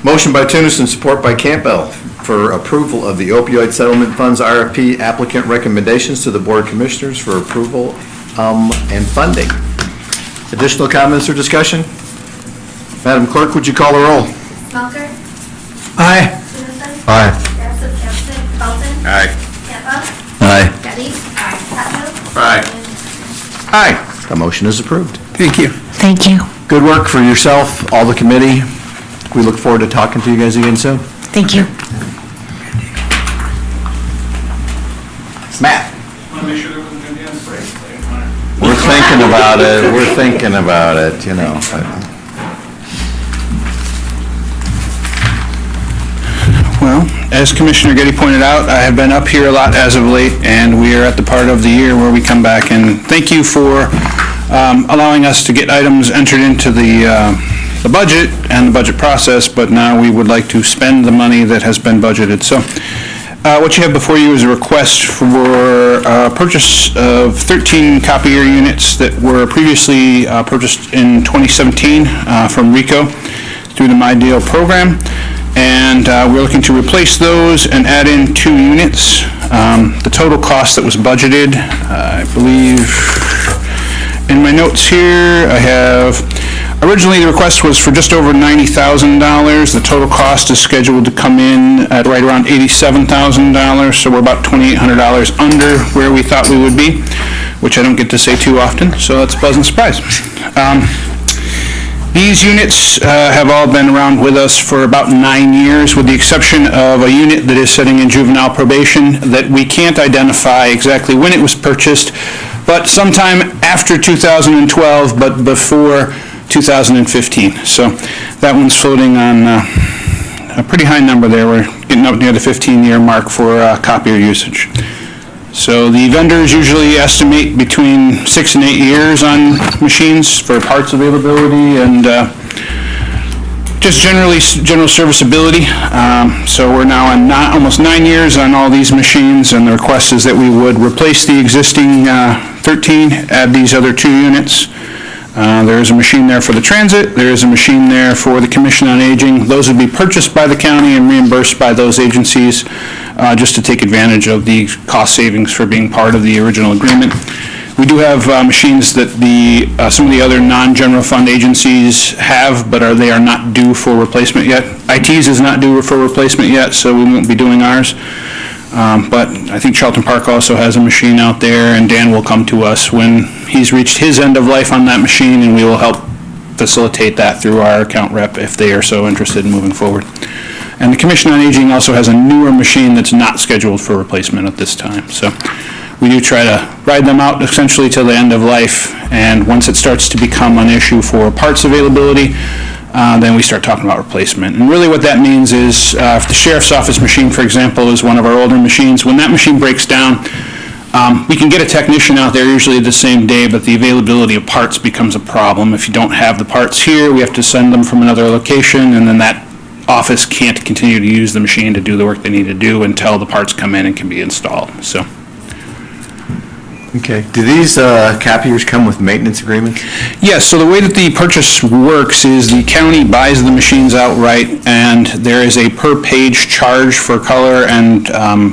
D: Motion by Tunison, support by Campbell for approval of the opioid settlement funds RFP applicant recommendations to the Board of Commissioners for approval and funding. Additional comments or discussion? Madam Clerk, would you call the roll?
B: Smelter.
S: Aye.
B: Tennyson.
L: Aye.
B: Bassett, Simpson. Felton.
N: Aye.
B: Campa.
O: Aye.
B: Getty. Patno.
N: Aye.
D: Aye. The motion is approved.
G: Thank you.
F: Thank you.
D: Good work for yourself, all the committee. We look forward to talking to you guys again soon.
F: Thank you.
D: Matt?
R: Want to make sure there wasn't going to be any break.
D: We're thinking about it, you know.
R: Well, as Commissioner Getty pointed out, I have been up here a lot as of late, and we are at the part of the year where we come back, and thank you for allowing us to get items entered into the budget and the budget process, but now we would like to spend the money that has been budgeted. So what you have before you is a request for purchase of 13 copier units that were previously purchased in 2017 from RICO through the My Deal program. And we're looking to replace those and add in 2 units. The total cost that was budgeted, I believe, in my notes here, I have, originally the request was for just over $90,000. The total cost is scheduled to come in at right around $87,000, so we're about $2,800 under where we thought we would be, which I don't get to say too often, so that's a pleasant surprise. These units have all been around with us for about 9 years, with the exception of a unit that is sitting in juvenile probation that we can't identify exactly when it was purchased, but sometime after 2012, but before 2015. So that one's floating on a pretty high number there. We're getting up near the 15-year mark for copier usage. So the vendors usually estimate between 6 and 8 years on machines for parts availability and just general serviceability. So we're now on almost 9 years on all these machines, and the request is that we would replace the existing 13, add these other 2 units. There is a machine there for the transit, there is a machine there for the Commission on Aging. Those would be purchased by the county and reimbursed by those agencies just to take advantage of the cost savings for being part of the original agreement. We do have machines that some of the other non-general fund agencies have, but they are not due for replacement yet. IT's is not due for replacement yet, so we won't be doing ours. But I think Charlton Park also has a machine out there, and Dan will come to us when he's reached his end of life on that machine, and we will help facilitate that through our account rep if they are so interested in moving forward. And the Commission on Aging also has a newer machine that's not scheduled for replacement at this time. So we do try to ride them out essentially till the end of life, and once it starts to become an issue for parts availability, then we start talking about replacement. And really what that means is if the sheriff's office machine, for example, is one of our older machines, when that machine breaks down, we can get a technician out there usually the same day, but the availability of parts becomes a problem. If you don't have the parts here, we have to send them from another location, and then that office can't continue to use the machine to do the work they need to do until the parts come in and can be installed. So.
D: Okay. Do these copiers come with maintenance agreements?
R: Yes, so the way that the purchase works is the county buys the machines outright, and there is a per-page charge for color and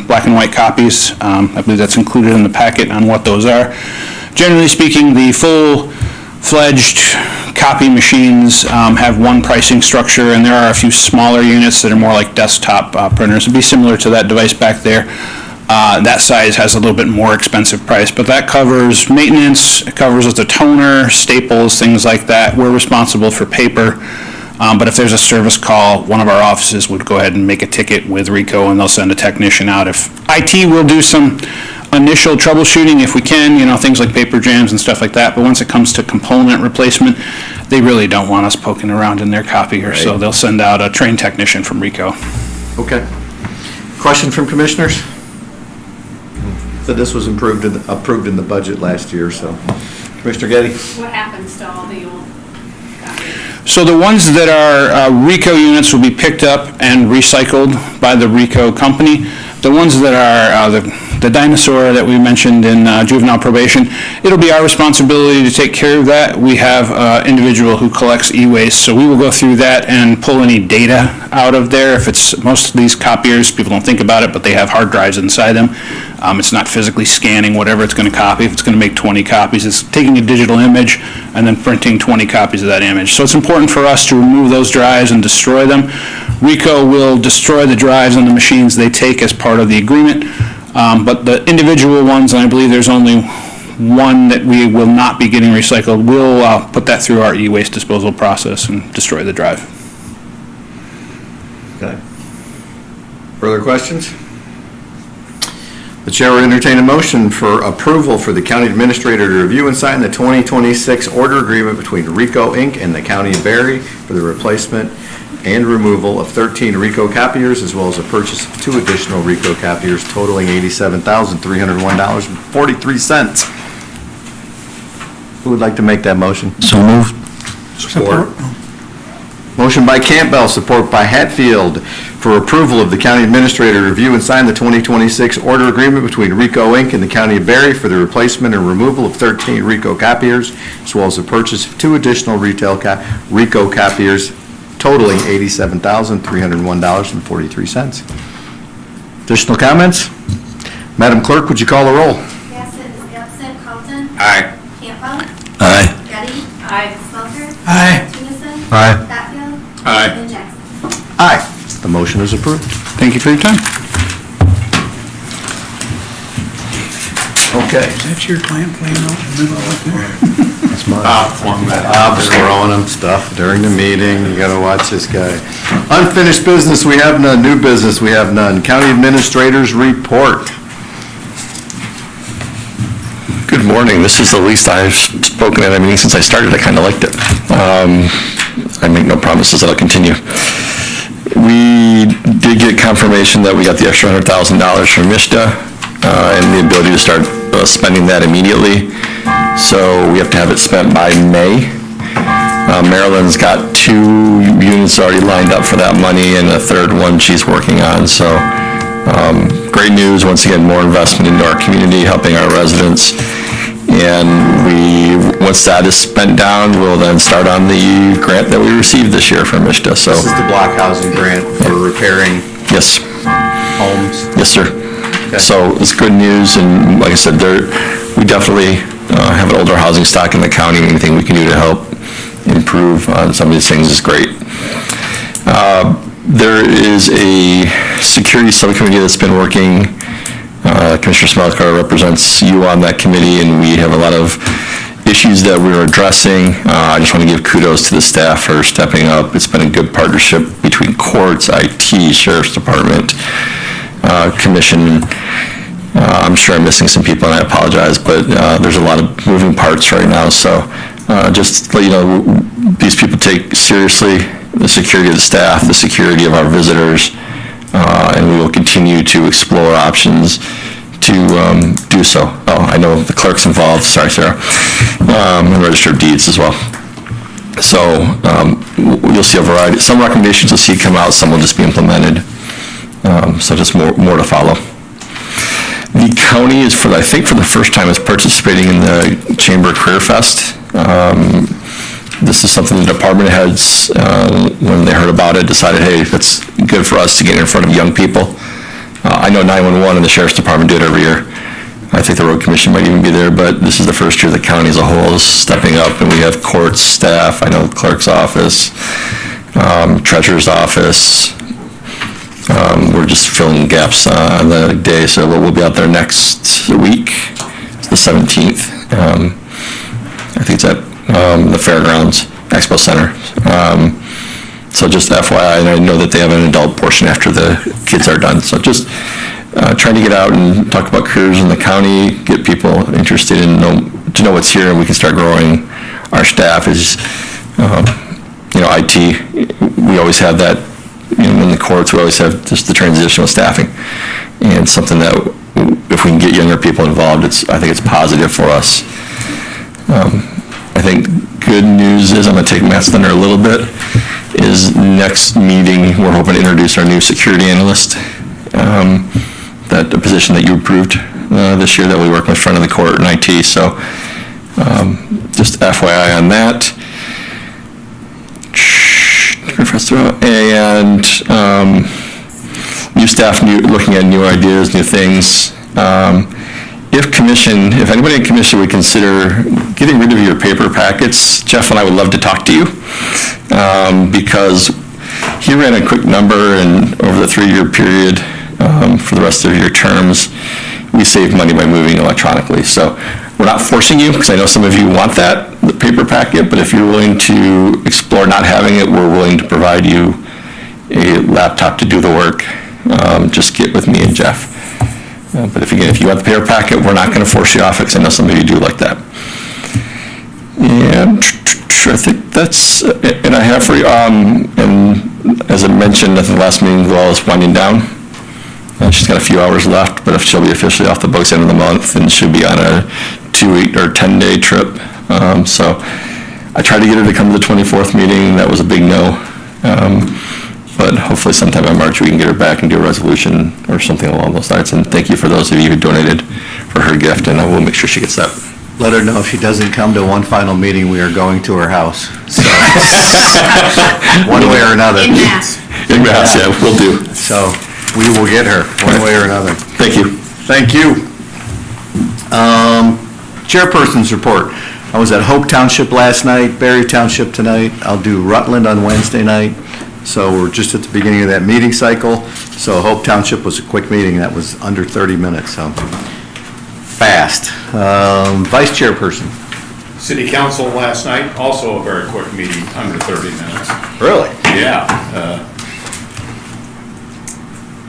R: black and white copies. I believe that's included in the packet on what those are. Generally speaking, the full-fledged copy machines have one pricing structure, and there are a few smaller units that are more like desktop printers. It'd be similar to that device back there. That size has a little bit more expensive price, but that covers maintenance, it covers the toner, staples, things like that. We're responsible for paper, but if there's a service call, one of our offices would go ahead and make a ticket with RICO, and they'll send a technician out. If IT will do some initial troubleshooting if we can, things like paper jams and stuff like that, but once it comes to component replacement, they really don't want us poking around in their copier, so they'll send out a trained technician from RICO.
D: Okay. Question from commissioners? So this was approved in the budget last year, so. Commissioner Getty?
M: What happens to all the old copies?
R: So the ones that are RICO units will be picked up and recycled by the RICO company. The ones that are the dinosaur that we mentioned in juvenile probation, it'll be our responsibility to take care of that. We have an individual who collects e-waste, so we will go through that and pull any data out of there. If it's, most of these copiers, people don't think about it, but they have hard drives inside them. It's not physically scanning whatever it's going to copy. If it's going to make 20 copies, it's taking a digital image and then printing 20 copies of that image. So it's important for us to remove those drives and destroy them. RICO will destroy the drives on the machines they take as part of the agreement, but the individual ones, and I believe there's only one that we will not be getting recycled, we'll put that through our e-waste disposal process and destroy the drive.
D: Okay. Further questions? The chair will entertain a motion for approval for the county administrator to review and sign the 2026 order agreement between RICO Inc. and the County of Berry for the replacement and removal of 13 RICO copiers, as well as a purchase of 2 additional RICO copiers totaling $87,301.43. Who would like to make that motion?
O: So moved.
D: Support. Motion by Campbell, support by Hatfield, for approval of the county administrator to review and sign the 2026 order agreement between RICO Inc. and the County of Berry for the replacement and removal of 13 RICO copiers, as well as the purchase of 2 additional RICO copiers totaling $87,301.43. Additional comments? Madam Clerk, would you call the roll?
B: Bassett is absent. Carlton.
N: Aye.
B: Campbell.
O: Aye.
B: Getty. Aye. Smelter.
S: Aye.
B: Tennyson.
L: Aye.
B: Hatfield.
N: Aye.
B: And Jackson.
D: Aye. The motion is approved.
R: Thank you for your time.
D: Okay.
S: Is that your clam playing out in the middle of there?
D: That's mine. Bob's throwing them stuff during the meeting. You gotta watch this guy. Unfinished business, we have none. New business, we have none. County Administrator's Report.
U: Good morning. This is the least I've spoken at a meeting since I started. I kind of liked it. I make no promises that I'll continue. We did get confirmation that we got the extra $100,000 from MISTA and the ability to start spending that immediately. So we have to have it spent by May. Maryland's got 2 units already lined up for that money and a 3rd one she's working on. So great news. Once again, more investment into our community, helping our residents. And once that is spent down, we'll then start on the grant that we received this year from MISTA. So
D: This is the block housing grant for repairing
U: yes,
D: homes.
U: yes, sir.
D: Okay.
U: So it's good news, and like I said, we definitely have an older housing stock in the county. Anything we can do to help improve on some of these things is great. There is a security subcommittee that's been working. Commissioner Smelter represents you on that committee, and we have a lot of issues that we're addressing. I just want to give kudos to the staff for stepping up. It's been a good partnership between courts, IT, Sheriff's Department, Commission. I'm sure I'm missing some people, and I apologize, but there's a lot of moving parts right now. So just to let you know, these people take seriously the security of the staff, the security of our visitors, and we will continue to explore options to do so. Oh, I know the clerk's involved, sorry, Sarah, and Register of Deeds as well. So you'll see a variety, some recommendations you'll see come out, some will just be implemented. So just more to follow. The county is, I think for the first time, is participating in the Chamber Career Fest. This is something the department heads, when they heard about it, decided, hey, it's good for us to get in front of young people. I know 911 and the Sheriff's Department do it every year. I think the Road Commission might even be there, but this is the first year the county as a whole is stepping up, and we have court staff, I know the clerk's office, treasurer's office. We're just filling gaps on the day, so we'll be out there next week. It's the 17th. I think it's at the Fairgrounds Expo Center. So just FYI, and I know that they have an adult portion after the kids are done. So just trying to get out and talk about careers in the county, get people interested in to know what's here, and we can start growing. Our staff is, IT. We always have that. In the courts, we always have just the transitional staffing, and something that if we can get younger people involved, I think it's positive for us. I think good news is, I'm going to take Matt's thunder a little bit, is next meeting, we're hoping to introduce our new security analyst that position that you approved this year that we work in front of the court in IT. So just FYI on that. And new staff, looking at new ideas, new things. If anybody in commission would consider getting rid of your paper packets, Jeff and I would love to talk to you, because he ran a quick number, and over the 3-year period, for the rest of your terms, we save money by moving electronically. So we're not forcing you, because I know some of you want that, the paper packet, but if you're willing to explore not having it, we're willing to provide you a laptop to do the work. Just get with me and Jeff. But if you want the paper packet, we're not going to force you off it, because I know some of you do like that. And I think that's it I have for you. And as I mentioned at the last meeting, Luella is winding down. She's got a few hours left, but she'll be officially off the books end of the month, and she'll be on a 2-week or 10-day trip. So I tried to get her to come to the 24th meeting. That was a big no. But hopefully sometime in March we can get her back and do a resolution or something along those lines. And thank you for those of you who donated for her gift, and I will make sure she gets that.
D: Let her know if she doesn't come to one final meeting, we are going to her house. So, one way or another.
B: In mass.
U: In mass, yeah, we'll do.
D: So we will get her, one way or another.
U: Thank you.
D: Thank you. Chairperson's report. I was at Hope Township last night, Berry Township tonight. I'll do Rutland on Wednesday night. So we're just at the beginning of that meeting cycle. So Hope Township was a quick meeting. That was under 30 minutes, so fast. Vice Chairperson.
P: City Council last night, also a very quick meeting, under 30 minutes.
D: Really?
P: Yeah.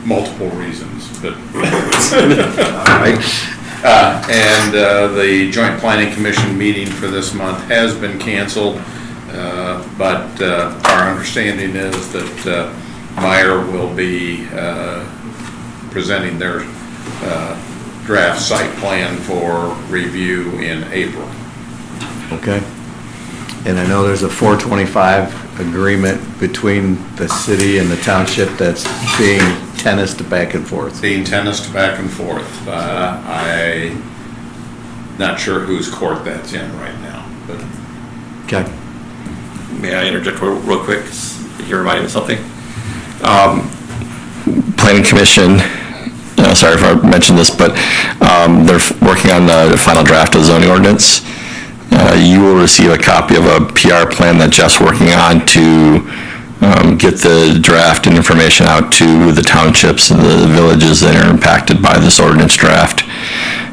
P: Multiple reasons, but.
D: All right.
P: And the Joint Planning Commission meeting for this month has been canceled, but our understanding is that Meyer will be presenting their draft site plan for review in April.
D: Okay. And I know there's a 425 agreement between the city and the township that's being tennised back and forth.
P: Being tennised back and forth. I'm not sure whose court that's in right now, but.
D: Okay.
U: May I interject real quick? You reminded me of something. Planning Commission, sorry if I mentioned this, but they're working on the final draft of the zoning ordinance. You will receive a copy of a PR plan that Jeff's working on to get the draft and information out to the townships and the villages that are impacted by this ordinance draft.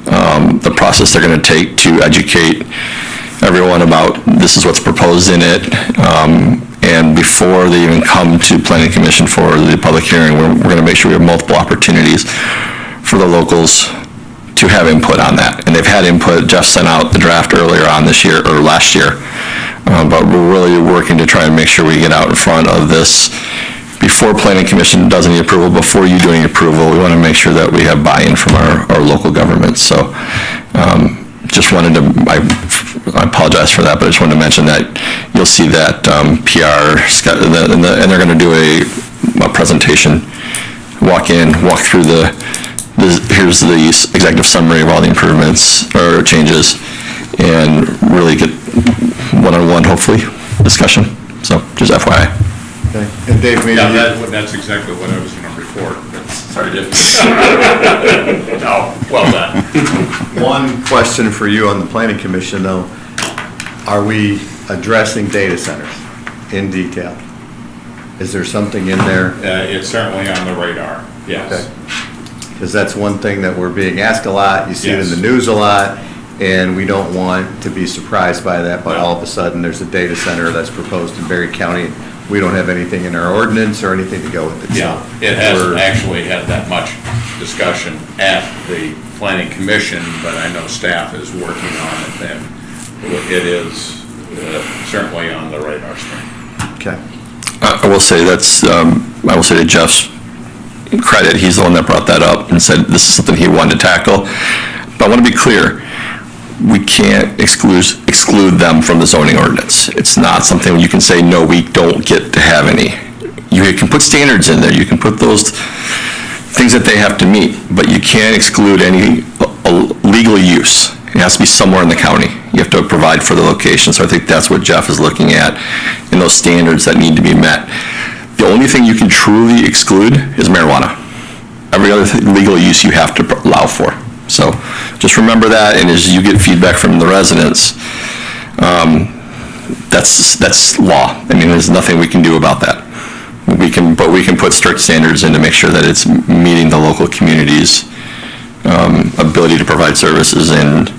U: The process they're going to take to educate everyone about this is what's proposed in it. And before they even come to Planning Commission for the public hearing, we're going to make sure we have multiple opportunities for the locals to have input on that. And they've had input. Jeff sent out the draft earlier on this year, or last year. But we're really working to try and make sure we get out in front of this before Planning Commission does any approval, before you do any approval. We want to make sure that we have buy-in from our local governments. So just wanted to, I apologize for that, but I just wanted to mention that you'll see that PR, and they're going to do a presentation, walk in, walk through here's the executive summary of all the improvements or changes, and really get one-on-one, hopefully, discussion. So just FYI.
D: Okay. And Dave, maybe.
P: Yeah, that's exactly what I was going to report. Sorry, Dave. No, well done.
D: One question for you on the Planning Commission, though. Are we addressing data centers in detail? Is there something in there?
P: It's certainly on the radar, yes.
D: Because that's one thing that we're being asked a lot. You see it in the news a lot, and we don't want to be surprised by that, but all of a sudden, there's a data center that's proposed in Berry County. We don't have anything in our ordinance or anything to go with it.
P: Yeah, it hasn't actually had that much discussion at the Planning Commission, but I know staff is working on it, and it is certainly on the radar screen.
D: Okay.
U: I will say I will say to Jeff's credit, he's the one that brought that up and said this is something he wanted to tackle. But I want to be clear, we can't exclude them from the zoning ordinance. It's not something you can say, no, we don't get to have any. You can put standards in there. You can put those things that they have to meet, but you can't exclude any legal use. It has to be somewhere in the county. You have to provide for the location, so I think that's what Jeff is looking at, in those standards that need to be met. The only thing you can truly exclude is marijuana. Every other legal use you have to allow for. So just remember that, and as you get feedback from the residents, that's law. I mean, there's nothing we can do about that. But we can put strict standards in to make sure that it's meeting the local community's ability to provide services and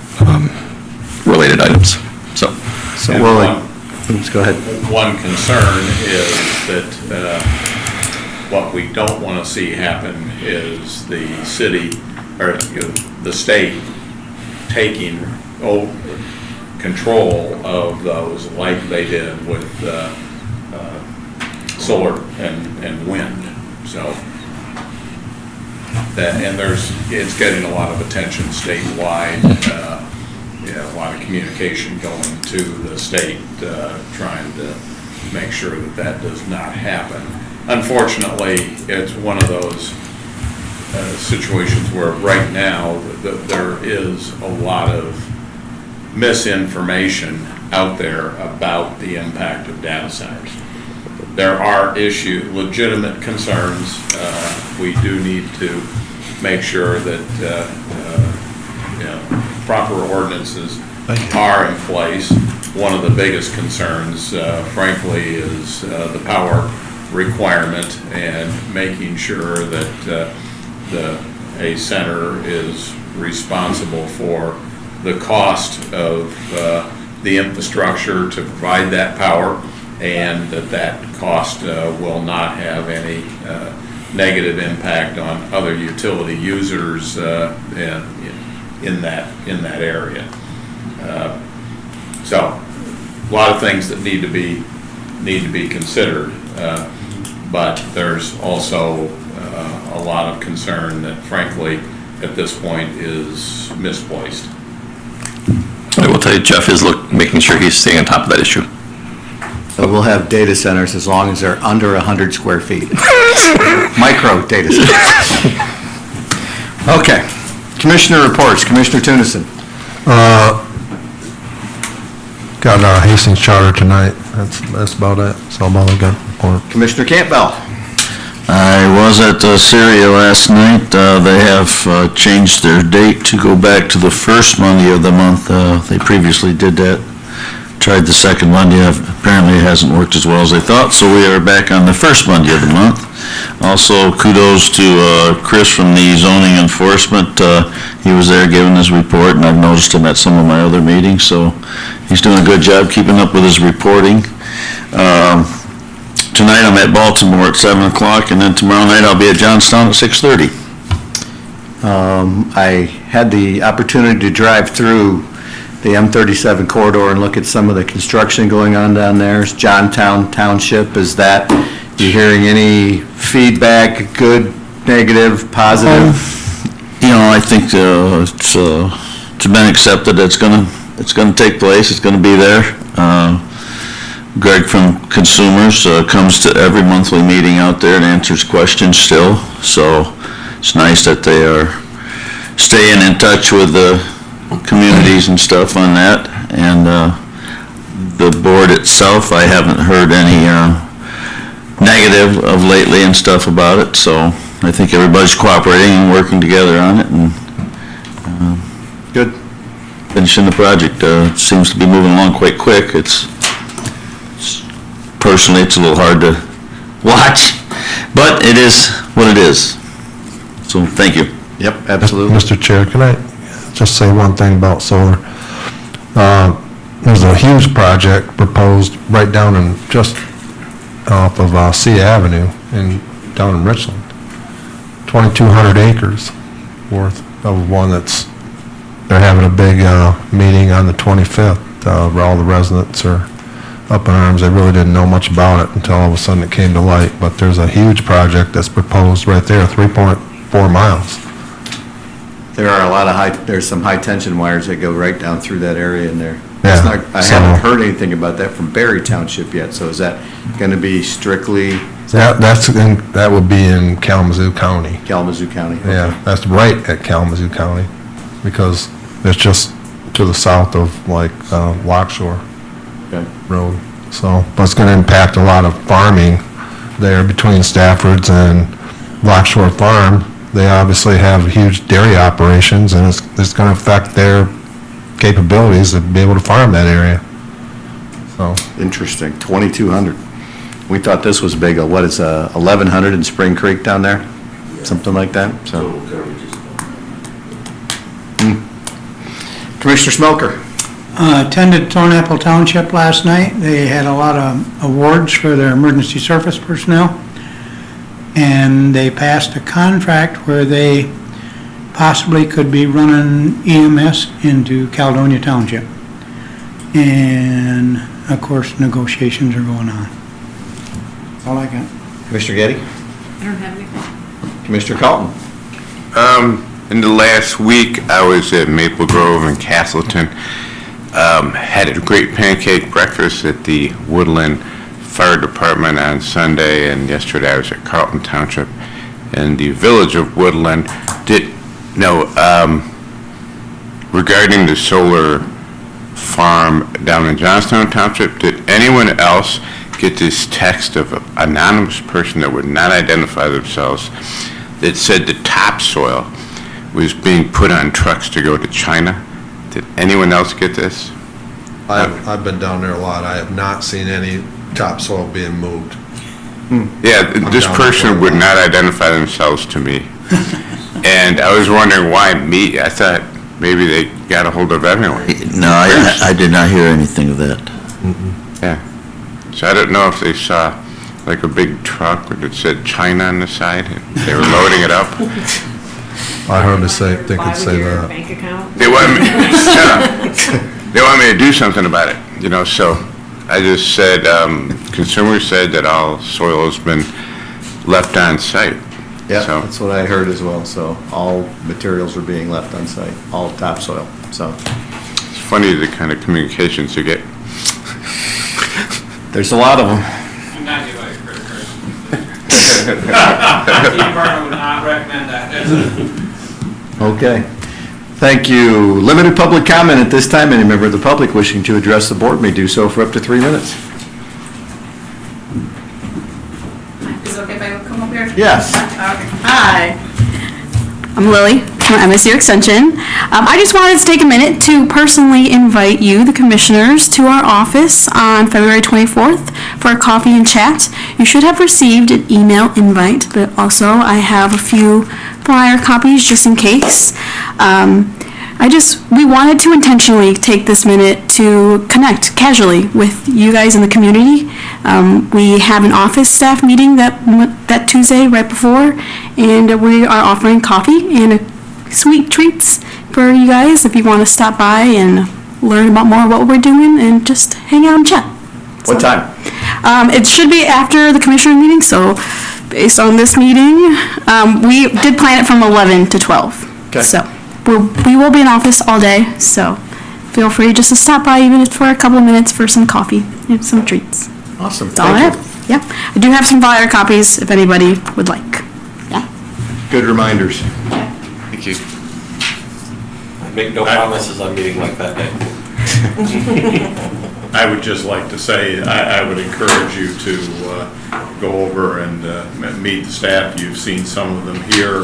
U: related items. So
D: we'll, go ahead.
P: One concern is that what we don't want to see happen is the city, or the state, taking control of those like they did with solar and wind. So it's getting a lot of attention statewide, a lot of communication going to the state, trying to make sure that does not happen. Unfortunately, it's one of those situations where right now there is a lot of misinformation out there about the impact of data centers. There are legitimate concerns. We do need to make sure that proper ordinances are in place. One of the biggest concerns, frankly, is the power requirement and making sure that a center is responsible for the cost of the infrastructure to provide that power, and that cost will not have any negative impact on other utility users in that area. So a lot of things that need to be considered, but there's also a lot of concern that frankly at this point is misplaced.
U: I will tell you, Jeff is making sure he's staying on top of that issue.
D: So we'll have data centers as long as they're under 100 square feet. Micro data centers. Okay. Commissioner reports. Commissioner Tunison.
L: Got a Hastings Charter tonight. That's about it. That's all I got.
D: Commissioner Campbell.
O: I was at Syria last night. They have changed their date to go back to the first Monday of the month. They previously did that. Tried the second Monday. Apparently it hasn't worked as well as they thought, so we are back on the first Monday of the month. Also, kudos to Chris from the zoning enforcement. He was there giving his report, and I've noticed him at some of my other meetings, so he's doing a good job keeping up with his reporting. Tonight I'm at Baltimore at 7 o'clock, and then tomorrow night I'll be at Johnstown at 6:30.
D: I had the opportunity to drive through the M37 corridor and look at some of the construction going on down there. It's Johnstown Township. You hearing any feedback, good, negative, positive?
O: I think it's been accepted. It's gonna take place. It's gonna be there. Greg from Consumers comes to every monthly meeting out there and answers questions still. So it's nice that they are staying in touch with the communities and stuff on that. And the board itself, I haven't heard any negative of lately and stuff about it. So I think everybody's cooperating and working together on it, and
D: good.
O: Finishing the project. It seems to be moving along quite quick. Personally, it's a little hard to watch, but it is what it is. So, thank you.
D: Yep, absolutely.
L: Mr. Chair, can I just say one thing about solar? There's a huge project proposed right down in, just off of C Avenue down in Richland. 2,200 acres worth of one they're having a big meeting on the 25th, where all the residents are up in arms. They really didn't know much about it until all of a sudden it came to light. But there's a huge project that's proposed right there, 3.4 miles.
D: There are there's some high tension wires that go right down through that area in there.
L: Yeah,
D: I haven't heard anything about that from Berry Township yet, so is that going to be strictly
L: That would be in Kalamazoo County.
D: Kalamazoo County. okay.
L: Yeah, that's right at Kalamazoo County, because it's just to the south of like Lock Shore
D: Okay.
L: Road. So, but it's gonna impact a lot of farming there between Stafford's and Lock Shore Farm. They obviously have huge dairy operations, and it's gonna affect their capabilities to be able to farm that area. So,
D: Interesting, 2,200. We thought this was big, what is 1,100 in Spring Creek down there? Something like that, so. Commissioner Smoker.
S: Attended Thornapple Township last night. They had a lot of awards for their emergency service personnel. And they passed a contract where they possibly could be running EMS into Caledonia Township. And of course, negotiations are going on. That's all I got.
D: Commissioner Getty.
M: I don't have anything.
D: Commissioner Carlton.
N: In the last week, I was at Maple Grove and Castleton. Had a great pancake breakfast at the Woodland Fire Department on Sunday, and yesterday I was at Carlton Township in the village of Woodland. Regarding the solar farm down in Johnstown Township, did anyone else get this text of an anonymous person that would not identify themselves that said the topsoil was being put on trucks to go to China? Did anyone else get this?
L: I've been down there a lot. I have not seen any topsoil being moved.
N: Yeah, this
L: down
N: person
L: there.
N: would not identify themselves to me. And I was wondering why me? I thought maybe they got a hold of everyone.
O: No, I did not hear anything of that.
N: Yeah. So I don't know if they saw like a big truck that said China on the side and they were loading it up.
L: I heard they could say that.
M: Bank account?
N: They want me, they want me to do something about it, so I just said, consumers said that all soil has been left on site.
D: Yeah,
N: So-
D: that's what I heard as well, so all materials are being left on site, all topsoil, so.
N: It's funny the kind of communications you get.
D: There's a lot of them.
R: I'm not giving a credit card. Department would not recommend that.
D: Okay. Thank you. Limited public comment at this time. Any member of the public wishing to address the board may do so for up to 3 minutes.
K: Is it okay if I come up here?
D: Yes.
K: Hi, I'm Lily from MSU Extension. I just wanted to take a minute to personally invite you, the commissioners, to our office on February 24th for a coffee and chat. You should have received an email invite, but also I have a few flyer copies just in case. We wanted to intentionally take this minute to connect casually with you guys in the community. We have an office staff meeting that Tuesday right before, and we are offering coffee and sweet treats for you guys if you want to stop by and learn about more of what we're doing and just hang out and chat.
D: What time?
K: It should be after the commissioner meeting, so based on this meeting, we did plan it from 11 to 12.
D: Okay.
K: So we will be in office all day, so feel free just to stop by even for a couple of minutes for some coffee and some treats.
D: Awesome.
K: That's all I
D: Thank
K: have. Yeah. I do have some flyer copies if anybody would like.
D: you. Good reminders.
N: Thank you.
T: I make no promises on meeting like that day.
P: I would just like to say, I would encourage you to go over and meet the staff. You've seen some of them here.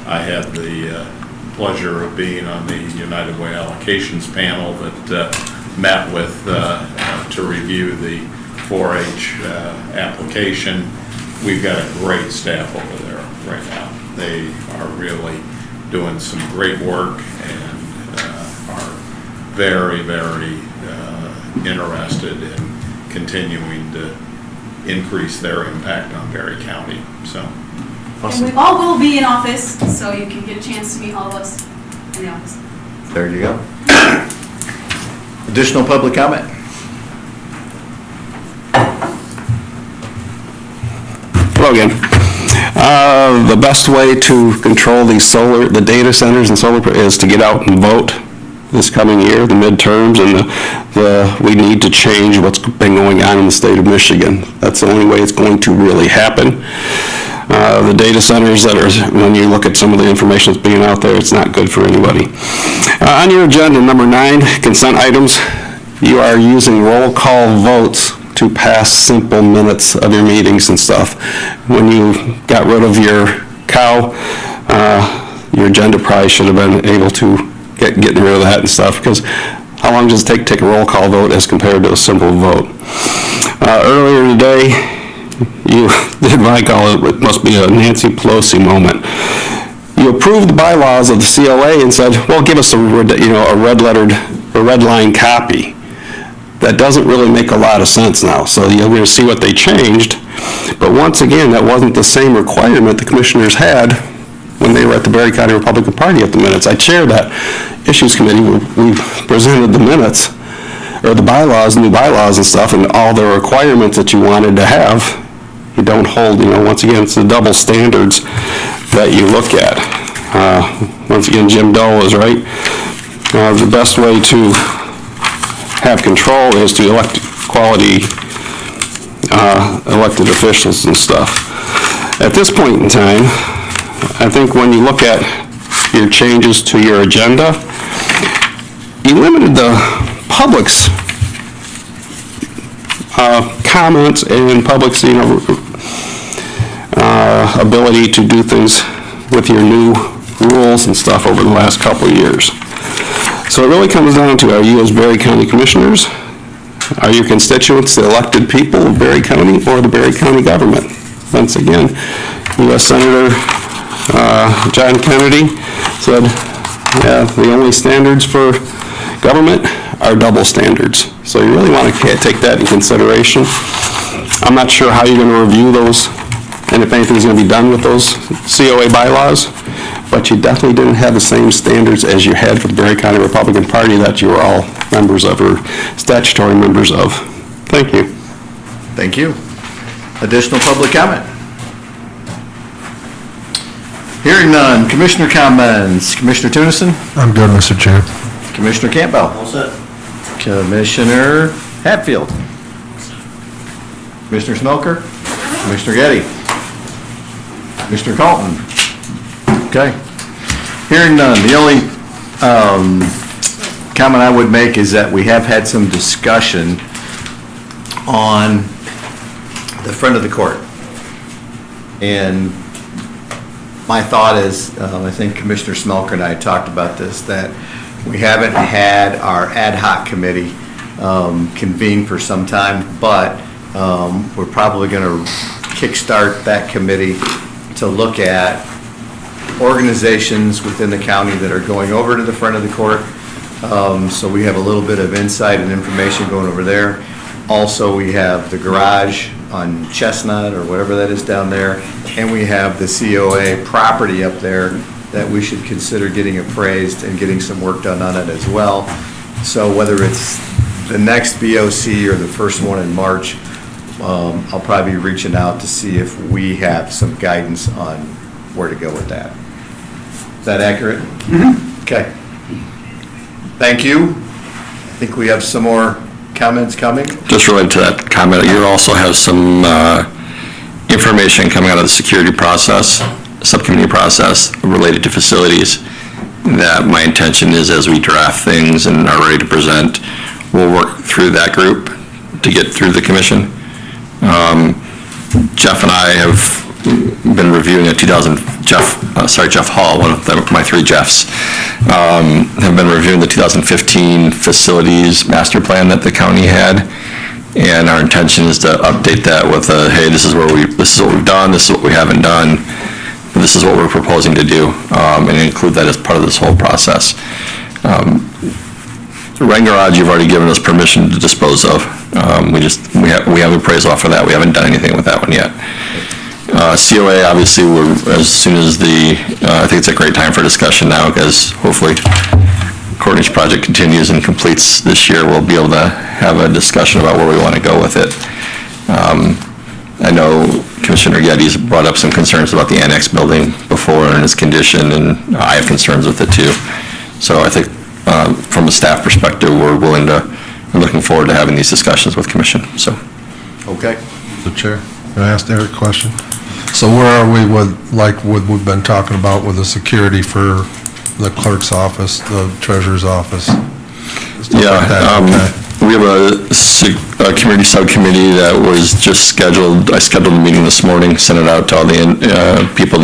P: I had the pleasure of being on the United Way allocations panel that met with, to review the 4-H application. We've got a great staff over there right now. They are really doing some great work and are very, very interested in continuing to increase their impact on Berry County, so.
K: And we all will be in office, so you can get a chance to meet all of us in the office.
D: There you go. Additional public comment?
V: Hello again. The best way to control the data centers and solar is to get out and vote. this coming year, the midterms, and we need to change what's been going on in the state of Michigan. That's the only way it's going to really happen. The data centers that are, when you look at some of the information that's being out there, it's not good for anybody. On your agenda, number 9, consent items, you are using roll call votes to pass simple minutes of your meetings and stuff. When you got rid of your cow, your agenda probably should have been able to getting rid of that and stuff, because how long does it take a roll call vote as compared to a simple vote? Earlier today, you did what I call it must be a Nancy Pelosi moment. You approved the bylaws of the COA and said, well, give us a red line copy. That doesn't really make a lot of sense now. So you're going to see what they changed. But once again, that wasn't the same requirement the commissioners had when they were at the Berry County Republican Party at the minutes. I chaired that issues committee. We presented the minutes, or the bylaws, new bylaws and stuff, and all the requirements that you wanted to have. You don't hold, once again, it's the double standards that you look at. Once again, Jim Doe is right. The best way to have control is to elect quality elected officials and stuff. At this point in time, I think when you look at your changes to your agenda, you limited the public's comments and public's, ability to do things with your new rules and stuff over the last couple of years. So it really comes down to, are you as Berry County Commissioners, are your constituents the elected people of Berry County or the Berry County government? Once again, U.S. Senator John Kennedy said, yeah, the only standards for government are double standards. So you really want to take that in consideration. I'm not sure how you're going to review those and if anything's going to be done with those COA bylaws, but you definitely didn't have the same standards as you had for the Berry County Republican Party that you were all members of or statutory members of. Thank you.
D: Thank you. Additional public comment? Hearing none. Commissioner comments. Commissioner Tunison?
L: I'm good, Mr. Chair.
D: Commissioner Campbell?
T: All set.
D: Commissioner Hatfield? Commissioner Smelker? Commissioner Getty? Commissioner Colton? Okay. Hearing none. The only comment I would make is that we have had some discussion on the front of the court. And my thought is, I think Commissioner Smelker and I talked about this, that we haven't had our ad hoc committee convene for some time, but we're probably going to kickstart that committee to look at organizations within the county that are going over to the front of the court. So we have a little bit of insight and information going over there. Also, we have the garage on Chestnut or whatever that is down there, and we have the COA property up there that we should consider getting appraised and getting some work done on it as well. So whether it's the next BOC or the first one in March, I'll probably be reaching out to see if we have some guidance on where to go with that. Is that accurate? Mm-hmm. Okay. Thank you. I think we have some more comments coming.
U: Just related to that comment, you also have some information coming out of the security process, subcommittee process related to facilities, that my intention is as we draft things and are ready to present, we'll work through that group to get through the commission. Jeff and I have been reviewing Jeff Hall, one of my three Jeffs, have been reviewing the 2015 facilities master plan that the county had, and our intention is to update that with hey, this is what we've done, this is what we haven't done, this is what we're proposing to do, and include that as part of this whole process. The rain garage, you've already given us permission to dispose of. We have appraisal for that. We haven't done anything with that one yet. COA, obviously, as soon as I think it's a great time for discussion now, because hopefully Courtney's project continues and completes this year, we'll be able to have a discussion about where we want to go with it. I know Commissioner Getty's brought up some concerns about the annex building before and its condition, and I have concerns with it too. So I think from a staff perspective, we're willing to, we're looking forward to having these discussions with commission, so.
D: Okay.
L: Mr. Chair, can I ask Eric a question? So where are we with, like, what we've been talking about with the security for the clerk's office, the treasurer's office? Stuff
U: Yeah,
L: like that, okay.
U: we have a community subcommittee that was just scheduled. I scheduled a meeting this morning, sent it out to all the people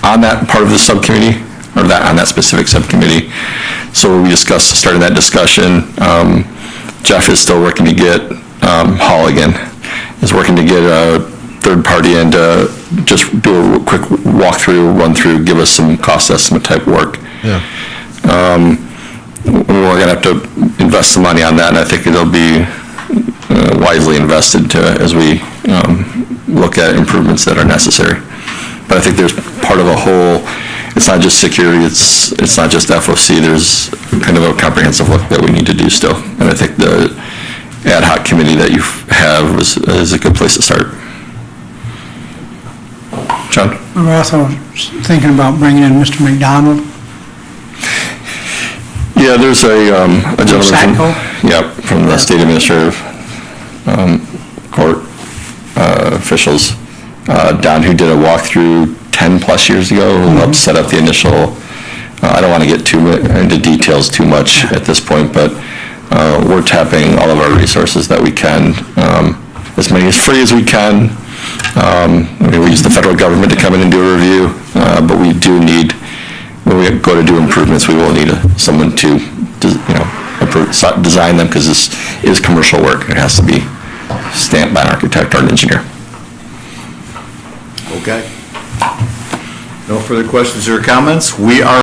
U: on that part of the subcommittee, or on that specific subcommittee. So we discussed starting that discussion. Jeff is still working to get, Halligan is working to get a third party in to just do a quick walkthrough, run through, give us some cost estimate type work.
L: Yeah.
U: We're gonna have to invest some money on that, and I think it'll be wisely invested as we look at improvements that are necessary. But I think there's part of a whole, it's not just security, it's not just FOC, there's kind of a comprehensive look that we need to do still. And I think the ad hoc committee that you have is a good place to start. John?
S: We're also thinking about bringing in Mr. McDonald.
U: Yeah, there's a gentleman
S: Satco?
U: from the state administrative court officials down who did a walkthrough 10-plus years ago, who helped set up the initial, I don't want to get into details too much at this point, but we're tapping all of our resources that we can, as many as free as we can. We use the federal government to come in and do a review, but we do need, when we go to do improvements, we will need someone to, design them, because this is commercial work. It has to be stamped by an architect or an engineer.
D: Okay. No further questions or comments? We are